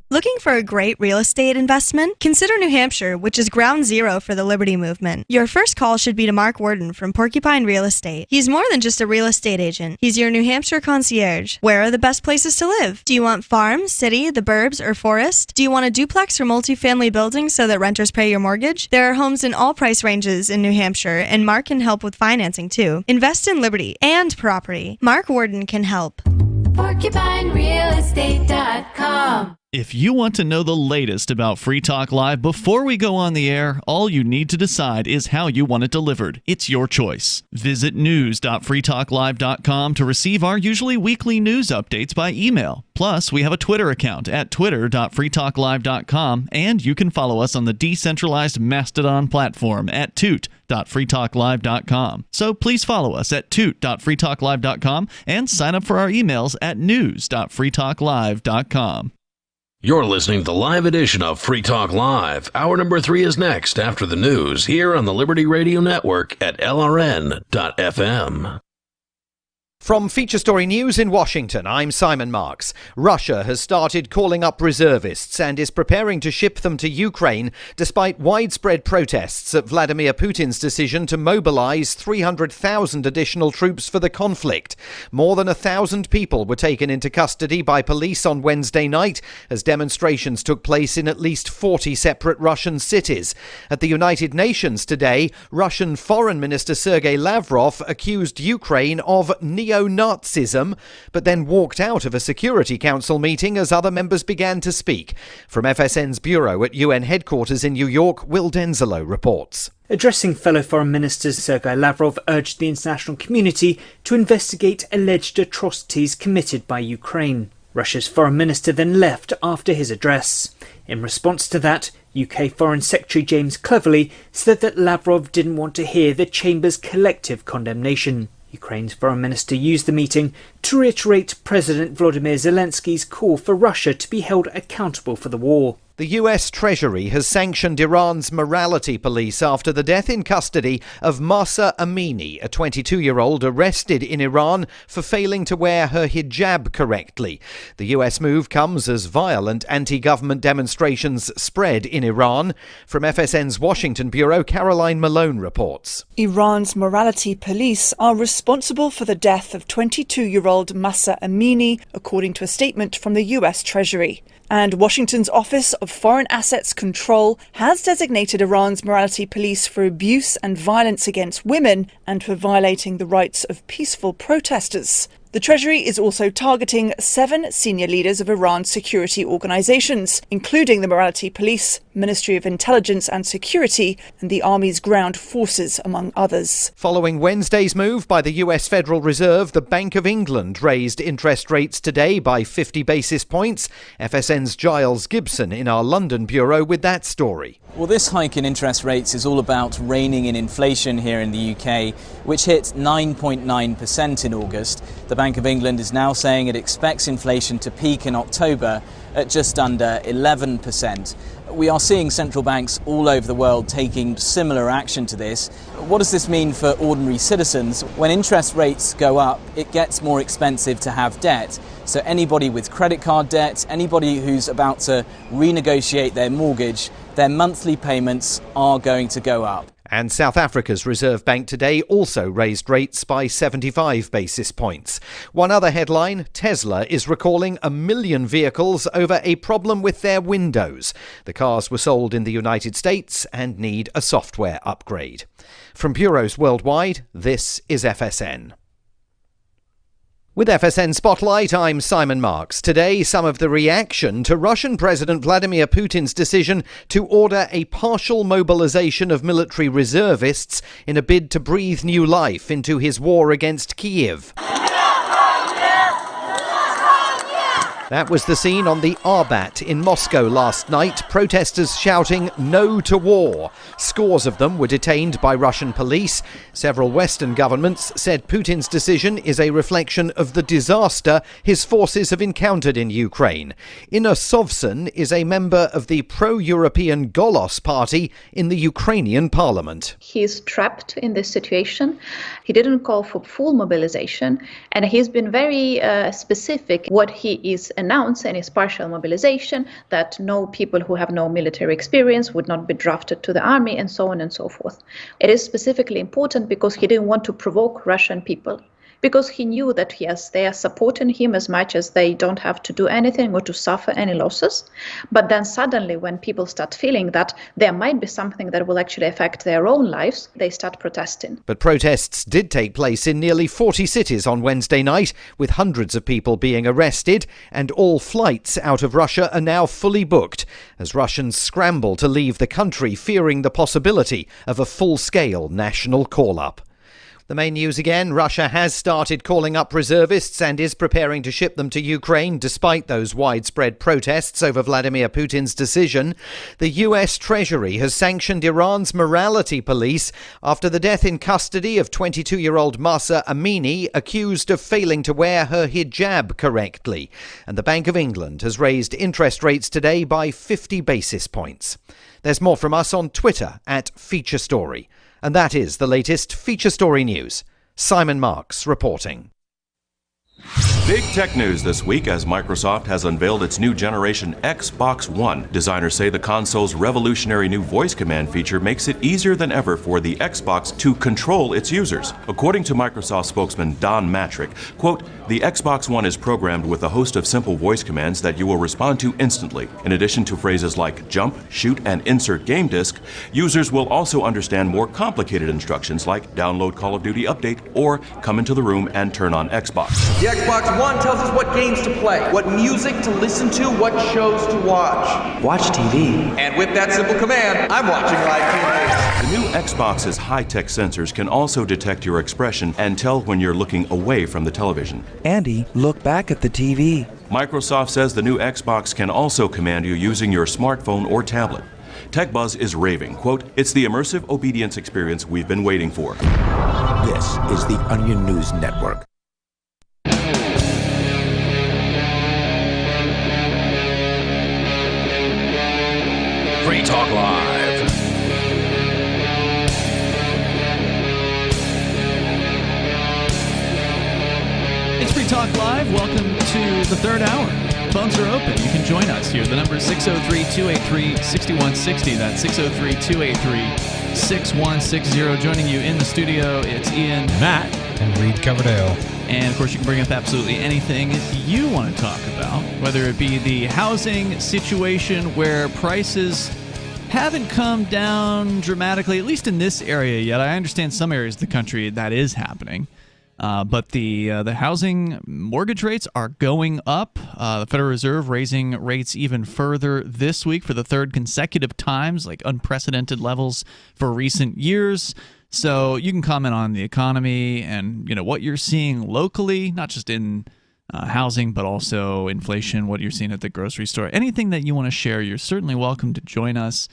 Looking for a great real estate investment? Consider New Hampshire, which is ground zero for the Liberty Movement. Your first call should be to Mark Worden from Porcupine Real Estate. He's more than just a real estate agent. He's your New Hampshire concierge. Where are the best places to live? Do you want farm, city, the burbs, or forest? Do you want a duplex or multifamily building so that renters pay your mortgage? There are homes in all price ranges in New Hampshire, and Mark can help with financing too. Invest in liberty and property. Mark Worden can help. PorcupineRealEstate.com. If you want to know the latest about Free Talk Live before we go on the air, all you need to decide is how you want it delivered. It's your choice. Visit news.freetalklive.com to receive our usually weekly news updates by email. Plus, we have a Twitter account at twitter.freetalklive.com, and you can follow us on the decentralized Mastodon platform at toot.freetalklive.com. So please follow us at toot.freetalklive.com and sign up for our emails at news.freetalklive.com. You're listening to the live edition of Free Talk Live. Hour number 3 is next after the news here on the Liberty Radio Network at LRN.FM. From Feature Story News in Washington, I'm Simon Marks. Russia has started calling up reservists and is preparing to ship them to Ukraine despite widespread protests at Vladimir Putin's decision to mobilize 300,000 additional troops for the conflict. More than 1,000 people were taken into custody by police on Wednesday night as demonstrations took place in at least 40 separate Russian cities. At the United Nations today, Russian Foreign Minister Sergei Lavrov accused Ukraine of neo-Nazism, but then walked out of a Security Council meeting as other members began to speak. From FSN's bureau at UN headquarters in New York, Will Denzelo reports. Addressing fellow foreign ministers, Sergei Lavrov urged the international community to investigate alleged atrocities committed by Ukraine. Russia's foreign minister then left after his address. In response to that, UK Foreign Secretary James Cleverly said that Lavrov didn't want to hear the Chamber's collective condemnation. Ukraine's foreign minister used the meeting to reiterate President Volodymyr Zelensky's call for Russia to be held accountable for the war. The US Treasury has sanctioned Iran's morality police after the death in custody of Mahsa Amini, a 22-year-old arrested in Iran for failing to wear her hijab correctly. The US move comes as violent anti-government demonstrations spread in Iran. From FSN's Washington bureau, Caroline Malone reports. Iran's morality police are responsible for the death of 22-year-old Mahsa Amini, according to a statement from the US Treasury. And Washington's Office of Foreign Assets Control has designated Iran's morality police for abuse and violence against women and for violating the rights of peaceful protesters. The Treasury is also targeting 7 senior leaders of Iran's security organizations, including the Morality Police, Ministry of Intelligence and Security, and the Army's ground forces, among others. Following Wednesday's move by the US Federal Reserve, the Bank of England raised interest rates today by 50 basis points. FSN's Giles Gibson in our London bureau with that story. Well, this hike in interest rates is all about reining in inflation here in the UK, which hit 9.9% in August. The Bank of England is now saying it expects inflation to peak in October at just under 11%. We are seeing central banks all over the world taking similar action to this. What does this mean for ordinary citizens? When interest rates go up, it gets more expensive to have debt. So anybody with credit card debt, anybody who's about to renegotiate their mortgage, their monthly payments are going to go up. And South Africa's Reserve Bank today also raised rates by 75 basis points. One other headline, Tesla is recalling 1 million vehicles over a problem with their windows. The cars were sold in the United States and need a software upgrade. From bureaus worldwide, this is FSN. With FSN Spotlight, I'm Simon Marks. Today, some of the reaction to Russian President Vladimir Putin's decision to order a partial mobilization of military reservists in a bid to breathe new life into his war against Kyiv. That was the scene on the Arbat in Moscow last night, protesters shouting "No to war." Scores of them were detained by Russian police. Several Western governments said Putin's decision is a reflection of the disaster his forces have encountered in Ukraine. Inna Sovsun is a member of the pro-European Golos party in the Ukrainian parliament. He's trapped in this situation. He didn't call for full mobilization, and he's been very specific what he is announcing is partial mobilization, that no people who have no military experience would not be drafted to the army, and so on and so forth. It is specifically important because he didn't want to provoke Russian people, because he knew that, yes, they are supporting him as much as they don't have to do anything or to suffer any losses. But then suddenly when people start feeling that there might be something that will actually affect their own lives, they start protesting. But protests did take place in nearly 40 cities on Wednesday night, with hundreds of people being arrested, and all flights out of Russia are now fully booked, as Russians scramble to leave the country, fearing the possibility of a full-scale national call-up. The main news again, Russia has started calling up reservists and is preparing to ship them to Ukraine despite those widespread protests over Vladimir Putin's decision. The US Treasury has sanctioned Iran's morality police after the death in custody of 22-year-old Mahsa Amini, accused of failing to wear her hijab correctly. And the Bank of England has raised interest rates today by 50 basis points. There's more from us on Twitter @FeatureStory. And that is the latest Feature Story news. Simon Marks reporting. Big tech news this week as Microsoft has unveiled its new generation Xbox One. Designers say the console's revolutionary new voice command feature makes it easier than ever for the Xbox to control its users. According to Microsoft spokesman Don Matrick, quote, "The Xbox One is programmed with a host of simple voice commands that you will respond to instantly. In addition to phrases like jump, shoot, and insert game disc, users will also understand more complicated instructions like download Call of Duty Update or come into the room and turn on Xbox." The Xbox One tells us what games to play, what music to listen to, what shows to watch. Watch TV. And with that simple command, I'm watching live TV. The new Xbox's high-tech sensors can also detect your expression and tell when you're looking away from the television. Andy, look back at the TV. Microsoft says the new Xbox can also command you using your smartphone or tablet. TechBuzz is raving, quote, "It's the immersive obedience experience we've been waiting for." This is the Onion News Network. Free Talk Live. It's Free Talk Live. Welcome to the third hour. Phones are open. You can join us here. The number is 603-283-6160. That's 603-283-6160. Joining you in the studio, it's Ian, Matt, and Reed Coverdale. And, of course, you can bring up absolutely anything you want to talk about, whether it be the housing situation where prices haven't come down dramatically, at least in this area yet. I understand some areas of the country that is happening. But the housing mortgage rates are going up. The Federal Reserve raising rates even further this week for the third consecutive times, like unprecedented levels for recent years. So you can comment on the economy and what you're seeing locally, not just in housing, but also inflation, what you're seeing at the grocery store. Anything that you want to share, you're certainly welcome to join us.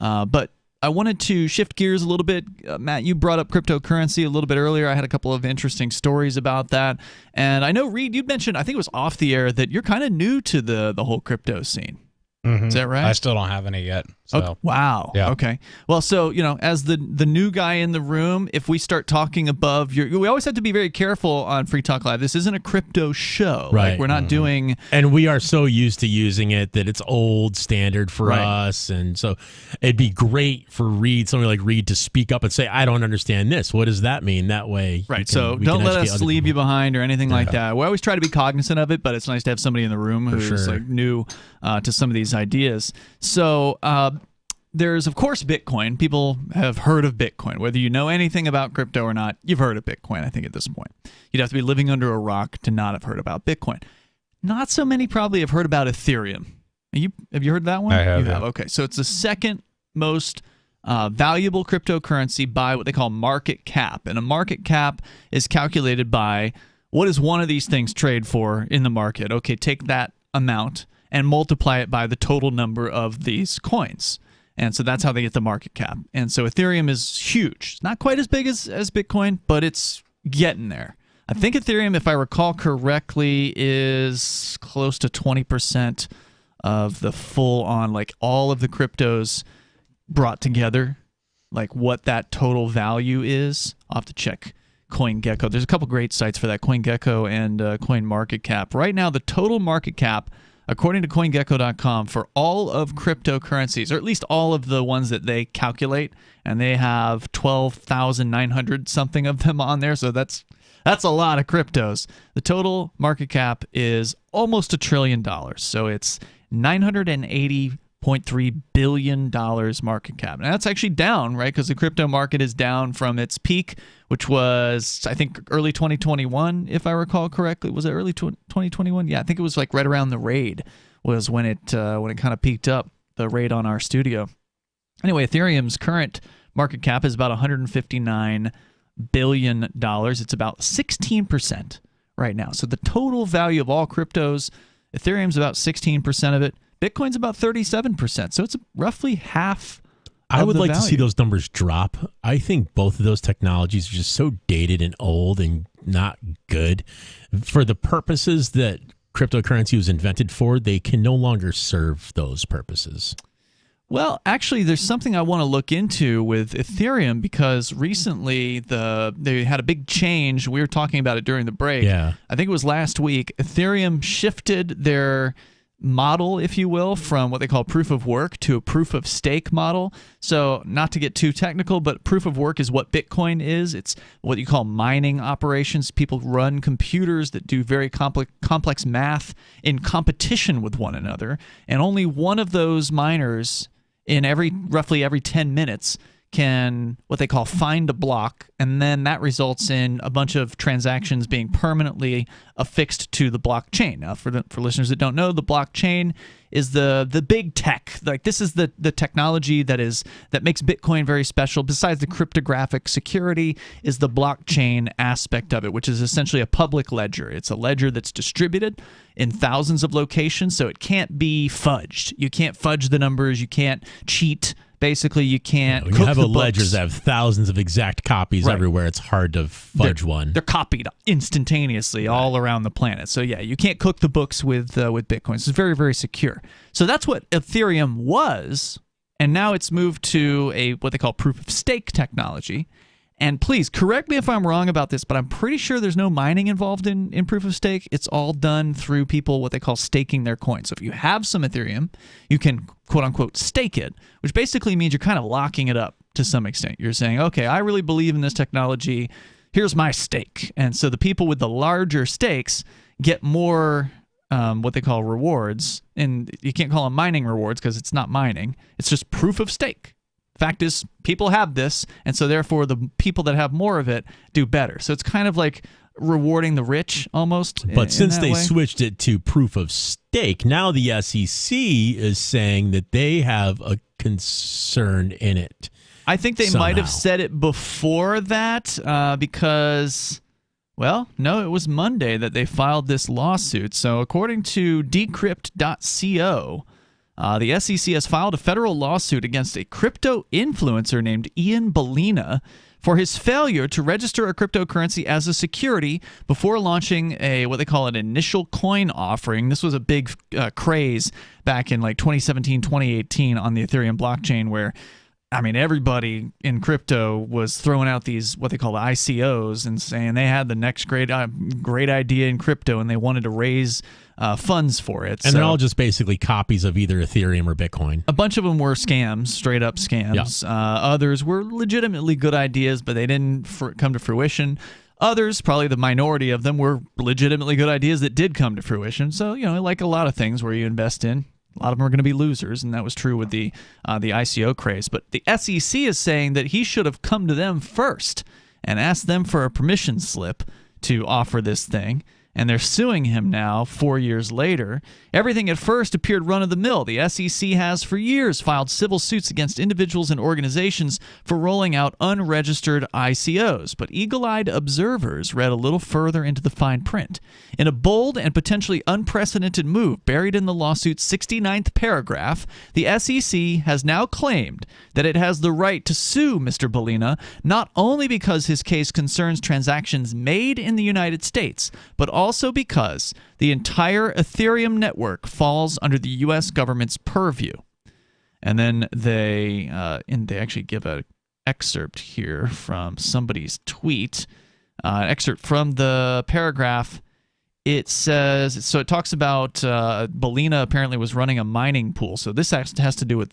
But I wanted to shift gears a little bit. Matt, you brought up cryptocurrency a little bit earlier. I had a couple of interesting stories about that. And I know, Reed, you mentioned, I think it was off the air, that you're kind of new to the whole crypto scene. Mhm. Is that right? I still don't have any yet. So. Oh, wow. Yeah. Okay. Well, so, as the new guy in the room, if we start talking above we always have to be very careful on Free Talk Live. This isn't a crypto show. Right. Like, we're not doing. And we are so used to using it that it's old standard for Right. us. And so it'd be great for somebody like Reed to speak up and say, I don't understand this. What does that mean? That way. Right. So don't let us leave you behind or anything like that. We always try to be cognizant of it, but it's nice to have somebody in the room who's sure. like new to some of these ideas. So, there's, of course, Bitcoin. People have heard of Bitcoin. Whether you know anything about crypto or not, you've heard of Bitcoin, I think, at this point. You'd have to be living under a rock to not have heard about Bitcoin. Not so many probably have heard about Ethereum. Have you heard that one? I have. You have. Okay, so it's the second most valuable cryptocurrency by what they call market cap. And a market cap is calculated by what does one of these things trade for in the market. Okay, take that amount and multiply it by the total number of these coins. And so that's how they get the market cap. And so Ethereum is huge. It's not quite as big as Bitcoin, but it's getting there. I think Ethereum, if I recall correctly, is close to 20% of the full-on, like all of the cryptos brought together, like what that total value is. I'll have to check CoinGecko. There's a couple great sites for that, CoinGecko and CoinMarketCap. Right now, the total market cap, according to CoinGecko.com, for all of cryptocurrencies, or at least all of the ones that they calculate, and they have 12,900 something of them on there, so that's a lot of cryptos. The total market cap is almost $1 trillion, so it's $980.3 billion market cap. And that's actually down, right? Because the crypto market is down from its peak, which was, I think, early 2021, if I recall correctly. Was it early 2021? Yeah, I think it was like right around the raid was when it kind of peaked up, the raid on our studio. Anyway, Ethereum's current market cap is about $159 billion. It's about 16% right now. So the total value of all cryptos, Ethereum's about 16% of it. Bitcoin's about 37%. So it's roughly half. I would like to see value. those numbers drop. I think both of those technologies are just so dated and old and not good. For the purposes that cryptocurrency was invented for, they can no longer serve those purposes. Well, actually, there's something I want to look into with Ethereum because recently they had a big change. We were talking about it during the break. Yeah. I think it was last week. Ethereum shifted their model, if you will, from what they call proof of work to a proof of stake model. So not to get too technical, but proof of work is what Bitcoin is. It's what you call mining operations. People run computers that do very complex math in competition with one another. And only one of those miners in roughly every 10 minutes can what they call find a block, and then that results in a bunch of transactions being permanently affixed to the blockchain. Now, for listeners that don't know, the blockchain is the big tech. Like this is the technology that makes Bitcoin very special. Besides the cryptographic security, is the blockchain aspect of it, which is essentially a public ledger. It's a ledger that's distributed in thousands of locations, so it can't be fudged. You can't fudge the numbers. You can't cheat. Basically, you can't. When cook you have the a ledger books. that have thousands of exact copies Right. everywhere, it's hard to fudge one. They're copied instantaneously all around the planet. So yeah, you can't cook the books with Bitcoin. So it's very, very secure. So that's what Ethereum was, and now it's moved to what they call proof of stake technology. And please correct me if I'm wrong about this, but I'm pretty sure there's no mining involved in proof of stake. It's all done through people what they call staking their coins. So if you have some Ethereum, you can quote unquote stake it, which basically means you're kind of locking it up to some extent. You're saying, okay, I really believe in this technology. Here's my stake. And so the people with the larger stakes get more what they call rewards. And you can't call them mining rewards because it's not mining. It's just proof of stake. Fact is, people have this, and so therefore the people that have more of it do better. So it's kind of like rewarding the rich almost. But since they way. switched it to proof of stake, now the SEC is saying that they have a concern in it. I think they might have said it before that because, well, no, it was Monday that they filed this lawsuit. So according to decrypt.co, The SEC has filed a federal lawsuit against a crypto influencer named Ian Bellina for his failure to register a cryptocurrency as a security before launching what they call an initial coin offering. This was a big craze back in like 2017, 2018 on the Ethereum blockchain where, I mean, everybody in crypto was throwing out these what they call the ICOs and saying they had the next great idea in crypto and they wanted to raise funds for it. And they're all just basically copies of either Ethereum or Bitcoin. A bunch of them were scams, straight up scams. Yeah. Others were legitimately good ideas, but they didn't come to fruition. Others, probably the minority of them, were legitimately good ideas that did come to fruition. So, like a lot of things where you invest in, a lot of them are going to be losers, and that was true with the ICO craze. But the SEC is saying that he should have come to them first and asked them for a permission slip to offer this thing. And they're suing him now 4 years later. Everything at first appeared run-of-the-mill. The SEC has for years filed civil suits against individuals and organizations for rolling out unregistered ICOs. But eagle-eyed observers read a little further into the fine print. In a bold and potentially unprecedented move buried in the lawsuit's 69th paragraph, the SEC has now claimed that it has the right to sue Mr. Bellina not only because his case concerns transactions made in the United States, but also because the entire Ethereum network falls under the U.S. government's purview. And then they actually give an excerpt here from somebody's tweet, an excerpt from the paragraph. It says, so it talks about Bellina apparently was running a mining pool. So this has to do with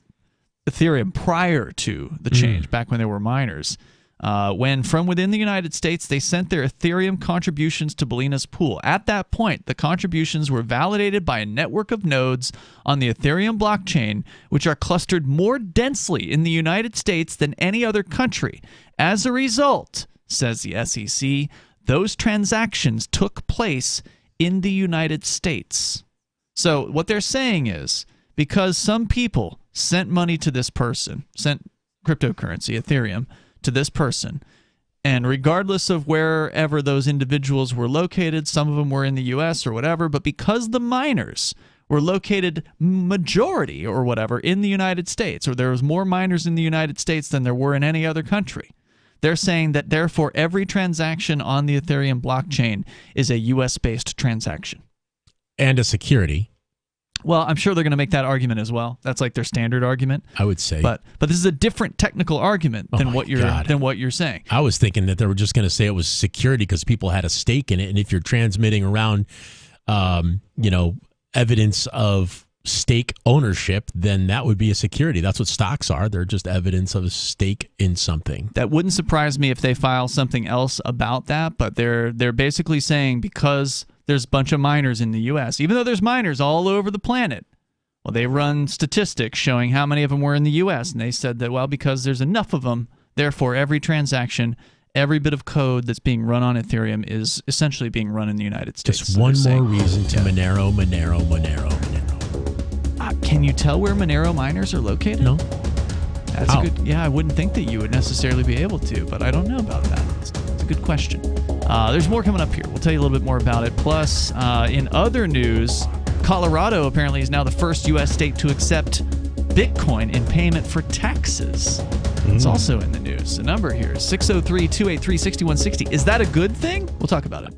Ethereum prior to the change, back when there were miners. When from within the United States, they sent their Ethereum contributions to Bellina's pool. At that point, the contributions were validated by a network of nodes on the Ethereum blockchain, which are clustered more densely in the United States than any other country. As a result, says the SEC, those transactions took place in the United States. So what they're saying is, because some people sent money to this person, sent cryptocurrency, Ethereum, to this person, and regardless of wherever those individuals were located, some of them were in the U.S. or whatever, but because the miners were located majority or whatever in the United States, or there was more miners in the United States than there were in any other country, they're saying that therefore every transaction on the Ethereum blockchain is a U.S.-based transaction. And a security. Well, I'm sure they're going to make that argument as well. That's like their standard argument. I would say. But this is a different technical argument than what you're saying. I was thinking that they were just going to say it was security because people had a stake in it, and if you're transmitting around evidence of stake ownership, then that would be a security. That's what stocks are. They're just evidence of a stake in something. That wouldn't surprise me if they file something else about that, but they're basically saying because there's a bunch of miners in the U.S., even though there's miners all over the planet. Well, they run statistics showing how many of them were in the U.S., and they said that, well, because there's enough of them, therefore every transaction, every bit of code that's being run on Ethereum is essentially being run in the United States. Just one more reason to Monero. Can you tell where Monero miners are located? No. That's good. Yeah, I wouldn't think that you would necessarily be able to, but I don't know about that. It's a good question. There's more coming up here. We'll tell you a little bit more about it. Plus, in other news, Colorado apparently is now the first U.S. state to accept Bitcoin in payment for taxes. It's also in the news. The number here is 603-283-6160. Is that a good thing? We'll talk about it.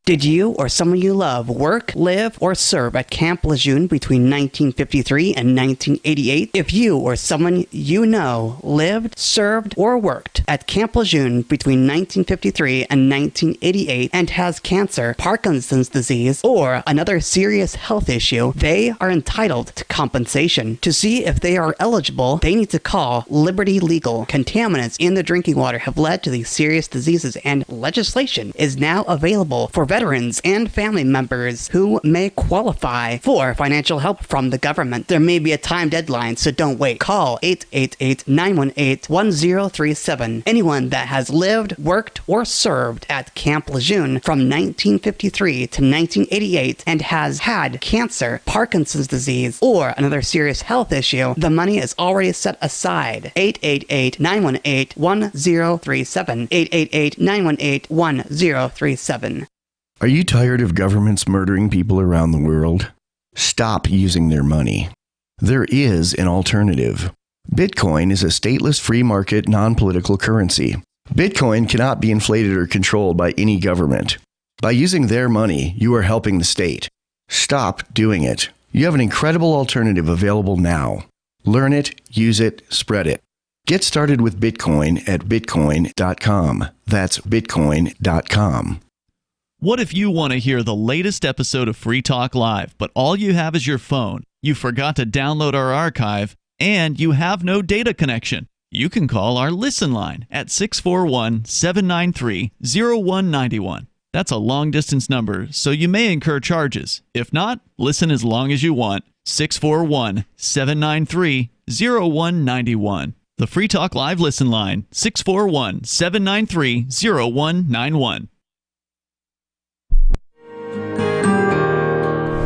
Did you or someone you love work, live, or serve at Camp Lejeune between 1953 and 1988? If you or someone you know lived, served, or worked at Camp Lejeune between 1953 and 1988 and has cancer, Parkinson's disease, or another serious health issue, they are entitled to compensation. To see if they are eligible, they need to call Liberty Legal. Contaminants in the drinking water have led to these serious diseases, and legislation is now available for veterans and family members who may qualify for financial help from the government. There may be a time deadline, so don't wait. Call 888-918-1037. Anyone that has lived, worked, or served at Camp Lejeune from 1953 to 1988 and has had cancer, Parkinson's disease, or another serious health issue, the money is already set aside. 888-918-1037. 888-918-1037. Are you tired of governments murdering people around the world? Stop using their money. There is an alternative. Bitcoin is a stateless free market non-political currency. Bitcoin cannot be inflated or controlled by any government. By using their money, you are helping the state. Stop doing it. You have an incredible alternative available now. Learn it, use it, spread it. Get started with Bitcoin at bitcoin.com. That's bitcoin.com. What if you want to hear the latest episode of Free Talk Live, but all you have is your phone, you forgot to download our archive, and you have no data connection? You can call our Listen line at 641-793-0191. That's a long-distance number, so you may incur charges. If not, listen as long as you want. 641-793-0191. The Free Talk Live Listen line, 641-793-0191.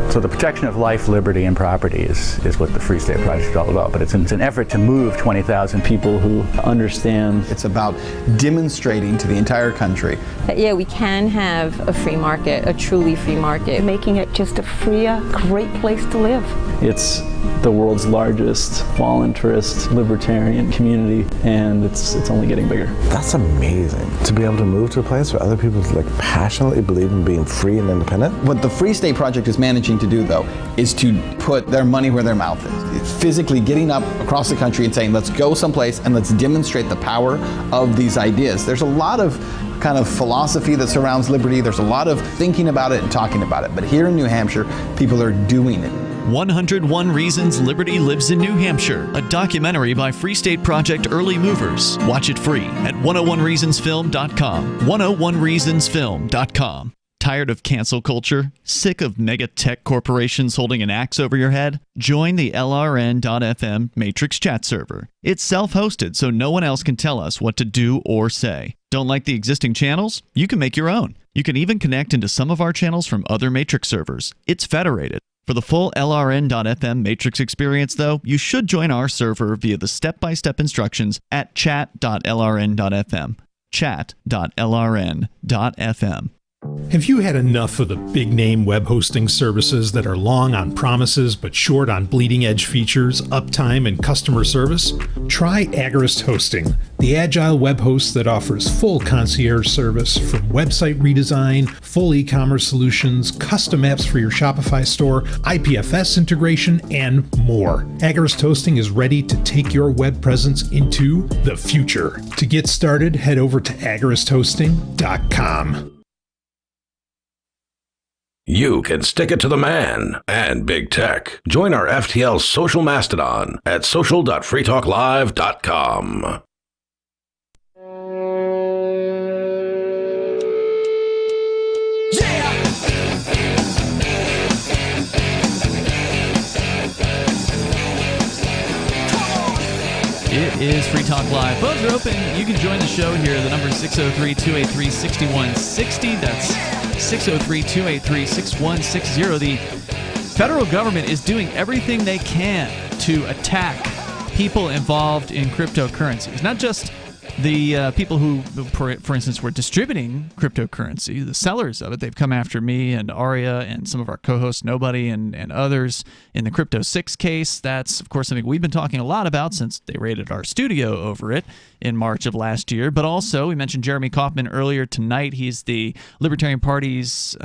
So the protection of life, liberty, and property is what the Free State Project is all about. But it's an effort to move 20,000 people who understand. It's about demonstrating to the entire country that, yeah, we can have a free market, a truly free market. Making it just a freer, great place to live. It's the world's largest voluntarist libertarian community, and it's only getting bigger. That's amazing. To be able to move to a place where other people passionately believe in being free and independent. What the Free State Project is managing to do, though, is to put their money where their mouth is. It's physically getting up across the country and saying, let's go someplace and let's demonstrate the power of these ideas. There's a lot of kind of philosophy that surrounds liberty. There's a lot of thinking about it and talking about it. But here in New Hampshire, people are doing it. 101 Reasons Liberty Lives in New Hampshire, a documentary by Free State Project Early Movers. Watch it free at 101reasonsfilm.com. 101reasonsfilm.com. Tired of cancel culture? Sick of mega tech corporations holding an axe over your head? Join the LRN.FM Matrix chat server. It's self-hosted, so no one else can tell us what to do or say. Don't like the existing channels? You can make your own. You can even connect into some of our channels from other Matrix servers. It's federated. For the full LRN.FM Matrix experience, though, you should join our server via the step-by-step instructions at chat.lrn.fm. Chat.lrn.fm. Have you had enough of the big-name web hosting services that are long on promises but short on bleeding-edge features, uptime, and customer service? Try Agorist Hosting, the agile web host that offers full concierge service from website redesign, full e-commerce solutions, custom apps for your Shopify store, IPFS integration, and more. Agorist Hosting is ready to take your web presence into the future. To get started, head over to agoristhosting.com. You can stick it to the man and big tech. Join our FTL social mastodon at social.freetalklive.com. It is Free Talk Live. Phones are open. You can join the show here. The number is 603-283-6160. That's 603-283-6160. The federal government is doing everything they can to attack people involved in cryptocurrencies. Not just the people who, for instance, were distributing cryptocurrency, the sellers of it. They've come after me and Aria and some of our co-hosts, Nobody, and others in the Crypto 6 case. That's, of course, something we've been talking a lot about since they raided our studio over it in March of last year. But also, we mentioned Jeremy Kauffman earlier tonight. He's the Libertarian Party's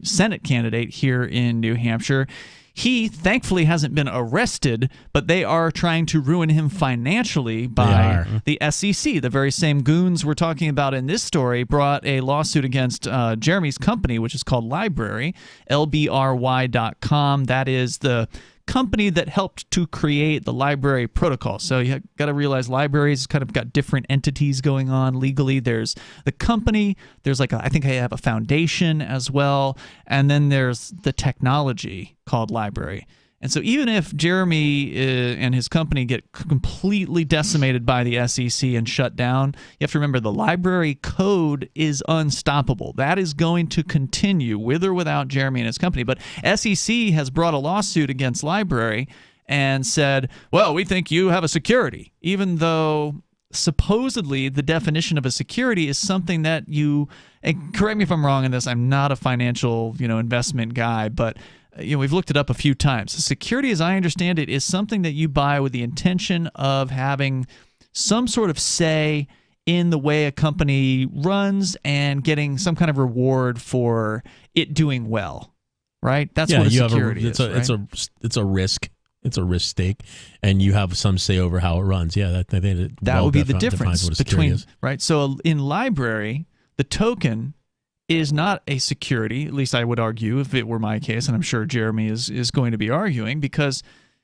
Senate candidate here in New Hampshire. He thankfully hasn't been arrested, but they are trying to ruin him financially by the SEC. The very same goons we're talking about in this story brought a lawsuit against Jeremy's company, which is called Library, LBRY.com. That is the company that helped to create the library protocol. So you got to realize libraries kind of got different entities going on legally. There's the company, there's I think I have a foundation as well, and then there's the technology called Library. And so even if Jeremy and his company get completely decimated by the SEC and shut down, you have to remember the library code is unstoppable. That is going to continue with or without Jeremy and his company. But SEC has brought a lawsuit against Library and said, well, we think you have a security, even though supposedly the definition of a security is something that you, and correct me if I'm wrong in this, I'm not a financial investment guy, but we've looked it up a few times. Security, as I understand it, is something that you buy with the intention of having some sort of say in the way a company runs and getting some kind of reward for it doing well, right? That's what a security is. It's a risk. It's a risk stake, and you have some say over how it runs. Yeah, that would be the difference between right. So in library, the token is not a security. At least I would argue, if it were my case, and I'm sure Jeremy is going to be arguing, because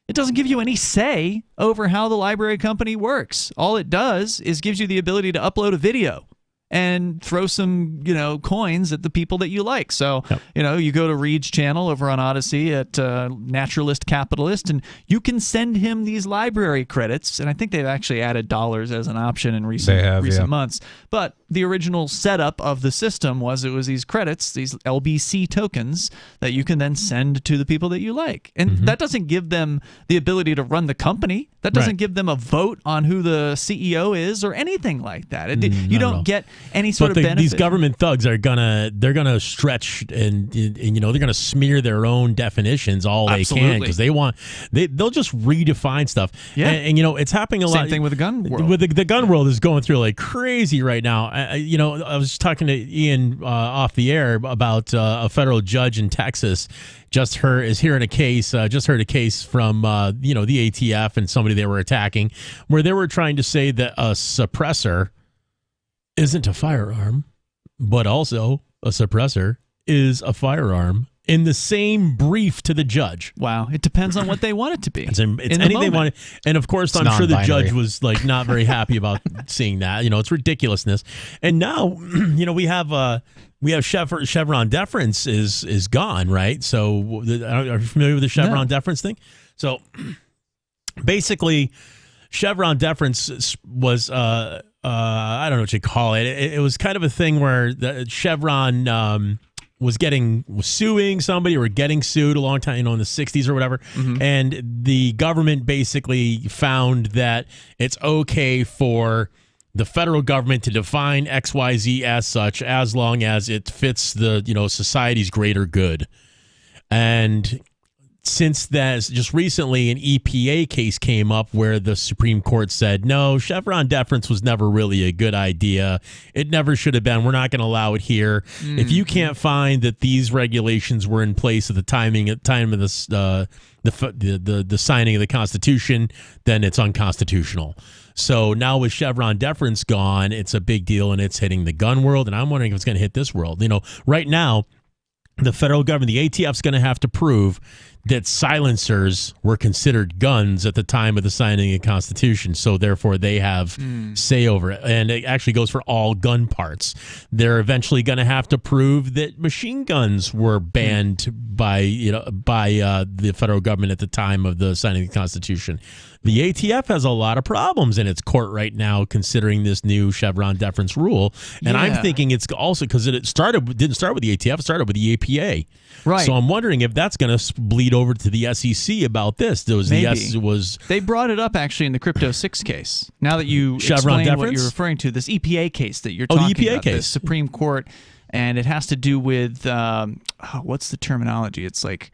it doesn't give you any say over how the library company works. All it does is gives you the ability to upload a video and throw some, coins at the people that you like. So, you go to Reed's channel over on Odyssey at Naturalist Capitalist, and you can send him these library credits. And I think they've actually added dollars as an option in recent months. But the original setup of the system was these credits, these LBC tokens that you can then send to the people that you like. And that doesn't give them the ability to run the company. That doesn't give them a vote on who the CEO is or anything like that. You don't get any sort of benefit. These government thugs they're gonna stretch and they're gonna smear their own definitions all they can, because they'll just redefine stuff. Yeah, and it's happening a lot. Same thing with the gun world. With the gun world is going through like crazy right now. I was talking to Ian off the air about a federal judge in Texas just heard a case from the ATF and somebody they were attacking, where they were trying to say that a suppressor isn't a firearm, but also a suppressor is a firearm, in the same brief to the judge. Wow. It depends on what they want it to be. It's anything they want. And of course, I'm sure the judge was like not very happy about seeing that. It's ridiculousness. And now, we have Chevron deference is gone, right? So are you familiar with the Chevron deference thing? So basically, Chevron deference was I don't know what you call it. It was kind of a thing where the Chevron was suing somebody or getting sued a long time, in the 60s or whatever. And the government basically found that it's okay for the federal government to define XYZ as such, as long as it fits the, society's greater good. And since that, just recently an EPA case came up where the Supreme Court said, no, Chevron deference was never really a good idea. It never should have been. We're not going to allow it here. If you can't find that these regulations were in place at the time of the signing of the Constitution, then it's unconstitutional. So now with Chevron deference gone, it's a big deal, and it's hitting the gun world, and I'm wondering if it's going to hit this world. Right now, the federal government, the ATF's going to have to prove that silencers were considered guns at the time of the signing of the Constitution, so therefore they have say over it. And it actually goes for all gun parts. They're eventually going to have to prove that machine guns were banned by the federal government at the time of the signing of the Constitution. The ATF has a lot of problems in its court right now, considering this new Chevron deference rule. And I'm thinking it's also because it didn't start with the ATF, it started with the EPA. Right. So I'm wondering if that's going to bleed over to the SEC about this. They brought it up actually in the Crypto 6 case. Now that you Chevron explain deference? what you're referring to, this EPA case that you're talking the EPA about, case. the Supreme Court, and it has to do with what's the terminology? It's like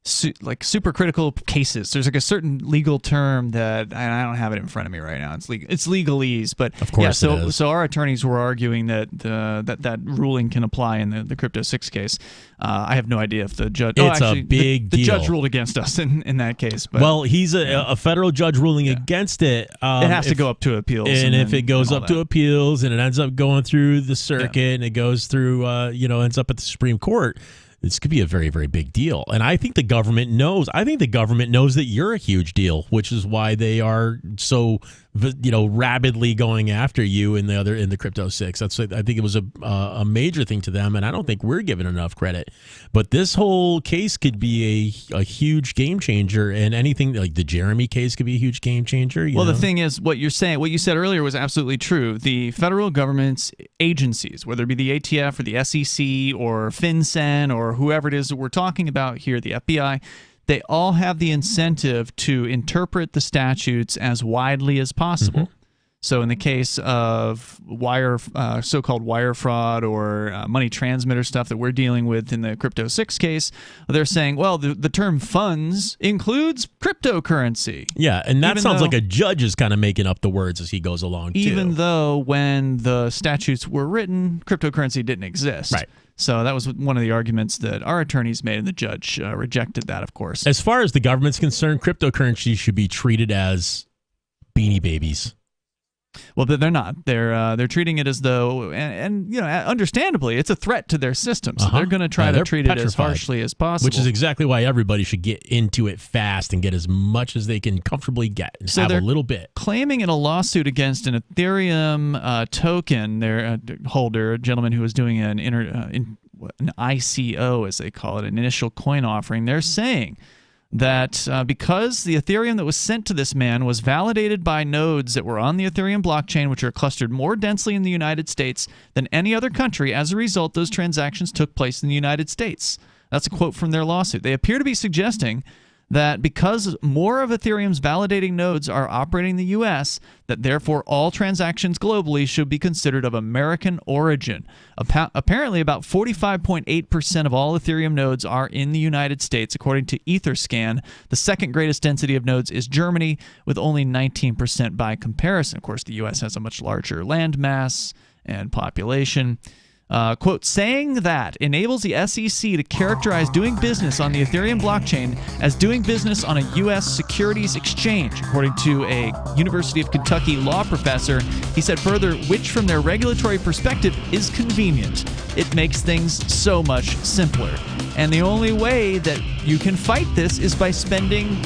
supercritical cases. There's like a certain legal term that I don't have it in front of me right now. It's legalese, but of course so our attorneys were arguing that that ruling can apply in the Crypto 6 case. I have no idea if the judge. It's a big deal. The judge ruled against us in that case. But, well, he's a federal judge ruling against it. It has to go up to appeals, and if it goes up to appeals and it ends up going through the circuit and it goes through, ends up at the Supreme Court. This could be a very, very big deal. And I think the government knows. I think the government knows that you're a huge deal, which is why they are so, rabidly going after you in the Crypto 6. I think it was a major thing to them, and I don't think we're given enough credit. But this whole case could be a huge game changer, and anything like the Jeremy case could be a huge game changer. The thing is, what you said earlier was absolutely true. The federal government's agencies, whether it be the ATF or the SEC or FinCEN or whoever it is that we're talking about here, the FBI, they all have the incentive to interpret the statutes as widely as possible. So in the case of so-called wire fraud or money transmitter stuff that we're dealing with in the Crypto 6 case, they're saying, well, the term funds includes cryptocurrency. Yeah, and that sounds like a judge is kind of making up the words as he goes along, too. Even though when the statutes were written, cryptocurrency didn't exist. Right. So that was one of the arguments that our attorneys made, and the judge rejected that, of course. As far as the government's concerned, cryptocurrency should be treated as Beanie Babies. Well, they're not. They're treating it as though, and understandably, it's a threat to their system. So they're going to try to treat it as harshly as possible. Which is exactly why everybody should get into it fast and get as much as they can comfortably get and have a little bit. Claiming in a lawsuit against an Ethereum token, their holder, a gentleman who was doing an ICO, as they call it, an initial coin offering, they're saying that because the Ethereum that was sent to this man was validated by nodes that were on the Ethereum blockchain, which are clustered more densely in the United States than any other country, as a result, those transactions took place in the United States. That's a quote from their lawsuit. They appear to be suggesting that because more of Ethereum's validating nodes are operating in the U.S., that therefore all transactions globally should be considered of American origin. Apparently, about 45.8% of all Ethereum nodes are in the United States, according to Etherscan. The second greatest density of nodes is Germany, with only 19% by comparison. Of course, the U.S. has a much larger land mass and population. Quote, saying that enables the SEC to characterize doing business on the Ethereum blockchain as doing business on a U.S. securities exchange, according to a University of Kentucky law professor. He said further, which from their regulatory perspective is convenient. It makes things so much simpler. And the only way that you can fight this is by spending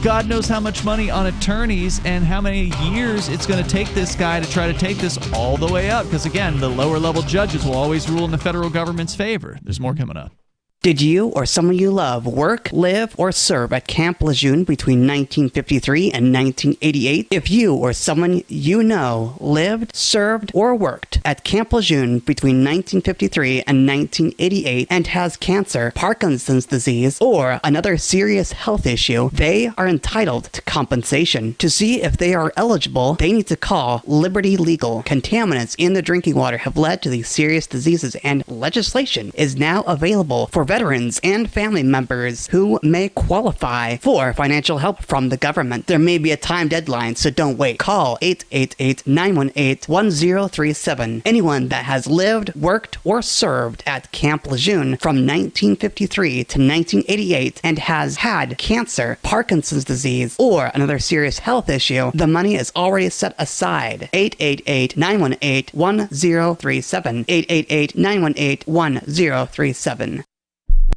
God knows how much money on attorneys and how many years it's going to take this guy to try to take this all the way up. Because, again, the lower level judges will always rule in the federal government's favor. There's more coming up. Did you or someone you love work, live, or serve at Camp Lejeune between 1953 and 1988? If you or someone you know lived, served, or worked at Camp Lejeune between 1953 and 1988 and has cancer, Parkinson's disease, or another serious health issue, they are entitled to compensation. To see if they are eligible, they need to call Liberty Legal. Contaminants in the drinking water have led to these serious diseases, and legislation is now available for veterans and family members who may qualify for financial help from the government. There may be a time deadline, so don't wait. Call 888-918-1037. Anyone that has lived, worked, or served at Camp Lejeune from 1953 to 1988 and has had cancer, Parkinson's disease, or another serious health issue, the money is already set aside. 888-918-1037. 888-918-1037.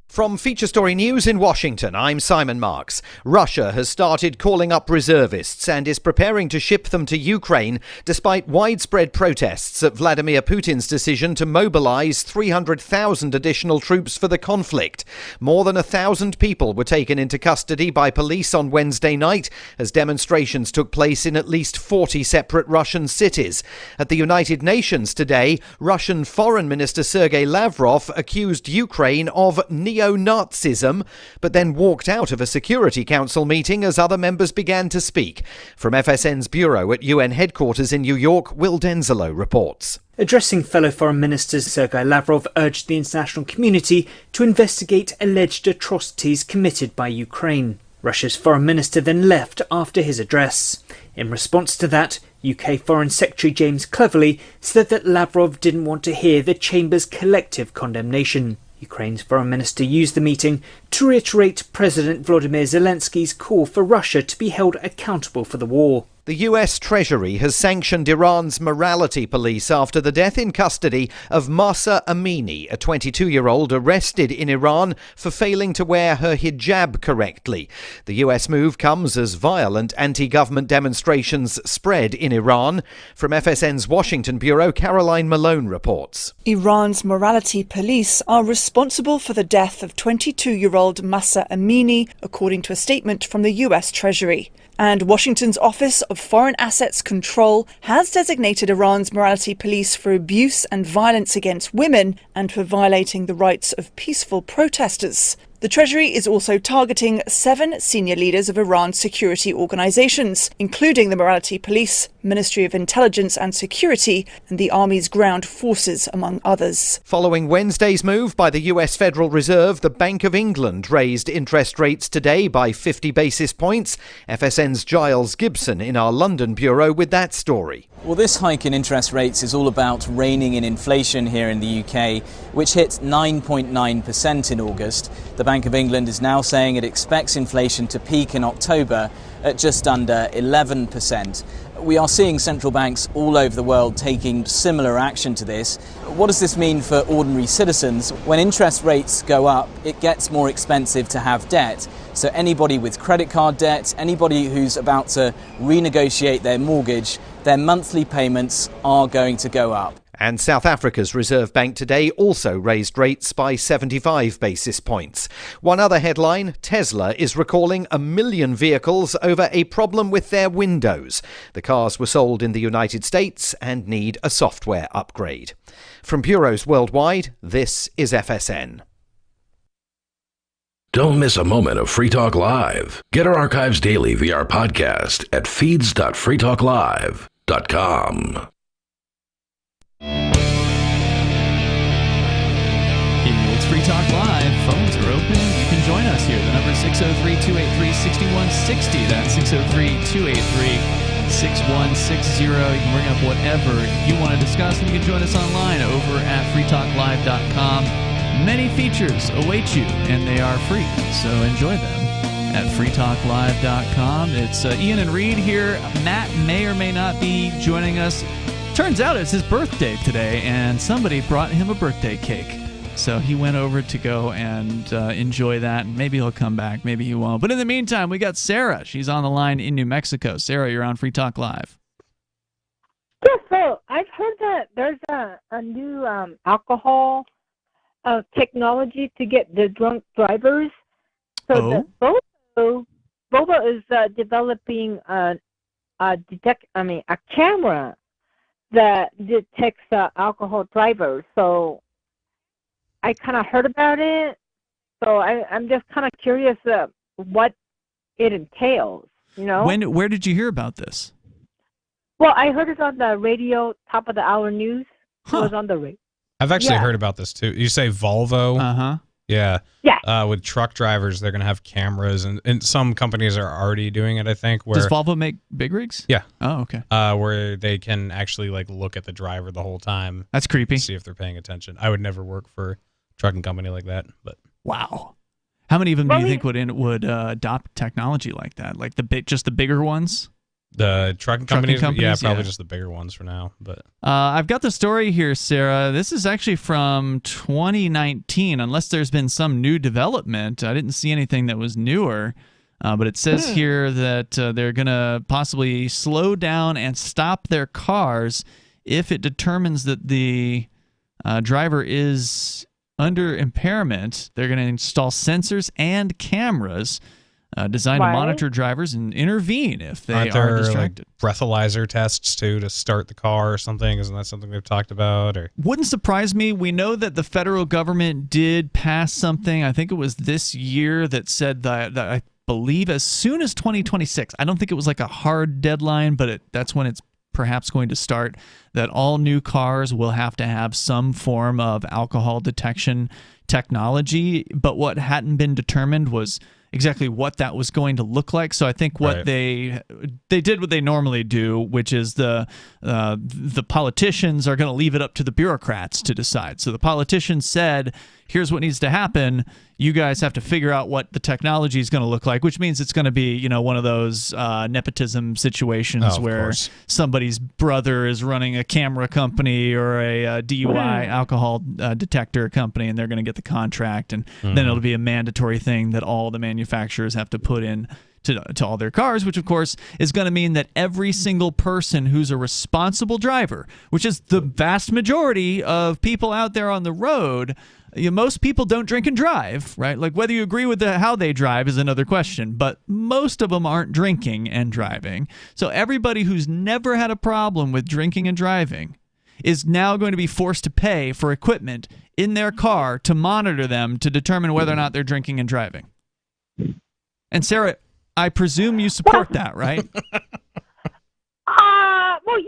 From Feature Story News in Washington, I'm Simon Marks. Russia has started calling up reservists and is preparing to ship them to Ukraine despite widespread protests at Vladimir Putin's decision to mobilize 300,000 additional troops for the conflict. More than 1,000 people were taken into custody by police on Wednesday night as demonstrations took place in at least 40 separate Russian cities. At the United Nations today, Russian Foreign Minister Sergei Lavrov accused Ukraine of neo-Nazism, but then walked out of a Security Council meeting as other members began to speak. From FSN's bureau at UN headquarters in New York, Will Denzelo reports. Addressing fellow foreign ministers, Sergei Lavrov urged the international community to investigate alleged atrocities committed by Ukraine. Russia's foreign minister then left after his address. In response to that, UK Foreign Secretary James Cleverly said that Lavrov didn't want to hear the Chamber's collective condemnation. Ukraine's foreign minister used the meeting to reiterate President Volodymyr Zelensky's call for Russia to be held accountable for the war. The US Treasury has sanctioned Iran's morality police after the death in custody of Mahsa Amini, a 22-year-old arrested in Iran for failing to wear her hijab correctly. The US move comes as violent anti-government demonstrations spread in Iran. From FSN's Washington bureau, Caroline Malone reports. Iran's morality police are responsible for the death of 22-year-old Mahsa Amini, according to a statement from the US Treasury. And Washington's Office of Foreign Assets Control has designated Iran's morality police for abuse and violence against women and for violating the rights of peaceful protesters. The Treasury is also targeting 7 senior leaders of Iran's security organizations, including the Morality Police, Ministry of Intelligence and Security, and the Army's ground forces, among others. Following Wednesday's move by the US Federal Reserve, the Bank of England raised interest rates today by 50 basis points. FSN's Giles Gibson in our London bureau with that story. Well, this hike in interest rates is all about reining in inflation here in the UK, which hit 9.9% in August. The Bank of England is now saying it expects inflation to peak in October at just under 11%. We are seeing central banks all over the world taking similar action to this. What does this mean for ordinary citizens? When interest rates go up, it gets more expensive to have debt. So anybody with credit card debt, anybody who's about to renegotiate their mortgage, their monthly payments are going to go up. And South Africa's Reserve Bank today also raised rates by 75 basis points. One other headline, Tesla is recalling 1 million vehicles over a problem with their windows. The cars were sold in the United States and need a software upgrade. From bureaus worldwide, this is FSN. Don't miss a moment of Free Talk Live. Get our archives daily via our podcast at feeds.freetalklive.com. It's Free Talk Live. Phones are open. You can join us here. The number is 603-283-6160. That's 603-283-6160. You can bring up whatever you want to discuss, and you can join us online over at freetalklive.com. Many features await you, and they are free, so enjoy them at freetalklive.com. It's Ian and Reed here. Matt may or may not be joining us. Turns out it's his birthday today, and somebody brought him a birthday cake. So he went over to go and enjoy that, and maybe he'll come back, maybe he won't. But in the meantime, we got Sarah. She's on the line in New Mexico. Sarah, you're on Free Talk Live. Yeah, so I've heard that there's a new alcohol technology to get the drunk drivers. So Volvo is developing a camera that detects alcohol drivers. So I kind of heard about it. So I'm just kind of curious what it entails. You know, where did you hear about this? Well, I heard it on the radio, top of the hour news. It was on the radio. I've actually heard about this too. You say Volvo? Uh-huh. Yeah. Yeah. With truck drivers, they're going to have cameras, and some companies are already doing it, I think. Does Volvo make big rigs? Yeah. Oh, okay. Where they can actually look at the driver the whole time. That's creepy. See if they're paying attention. I would never work for a trucking company like that, but wow. How many of them do you think would adopt technology like that? Like just the bigger ones? The trucking companies? Yeah, probably yeah. just the bigger ones for now. But I've got the story here, Sarah. This is actually from 2019, unless there's been some new development. I didn't see anything that was newer, but it says here that they're going to possibly slow down and stop their cars if it determines that the driver is under impairment. They're going to install sensors and cameras designed to monitor drivers and intervene if they are distracted. Breathalyzer tests too to start the car or something. Isn't that something they've talked about? Or wouldn't surprise me. We know that the federal government did pass something. I think it was this year that said that I believe as soon as 2026. I don't think it was like a hard deadline, but that's when it's perhaps going to start, that all new cars will have to have some form of alcohol detection technology. But what hadn't been determined was exactly what that was going to look like. So I think what they did what they normally do, which is the politicians are going to leave it up to the bureaucrats to decide. So the politicians said, here's what needs to happen. You guys have to figure out what the technology is going to look like, which means it's going to be, one of those nepotism situations where somebody's brother is running a camera company or a DUI alcohol detector company, and they're going to get the contract, and then it'll be a mandatory thing that all the manufacturers have to put in to all their cars, which of course is going to mean that every single person who's a responsible driver, which is the vast majority of people out there on the road. Most people don't drink and drive, right? Like whether you agree with how they drive is another question, but most of them aren't drinking and driving. So everybody who's never had a problem with drinking and driving is now going to be forced to pay for equipment in their car to monitor them to determine whether or not they're drinking and driving. And Sarah, I presume you support that, right? Well,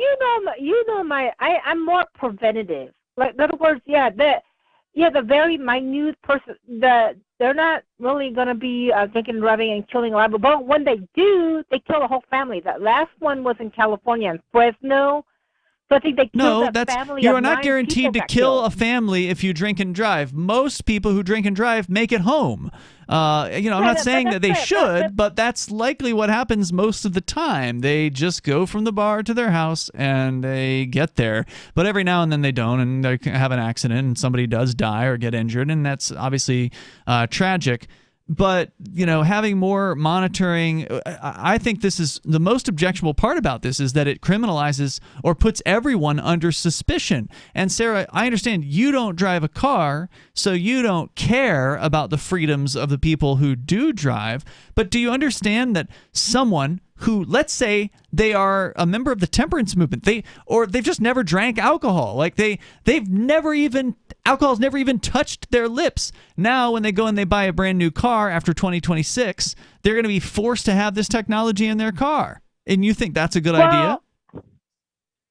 I'm more preventative. Like, in other words, the very minute person, they're not really going to be drinking and driving and killing a lot of people. But when they do, they kill a whole family. That last one was in California, in Fresno. So I think they killed that family. You are not guaranteed to kill a family if you drink and drive. Most people who drink and drive make it home. I'm not saying that they should, but that's likely what happens most of the time. They just go from the bar to their house and they get there. But every now and then they don't, and they have an accident, and somebody does die or get injured, and that's obviously tragic. But, having more monitoring, I think this is the most objectionable part about this is that it criminalizes or puts everyone under suspicion. And Sarah, I understand you don't drive a car, so you don't care about the freedoms of the people who do drive. But do you understand that someone who, let's say, they are a member of the temperance movement, they've just never drank alcohol, like alcohol's never even touched their lips. Now, when they go and they buy a brand new car after 2026, they're going to be forced to have this technology in their car. And you think that's a good idea?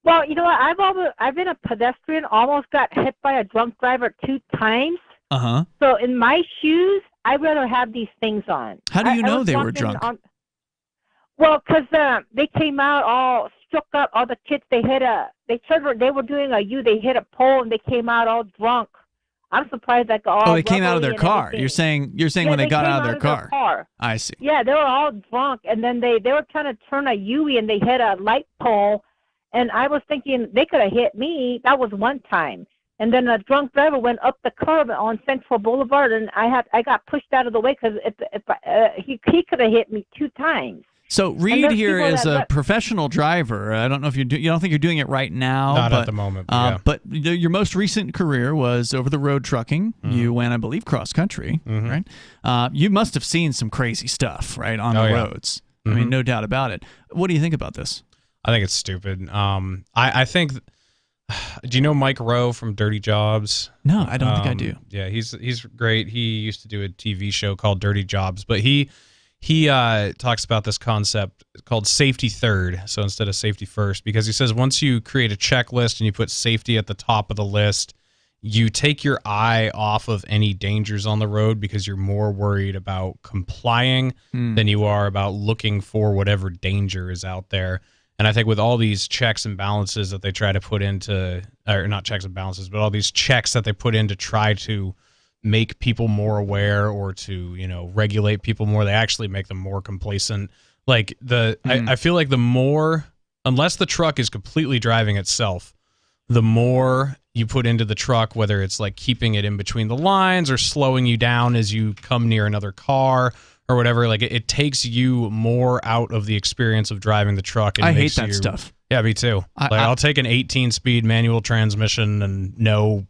Well, you know what? I've been a pedestrian, almost got hit by a drunk driver 2 times. Uh-huh. So in my shoes, I'd rather have these things on. How do you know they were drunk? Well, because they came out all shook up. All the kids, they were doing a they hit a pole and they came out all drunk. I'm surprised that all. Oh, they came out of their car. Everything. You're saying when they got out of their car. car. I see. Yeah, they were all drunk, and then they were trying to turn a U-turn and they hit a light pole, and I was thinking they could have hit me. That was one time. And then a drunk driver went up the curb on Central Boulevard, and I got pushed out of the way because he could have hit me 2 times. So Reed here is a professional driver. I don't know if you don't think you're doing it right now. Not at the moment. But your most recent career was over the road trucking. Mm-hmm. You went, I believe, cross country, right? You must have seen some crazy stuff, right, on the roads. Mm-hmm. I mean, no doubt about it. What do you think about this? I think it's stupid. I think. Do you know Mike Rowe from Dirty Jobs? No, I don't think I do. Yeah, he's great. He used to do a TV show called Dirty Jobs, but he talks about this concept called safety third, so instead of safety first, because he says once you create a checklist and you put safety at the top of the list, you take your eye off of any dangers on the road because you're more worried about complying than you are about looking for whatever danger is out there. And I think with all these checks and balances that they try to put into, or not checks and balances, but all these checks that they put in to try to make people more aware or to, regulate people more, they actually make them more complacent. Like I feel like the more, unless the truck is completely driving itself, the more you put into the truck, whether it's like keeping it in between the lines or slowing you down as you come near another car or whatever, like it takes you more out of the experience of driving the truck. I hate that stuff. Yeah, me too. I'll take an 18-speed manual transmission and no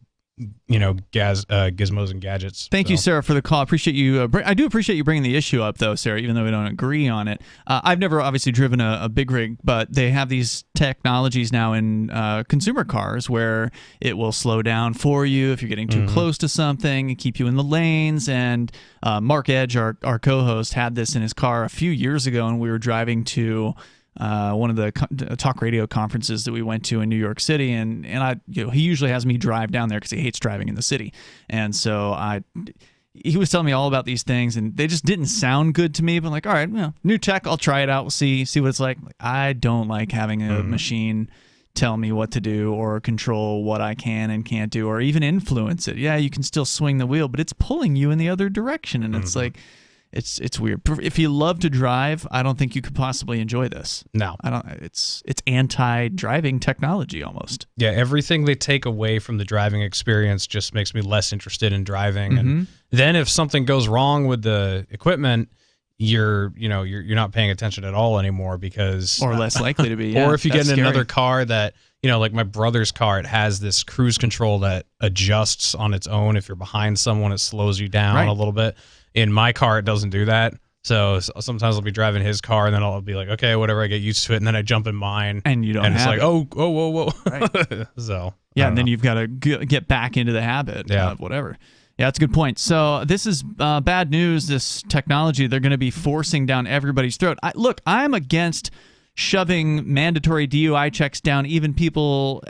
gizmos and gadgets. Thank you, Sarah, for the call. I appreciate you. I do appreciate you bringing the issue up, though, Sarah, even though we don't agree on it. I've never obviously driven a big rig, but they have these technologies now in consumer cars where it will slow down for you if you're getting too close to something and keep you in the lanes. And Mark Edge, our co-host, had this in his car a few years ago, and we were driving to one of the talk radio conferences that we went to in New York City, and he usually has me drive down there because he hates driving in the city, and so he was telling me all about these things, and they just didn't sound good to me. But I'm like, all right, new tech, I'll try it out. We'll see what it's like. I don't like having a machine tell me what to do or control what I can and can't do or even influence it. Yeah, you can still swing the wheel, but it's pulling you in the other direction, and it's like. It's weird. If you love to drive, I don't think you could possibly enjoy this. No, I don't. It's anti-driving technology almost. Yeah, everything they take away from the driving experience just makes me less interested in driving. And then if something goes wrong with the equipment, you're not paying attention at all anymore because or less likely to be. Yeah, or if you get in another car that like my brother's car, it has this cruise control that adjusts on its own. If you're behind someone, it slows you down a little bit. In my car, it doesn't do that. So sometimes I'll be driving his car, and then I'll be like, okay, whatever, I get used to it, and then I jump in mine, and you don't. And it's have like, it. whoa. Right. So yeah, and then you've got to get back into the habit of whatever. Yeah, that's a good point. So this is bad news. This technology they're going to be forcing down everybody's throat. I'm against shoving mandatory DUI checks down even people,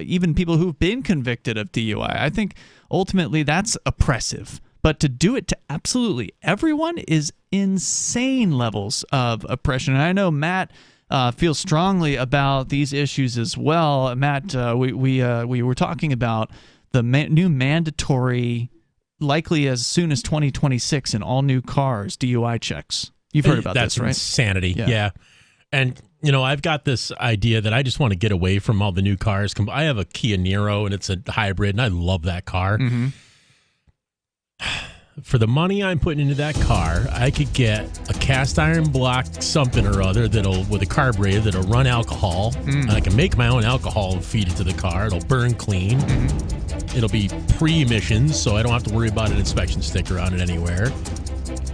even people who've been convicted of DUI. I think ultimately that's oppressive. But to do it to absolutely everyone is insane levels of oppression. And I know Matt feels strongly about these issues as well. Matt, we were talking about the new mandatory, likely as soon as 2026 in all new cars, DUI checks. You've heard about this, right? That's insanity. Yeah. And, I've got this idea that I just want to get away from all the new cars. I have a Kia Niro, and it's a hybrid, and I love that car. Mm-hmm. For the money I'm putting into that car, I could get a cast iron block something or other with a carburetor that'll run alcohol. And I can make my own alcohol and feed it to the car. It'll burn clean. It'll be pre-emissions, so I don't have to worry about an inspection sticker on it anywhere.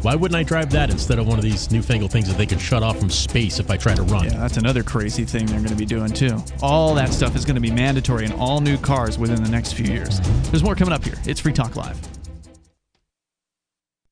Why wouldn't I drive that instead of one of these newfangled things that they can shut off from space if I try to run? Yeah, that's another crazy thing they're going to be doing too. All that stuff is going to be mandatory in all new cars within the next few years. There's more coming up here. It's Free Talk Live.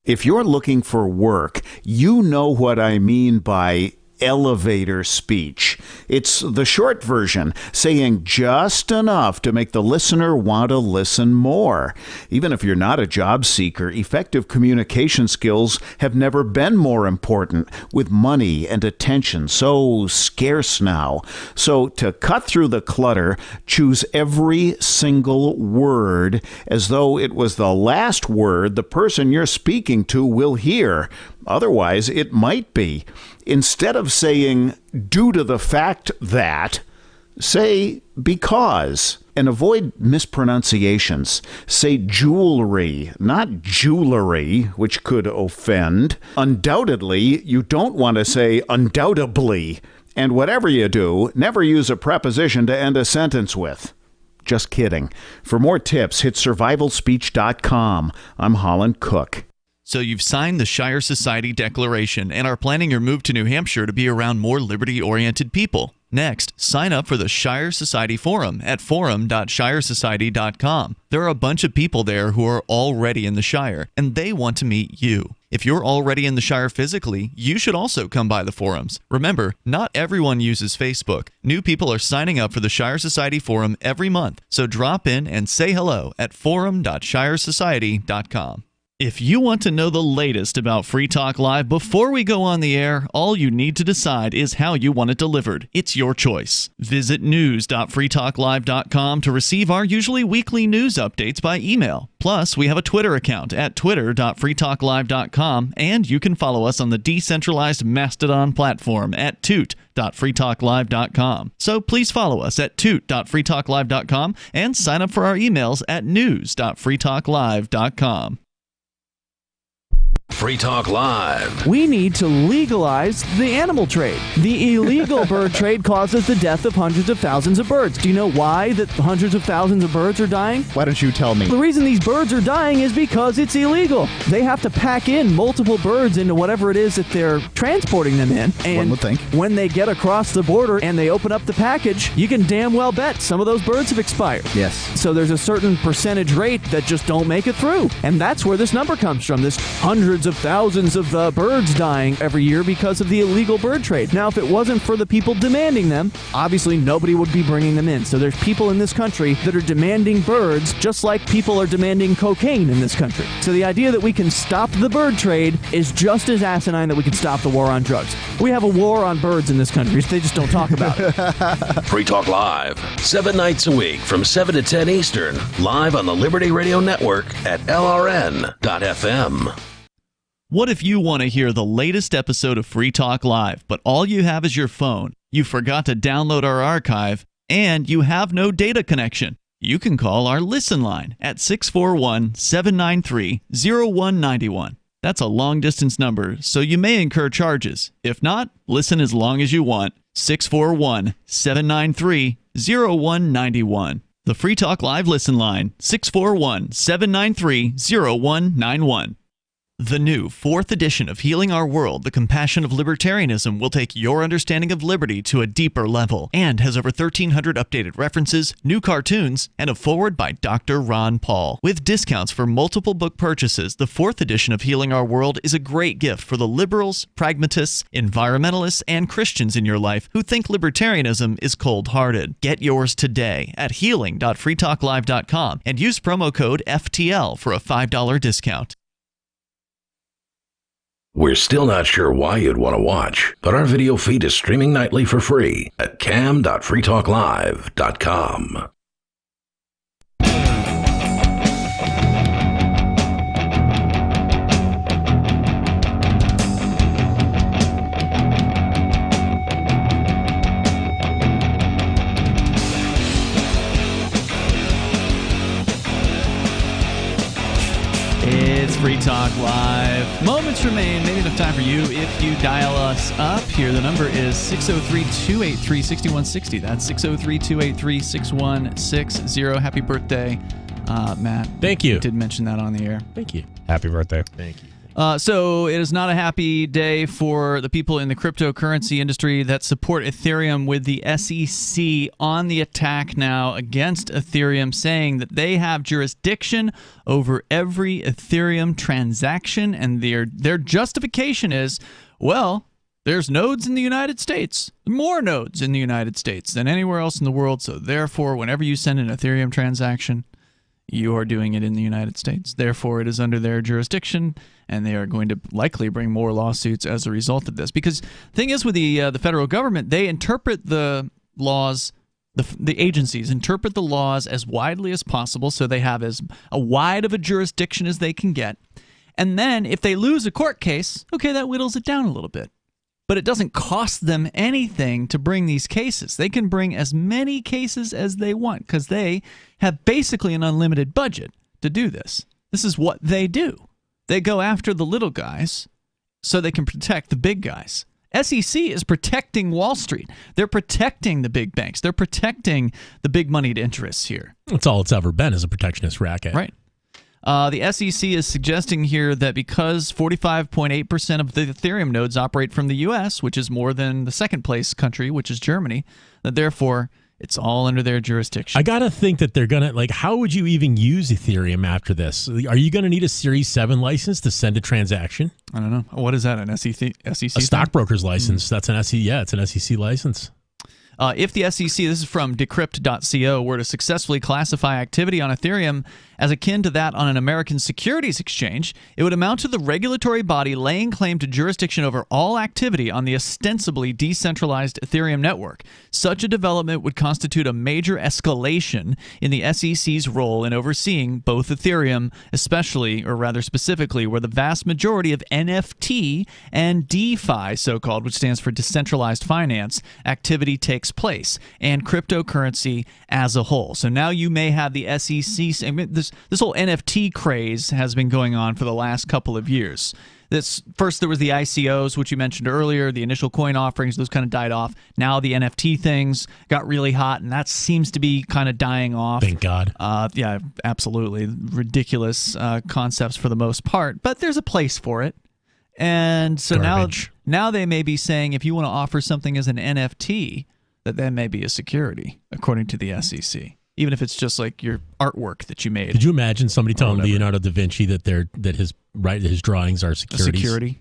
If you're looking for work, you know what I mean by elevator speech. It's the short version, saying just enough to make the listener want to listen more. Even if you're not a job seeker, effective communication skills have never been more important, with money and attention so scarce now. So to cut through the clutter, choose every single word as though it was the last word the person you're speaking to will hear. Otherwise, it might be. Instead of saying, due to the fact that, say, because. And avoid mispronunciations. Say jewelry, not jewelry, which could offend. Undoubtedly, you don't want to say undoubtedly. And whatever you do, never use a preposition to end a sentence with. Just kidding. For more tips, hit survivalspeech.com. I'm Holland Cook. So you've signed the Shire Society Declaration and are planning your move to New Hampshire to be around more liberty-oriented people. Next, sign up for the Shire Society Forum at forum.shiresociety.com. There are a bunch of people there who are already in the Shire, and they want to meet you. If you're already in the Shire physically, you should also come by the forums. Remember, not everyone uses Facebook. New people are signing up for the Shire Society Forum every month, so drop in and say hello at forum.shiresociety.com. If you want to know the latest about Free Talk Live before we go on the air, all you need to decide is how you want it delivered. It's your choice. Visit news.freetalklive.com to receive our usually weekly news updates by email. Plus, we have a Twitter account at twitter.freetalklive.com, and you can follow us on the decentralized Mastodon platform at toot.freetalklive.com. So please follow us at toot.freetalklive.com and sign up for our emails at news.freetalklive.com. Free Talk Live. We need to legalize the animal trade. The illegal bird trade causes the death of hundreds of thousands of birds. Do you know why that hundreds of thousands of birds are dying? Why don't you tell me? The reason these birds are dying is because it's illegal. They have to pack in multiple birds into whatever it is that they're transporting them in. And one would think. When they get across the border and they open up the package, you can damn well bet some of those birds have expired. Yes. So there's a certain percentage rate that just don't make it through. And that's where this number comes from, this hundreds of thousands of birds dying every year because of the illegal bird trade. Now, if it wasn't for the people demanding them, obviously nobody would be bringing them in. So there's people in this country that are demanding birds just like people are demanding cocaine in this country. So the idea that we can stop the bird trade is just as asinine that we can stop the war on drugs. We have a war on birds in this country. They just don't talk about it. Free Talk Live, 7 nights a week from 7 to 10 Eastern, live on the Liberty Radio Network at LRN.FM. What if you want to hear the latest episode of Free Talk Live, but all you have is your phone, you forgot to download our archive, and you have no data connection? You can call our Listen line at 641-793-0191. That's a long-distance number, so you may incur charges. If not, listen as long as you want. 641-793-0191. The Free Talk Live Listen line, 641-793-0191. The new 4th edition of Healing Our World, The Compassion of Libertarianism will take your understanding of liberty to a deeper level and has over 1,300 updated references, new cartoons, and a foreword by Dr. Ron Paul. With discounts for multiple book purchases, the 4th edition of Healing Our World is a great gift for the liberals, pragmatists, environmentalists, and Christians in your life who think libertarianism is cold-hearted. Get yours today at healing.freetalklive.com and use promo code FTL for a $5 discount. We're still not sure why you'd want to watch, but our video feed is streaming nightly for free at cam.freetalklive.com. It's Free Talk Live. Moments remain, maybe enough time for you if you dial us up here. The number is 603-283-6160. That's 603-283-6160. Happy birthday, Matt. Thank you. I did mention that on the air. Thank you. Happy birthday. Thank you. So it is not a happy day for the people in the cryptocurrency industry that support Ethereum, with the SEC on the attack now against Ethereum, saying that they have jurisdiction over every Ethereum transaction, and their justification is, well, there's nodes in the United States, more nodes in the United States than anywhere else in the world, so therefore whenever you send an Ethereum transaction, you are doing it in the United States. Therefore, it is under their jurisdiction, and they are going to likely bring more lawsuits as a result of this. Because the thing is with the federal government, they interpret the laws, the agencies interpret the laws as widely as possible, so they have as wide of a jurisdiction as they can get. And then if they lose a court case, okay, that whittles it down a little bit. But it doesn't cost them anything to bring these cases. They can bring as many cases as they want because they have basically an unlimited budget to do this. This is what they do. They go after the little guys so they can protect the big guys. SEC is protecting Wall Street. They're protecting the big banks. They're protecting the big moneyed interests here. That's all it's ever been, is a protectionist racket. Right. The SEC is suggesting here that because 45.8% of the Ethereum nodes operate from the U.S., which is more than the second place country, which is Germany, that therefore it's all under their jurisdiction. I got to think that they're going to, like, how would you even use Ethereum after this? Are you going to need a Series 7 license to send a transaction? I don't know. What is that, an SEC A stockbroker's license. That's an SEC. Yeah, it's an SEC license. If the SEC, this is from decrypt.co, were to successfully classify activity on Ethereum as akin to that on an American securities exchange, it would amount to the regulatory body laying claim to jurisdiction over all activity on the ostensibly decentralized Ethereum network. Such a development would constitute a major escalation in the SEC's role in overseeing both Ethereum, especially, or rather specifically, where the vast majority of NFT and DeFi, so-called, which stands for decentralized finance, activity takes place, and cryptocurrency as a whole. So now you may have the SEC. I mean, this whole NFT craze has been going on for the last couple of years. First, there was the ICOs, which you mentioned earlier, the initial coin offerings, those kind of died off. Now the NFT things got really hot, and that seems to be kind of dying off. Thank God. Yeah, absolutely. Ridiculous concepts for the most part, but there's a place for it. And so now they may be saying if you want to offer something as an NFT, that may be a security, according to the SEC. Even if it's just like your artwork that you made. Could you imagine somebody telling Leonardo da Vinci that his drawings are securities? Security.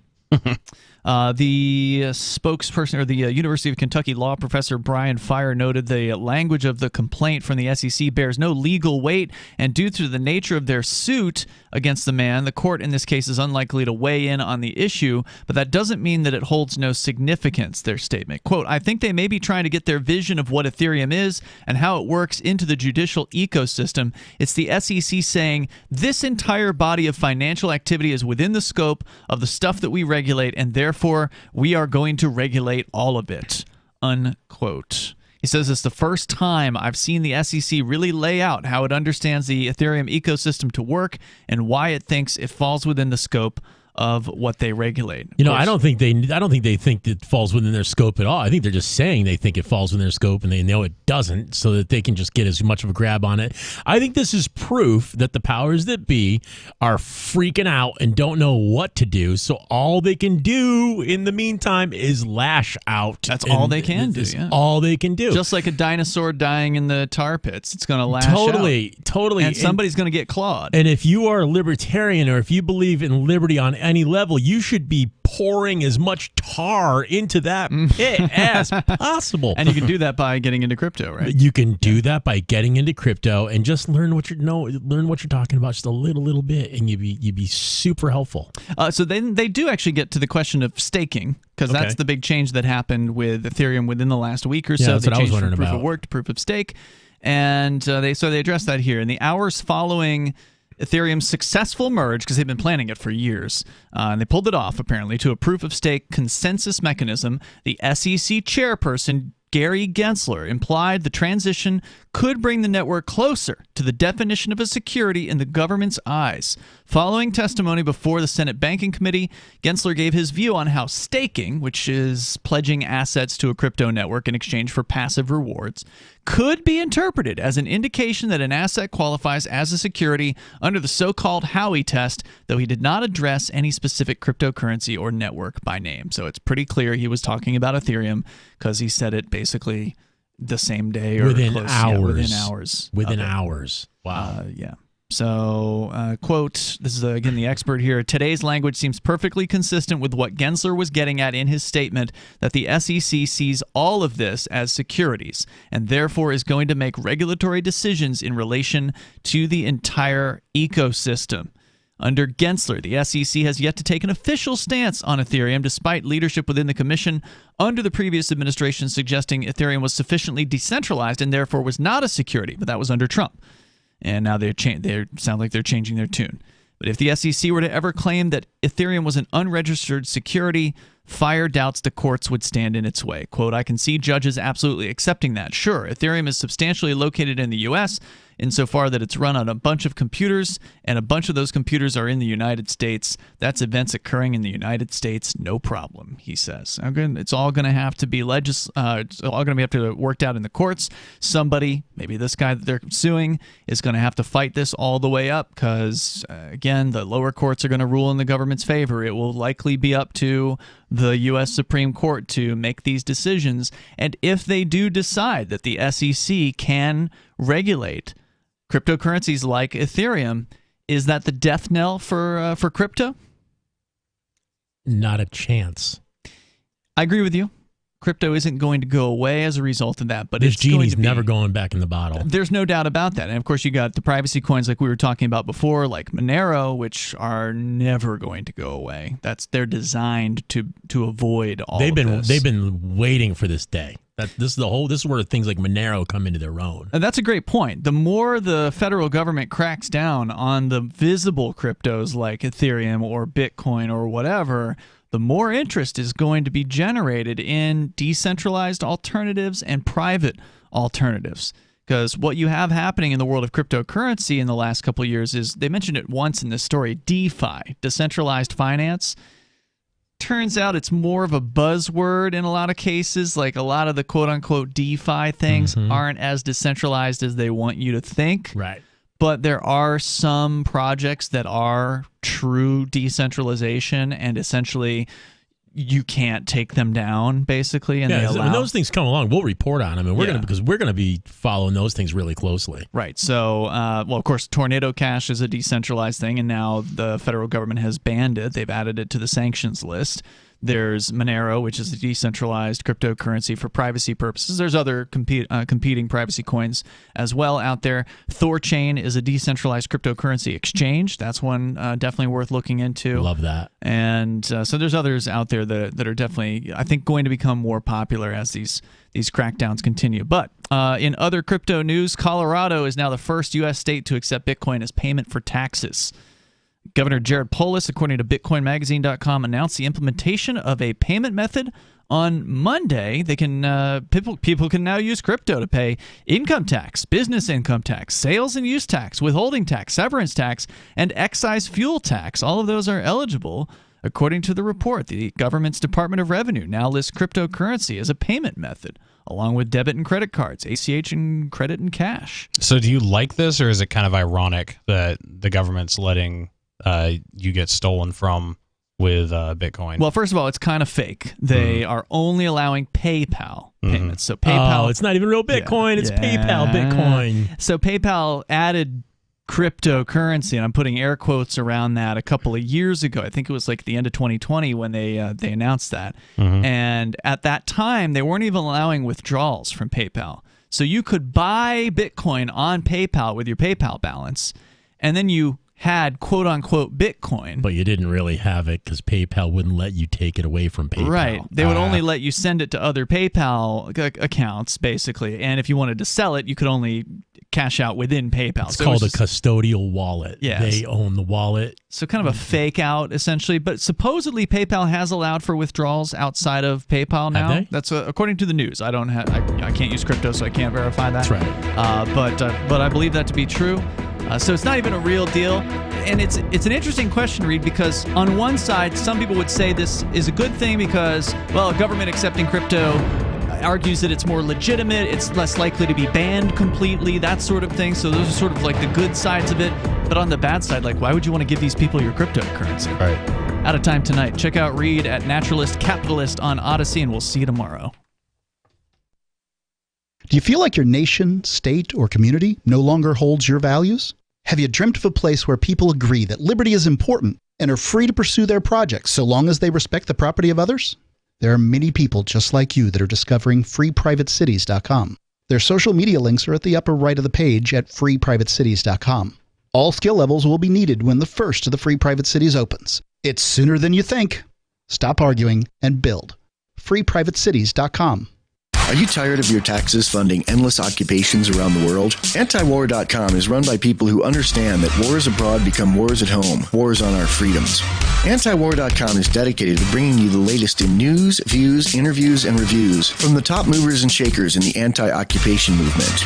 The spokesperson, or the University of Kentucky law professor Brian Fire, noted the language of the complaint from the SEC bears no legal weight, and due to the nature of their suit against the man, the court in this case is unlikely to weigh in on the issue, but that doesn't mean that it holds no significance, their statement. Quote, I think they may be trying to get their vision of what Ethereum is and how it works into the judicial ecosystem. It's the SEC saying this entire body of financial activity is within the scope of the stuff that we regulate, and therefore we are going to regulate all of it, unquote. He says it's the first time I've seen the SEC really lay out how it understands the Ethereum ecosystem to work and why it thinks it falls within the scope of what they regulate. I don't think they think it falls within their scope at all. I think they're just saying they think it falls within their scope and they know it doesn't, so that they can just get as much of a grab on it. I think this is proof that the powers that be are freaking out and don't know what to do. So all they can do in the meantime is lash out. That's all they can do. Yeah. All they can do. Just like a dinosaur dying in the tar pits, it's going to lash Totally. And somebody's going to get clawed. And if you are a libertarian or if you believe in liberty on any level, you should be pouring as much tar into that pit as possible. And you can do that by getting into crypto, right? You can do that by getting into crypto and just learn what you're talking about just a little bit, and you'd be super helpful. So then they do actually get to the question of staking, because that's the big change that happened with Ethereum within the last week or so. That's they what I was changed wondering from proof about. of work to proof of stake, and they addressed that here in the hours following Ethereum's successful merge, because they've been planning it for years, and they pulled it off apparently to a proof of stake consensus mechanism. The SEC chairperson Gary Gensler implied the transition could bring the network closer to the definition of a security in the government's eyes. Following testimony before the Senate Banking Committee, Gensler gave his view on how staking, which is pledging assets to a crypto network in exchange for passive rewards, could be interpreted as an indication that an asset qualifies as a security under the so-called Howey test, though he did not address any specific cryptocurrency or network by name. So it's pretty clear he was talking about Ethereum, because he said it basically the same day or within close, hours. within hours. Within hours. Wow. Yeah. So, quote, this is again the expert here. Today's language seems perfectly consistent with what Gensler was getting at in his statement that the SEC sees all of this as securities and therefore is going to make regulatory decisions in relation to the entire ecosystem. Under Gensler, the SEC has yet to take an official stance on Ethereum, despite leadership within the commission under the previous administration suggesting Ethereum was sufficiently decentralized and therefore was not a security, but that was under Trump. And now they sound like they're changing their tune. But if the SEC were to ever claim that Ethereum was an unregistered security, Fire doubts the courts would stand in its way. Quote, I can see judges absolutely accepting that. Sure, Ethereum is substantially located in the U.S., insofar that it's run on a bunch of computers, and a bunch of those computers are in the United States. That's events occurring in the United States, no problem, he says. It's all going to have to be it's all going to have to be worked out in the courts. Somebody, maybe this guy that they're suing, is going to have to fight this all the way up because, again, the lower courts are going to rule in the government's favor. It will likely be up to the U.S. Supreme Court to make these decisions. And if they do decide that the SEC can regulate cryptocurrencies like Ethereum, is that the death knell for crypto? Not a chance. I agree with you. Crypto isn't going to go away as a result of that, but this it's genie's never going back in the bottle. There's no doubt about that. And of course, you got the privacy coins like we were talking about before, like Monero, which are never going to go away. They're designed to avoid all of this. They've been waiting for this day. This is where things like Monero come into their own. And that's a great point. The more the federal government cracks down on the visible cryptos like Ethereum or Bitcoin or whatever, the more interest is going to be generated in decentralized alternatives and private alternatives. Because what you have happening in the world of cryptocurrency in the last couple of years is, they mentioned it once in this story, DeFi, decentralized finance. Turns out it's more of a buzzword in a lot of cases. Like a lot of the quote-unquote DeFi things aren't as decentralized as they want you to think. Right. But there are some projects that are true decentralization, and essentially you can't take them down, basically. And when those things come along, we'll report on them, and we're gonna be following those things really closely. Right. So, of course, Tornado Cash is a decentralized thing, and now the federal government has banned it. They've added it to the sanctions list. There's Monero, which is a decentralized cryptocurrency for privacy purposes. There's other competing privacy coins as well out there. Thorchain is a decentralized cryptocurrency exchange. That's one definitely worth looking into. Love that. And so there's others out there that are definitely, I think, going to become more popular as these crackdowns continue. But in other crypto news, Colorado is now the first U.S. state to accept Bitcoin as payment for taxes. Governor Jared Polis, according to BitcoinMagazine.com, announced the implementation of a payment method on Monday. They can people can now use crypto to pay income tax, business income tax, sales and use tax, withholding tax, severance tax, and excise fuel tax. All of those are eligible According to the report, the government's Department of Revenue now lists cryptocurrency as a payment method, along with debit and credit cards, ACH and credit and cash. So do you like this, or is it kind of ironic that the government's letting you get stolen from with Bitcoin? Well, first of all, it's kind of fake. They are only allowing PayPal payments. So PayPal, it's not even real Bitcoin. It's PayPal Bitcoin. So PayPal added cryptocurrency, and I'm putting air quotes around that, a couple of years ago. I think it was like the end of 2020 when they announced that. And at that time, they weren't even allowing withdrawals from PayPal. So you could buy Bitcoin on PayPal with your PayPal balance, and then you had quote-unquote Bitcoin. But you didn't really have it because PayPal wouldn't let you take it away from PayPal. Right. They would only let you send it to other PayPal accounts, basically. And if you wanted to sell it, you could only cash out within PayPal. It's called a custodial wallet. Yes. They own the wallet. So kind of a fake out, essentially. But supposedly PayPal has allowed for withdrawals outside of PayPal now. Have they? That's according to the news. I don't have. I can't use crypto, so I can't verify that. That's right. But I believe that to be true. So it's not even a real deal. And it's an interesting question, Reed, because on one side, some people would say this is a good thing because, well, government accepting crypto argues that it's more legitimate, it's less likely to be banned completely, that sort of thing. So those are sort of like the good sides of it. But on the bad side, like, why would you want to give these people your cryptocurrency? Right. Out of time tonight. Check out Reed at Naturalist Capitalist on Odyssey, and we'll see you tomorrow. Do you feel like your nation, state, or community no longer holds your values? Have you dreamt of a place where people agree that liberty is important and are free to pursue their projects so long as they respect the property of others? There are many people just like you that are discovering freeprivatecities.com. Their social media links are at the upper right of the page at freeprivatecities.com. All skill levels will be needed when the first of the Free Private Cities opens. It's sooner than you think. Stop arguing and build. freeprivatecities.com. Are you tired of your taxes funding endless occupations around the world? Antiwar.com is run by people who understand that wars abroad become wars at home, wars on our freedoms. Antiwar.com is dedicated to bringing you the latest in news, views, interviews, and reviews from the top movers and shakers in the anti-occupation movement.